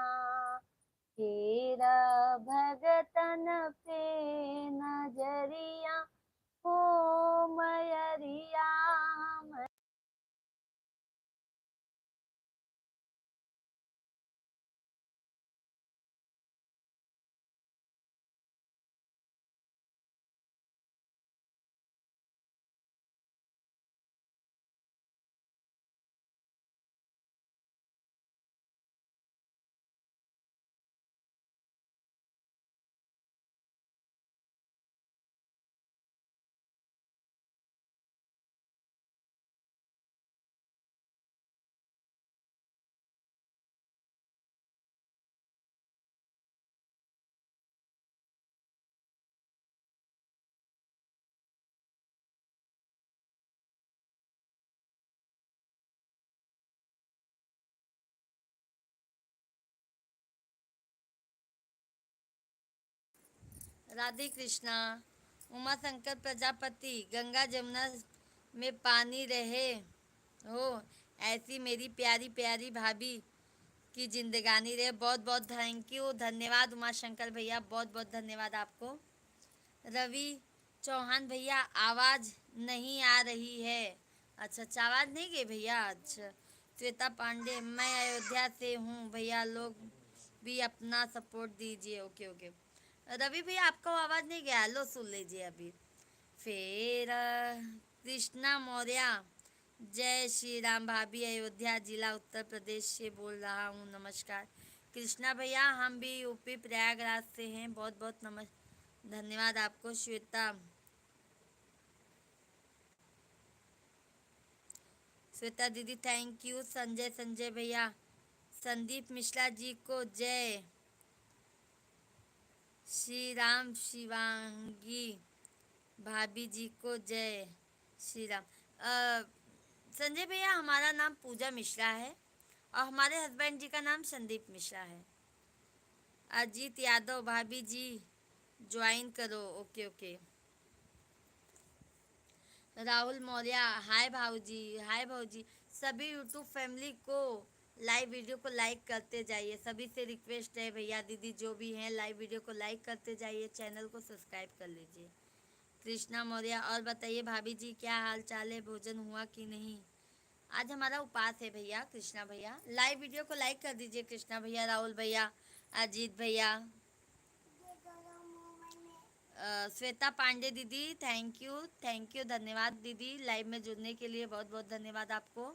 राधे कृष्णा। उमा शंकर प्रजापति, गंगा जमुना में पानी रहे हो ऐसी मेरी प्यारी प्यारी भाभी की जिंदगानी रहे। बहुत बहुत थैंक यू, धन्यवाद उमा शंकर भैया, बहुत बहुत धन्यवाद आपको। रवि चौहान भैया, आवाज नहीं आ रही है। अच्छा अच्छा, आवाज नहीं गई भैया। अच्छा। श्वेता पांडे, मैं अयोध्या से हूँ भैया, लोग भी अपना सपोर्ट दीजिए। Okay okay. रवि भैया आपको आवाज नहीं गया, लो सुन लीजिए अभी। फिर कृष्णा मौर्य, जय श्री राम भाभी, अयोध्या जिला उत्तर प्रदेश से बोल रहा हूँ, नमस्कार। कृष्णा भैया हम भी यूपी प्रयागराज से हैं, बहुत बहुत धन्यवाद आपको। श्वेता श्वेता दीदी थैंक यू। संजय भैया, संदीप मिश्रा जी को जय श्री राम। शिवांगी भाभी जी को जय श्री राम। संजय भैया हमारा नाम पूजा मिश्रा है और हमारे हस्बैंड जी का नाम संदीप मिश्रा है। अजीत यादव, भाभी जी ज्वाइन करो। Okay okay. Rahul Maurya, hi भाऊजी, हाय भाऊजी। सभी यूट्यूब फैमिली को लाइव वीडियो को लाइक करते जाइए, सभी से रिक्वेस्ट है भैया दीदी जो भी हैं, लाइव वीडियो को लाइक करते जाइए, चैनल को सब्सक्राइब कर लीजिए। कृष्णा मौर्य, और बताइए भाभी जी क्या हाल चाल है, भोजन हुआ कि नहीं? आज हमारा उपास है भैया। कृष्णा भैया लाइव वीडियो को लाइक कर दीजिए। कृष्णा भैया, राहुल भैया, अजीत भैया, श्वेता पांडे दीदी थैंक यू, धन्यवाद दीदी, लाइव में जुड़ने के लिए बहुत बहुत धन्यवाद आपको।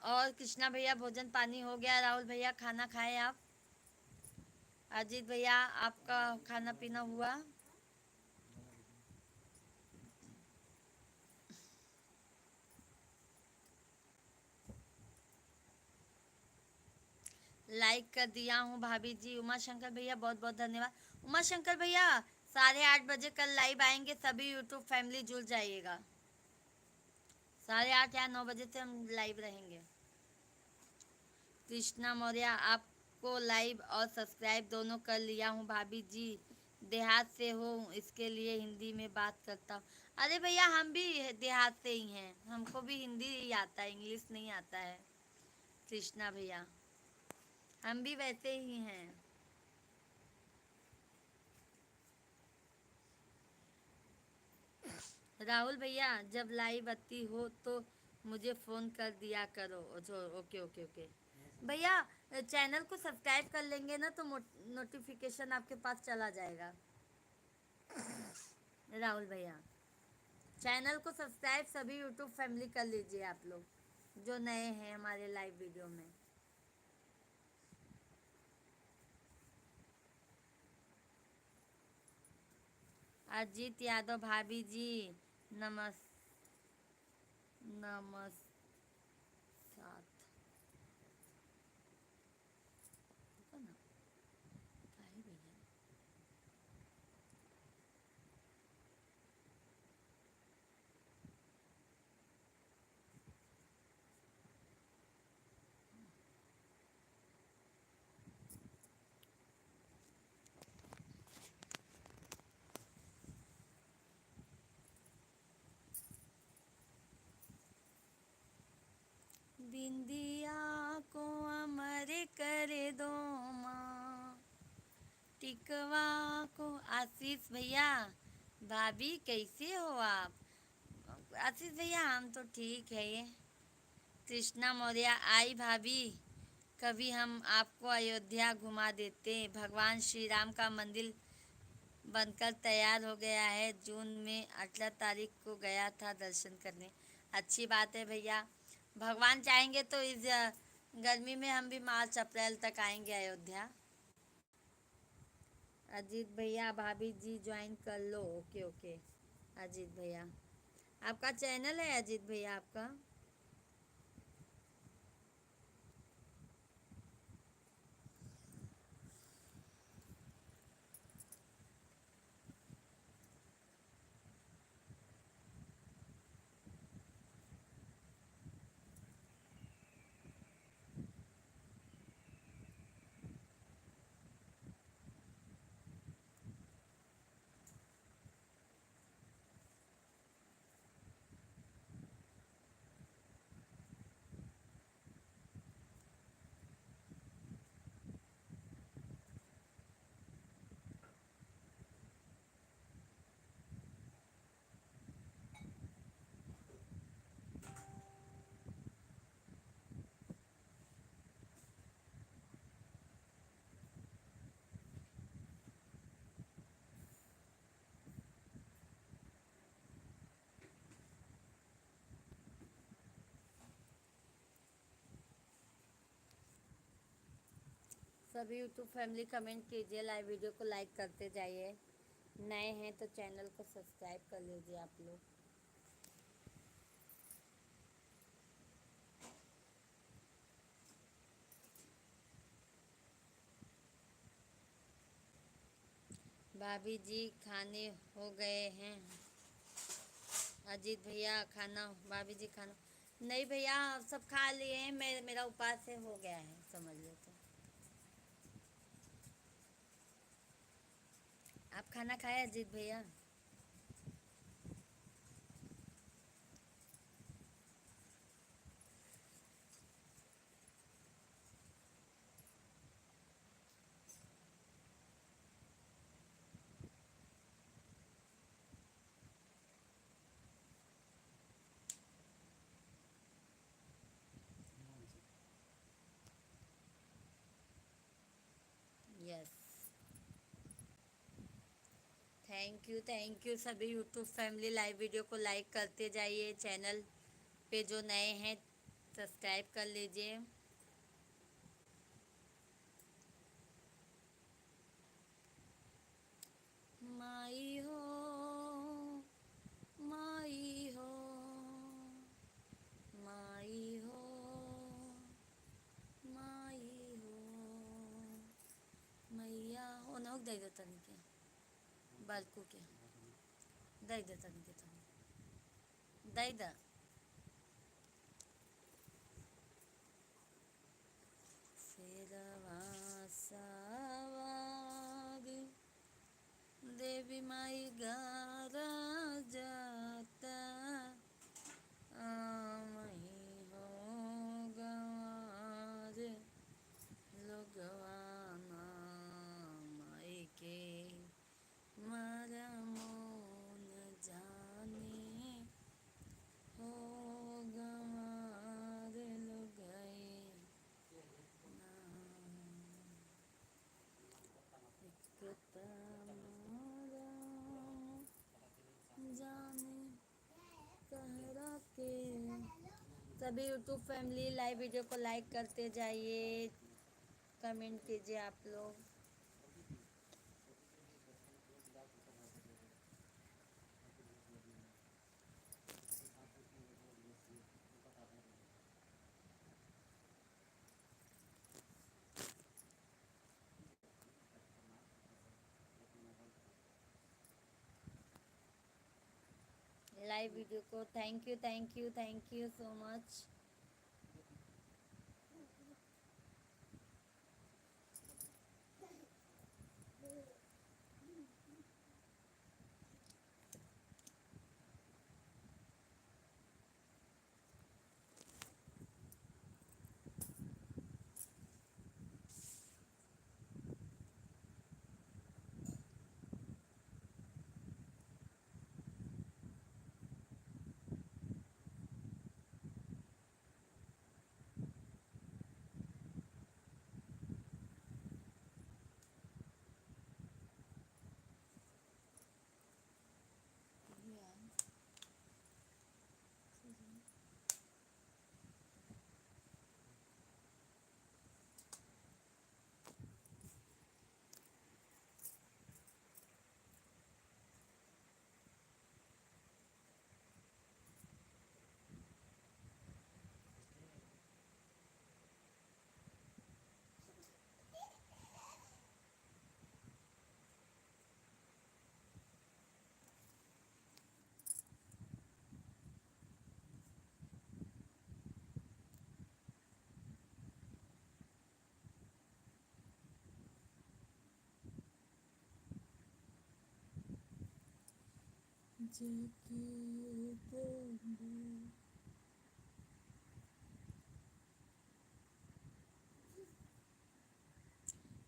और कृष्णा भैया भोजन पानी हो गया? राहुल भैया खाना खाए आप? अजीत भैया आपका खाना पीना हुआ? लाइक कर दिया हूँ भाभी जी। उमा शंकर भैया बहुत बहुत धन्यवाद। उमा शंकर भैया 8:30 बजे कल लाइव आएंगे, सभी यूट्यूब फैमिली जुड़ जाइएगा। 8:30 या 9 बजे से हम लाइव रहेंगे। कृष्णा मौर्य, आपको लाइव और सब्सक्राइब दोनों कर लिया हूँ भाभी जी, देहात से हो इसके लिए हिंदी में बात करता हूँ। अरे भैया हम भी देहात से ही हैं, हमको भी हिंदी ही आता है, इंग्लिश नहीं आता है। कृष्णा भैया हम भी वैसे ही हैं। राहुल भैया जब लाइव आती हो तो मुझे फ़ोन कर दिया करो। ओके ओके ओके भैया, चैनल को सब्सक्राइब कर लेंगे ना तो नोटिफिकेशन आपके पास चला जाएगा। राहुल भैया चैनल को सब्सक्राइब सभी यूट्यूब फैमिली कर लीजिए आप लोग जो नए हैं हमारे लाइव वीडियो में। अजीत यादव, भाभी जी नमस्कार। बिंदिया को अमर कर दो माँ, टिकवा को। आशीष भैया, भाभी कैसे हो आप? आशीष भैया हम तो ठीक है ये। कृष्णा मौर्य, आई भाभी कभी हम आपको अयोध्या घुमा देते। भगवान श्री राम का मंदिर बनकर तैयार हो गया है, जून में 18 तारीख को गया था दर्शन करने। अच्छी बात है भैया, भगवान चाहेंगे तो इस गर्मी में हम भी मार्च अप्रैल तक आएंगे अयोध्या। अजीत भैया, भाभी जी ज्वाइन कर लो। Okay okay. अजीत भैया आपका चैनल है? अजीत भैया आपका सभी यूट्यूब फैमिली कमेंट कीजिए, लाइव वीडियो को लाइक करते जाइए। नए हैं तो चैनल को सब्सक्राइब कर लीजिए आप लोग। भाभी जी खाने हो गए हैं। अजीत भैया खाना, भाभी जी खाना नहीं भैया, सब खा लिए हैं। मेरा उपवास से हो गया है, समझ लो तो। आप खाना खाए अजीत भैया? यस, थैंक यू सभी यूट्यूब फैमिली। लाइव वीडियो को लाइक करते जाइए, चैनल पे जो नए हैं सब्सक्राइब कर लीजिए। माई हो, माई हो, माई हो, माई हो, मैया हो ना दई देता नहीं क्या बालकू के दई देता नहीं क्या दई दा शेरवा सवारी देवी माई गारा जाता मही हो गवार लोगवाना माई के मारा मोन जाने हो गवार लोग गए ना एकता मारा जाने कहरा के। सभी यूट्यूब फैमिली लाइव वीडियो को लाइक करते जाइए, कमेंट कीजिए आप लोग। लाइव वीडियो को थैंक यू सो मच।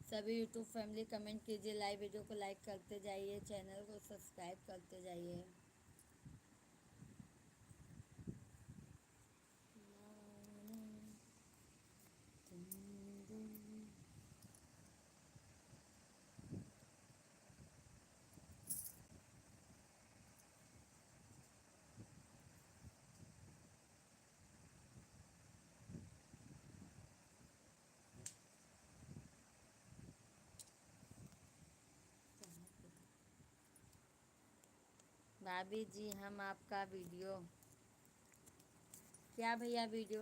सभी यूट्यूब फैमिली कमेंट कीजिए, लाइव वीडियो को लाइक करते जाइए, चैनल को सब्सक्राइब करते जाइए। भाभी जी हम आपका वीडियो, क्या भैया वीडियो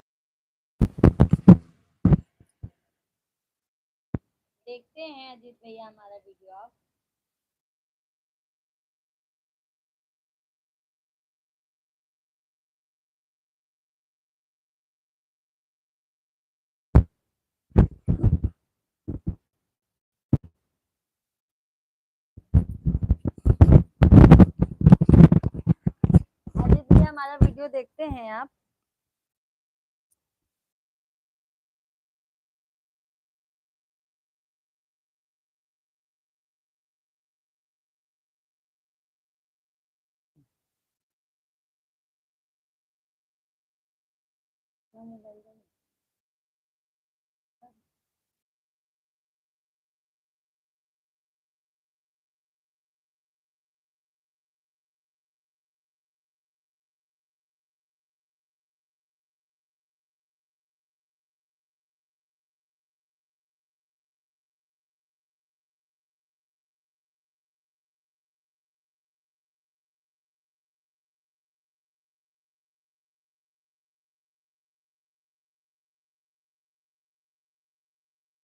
देखते हैं अजीत भैया हमारा वीडियो आप। अजीत भैया हमारा वीडियो देखते हैं आप।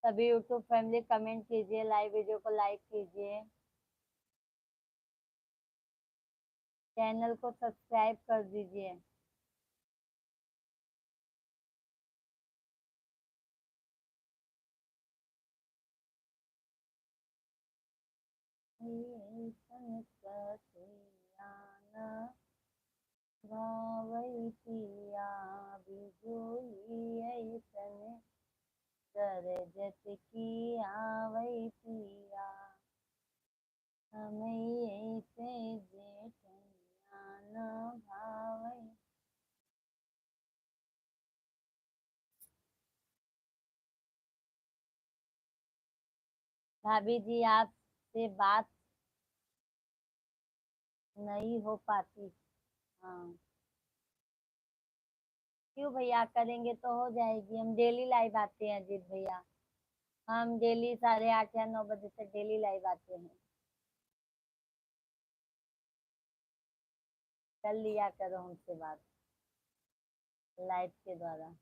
सभी यूट्यूब फैमिली कमेंट कीजिए, लाइव वीडियो को लाइक कीजिए, चैनल को सब्सक्राइब कर दीजिए। भावई पिया बिजोई ऐसन सरजत की आवई पिया हमें ऐसे जेठनिया न भावई। भाभी जी आपसे बात नहीं हो पाती। हाँ क्यों भैया, करेंगे तो हो जाएगी। हम डेली लाइव आते हैं अजीत भैया, हम डेली 8:30 या 9 बजे तक डेली लाइव आते हैं। कर लिया करो हमसे बात लाइव के द्वारा।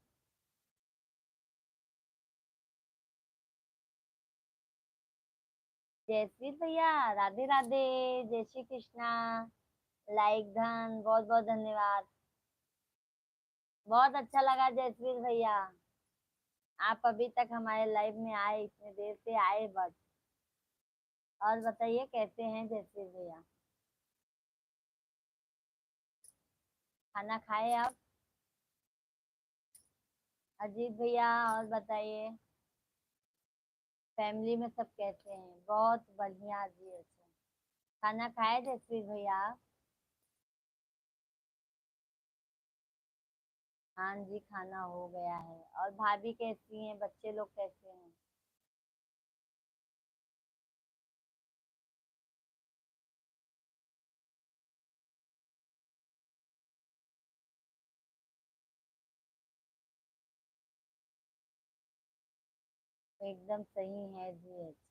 जयश्री भैया राधे राधे, जय श्री कृष्णा, लाइक धन बहुत बहुत धन्यवाद। बहुत अच्छा लगा जयश्री भैया, आप अभी तक हमारे लाइव में आए, इतने देर से आए बस। और बताइए कैसे हैं जयश्री भैया, खाना खाए आप? अजीत भैया और बताइए फैमिली में सब कैसे हैं? बहुत बढ़िया जी, अच्छा। खाना खाए जयश्री भैया? हाँ जी खाना हो गया है। और भाभी कैसी हैं, बच्चे लोग कैसे हैं? एकदम सही है जी, अच्छा।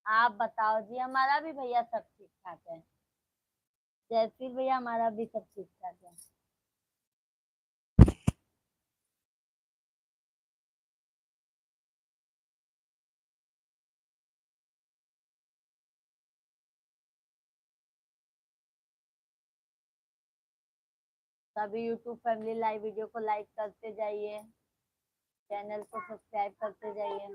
आप बताओ जी, हमारा भी भैया सब ठीक ठाक है। जयश्री भैया हमारा भी सब ठीक ठाक है। सभी यूट्यूब फैमिली लाइव वीडियो को लाइक करते जाइए, चैनल को सब्सक्राइब करते जाइए।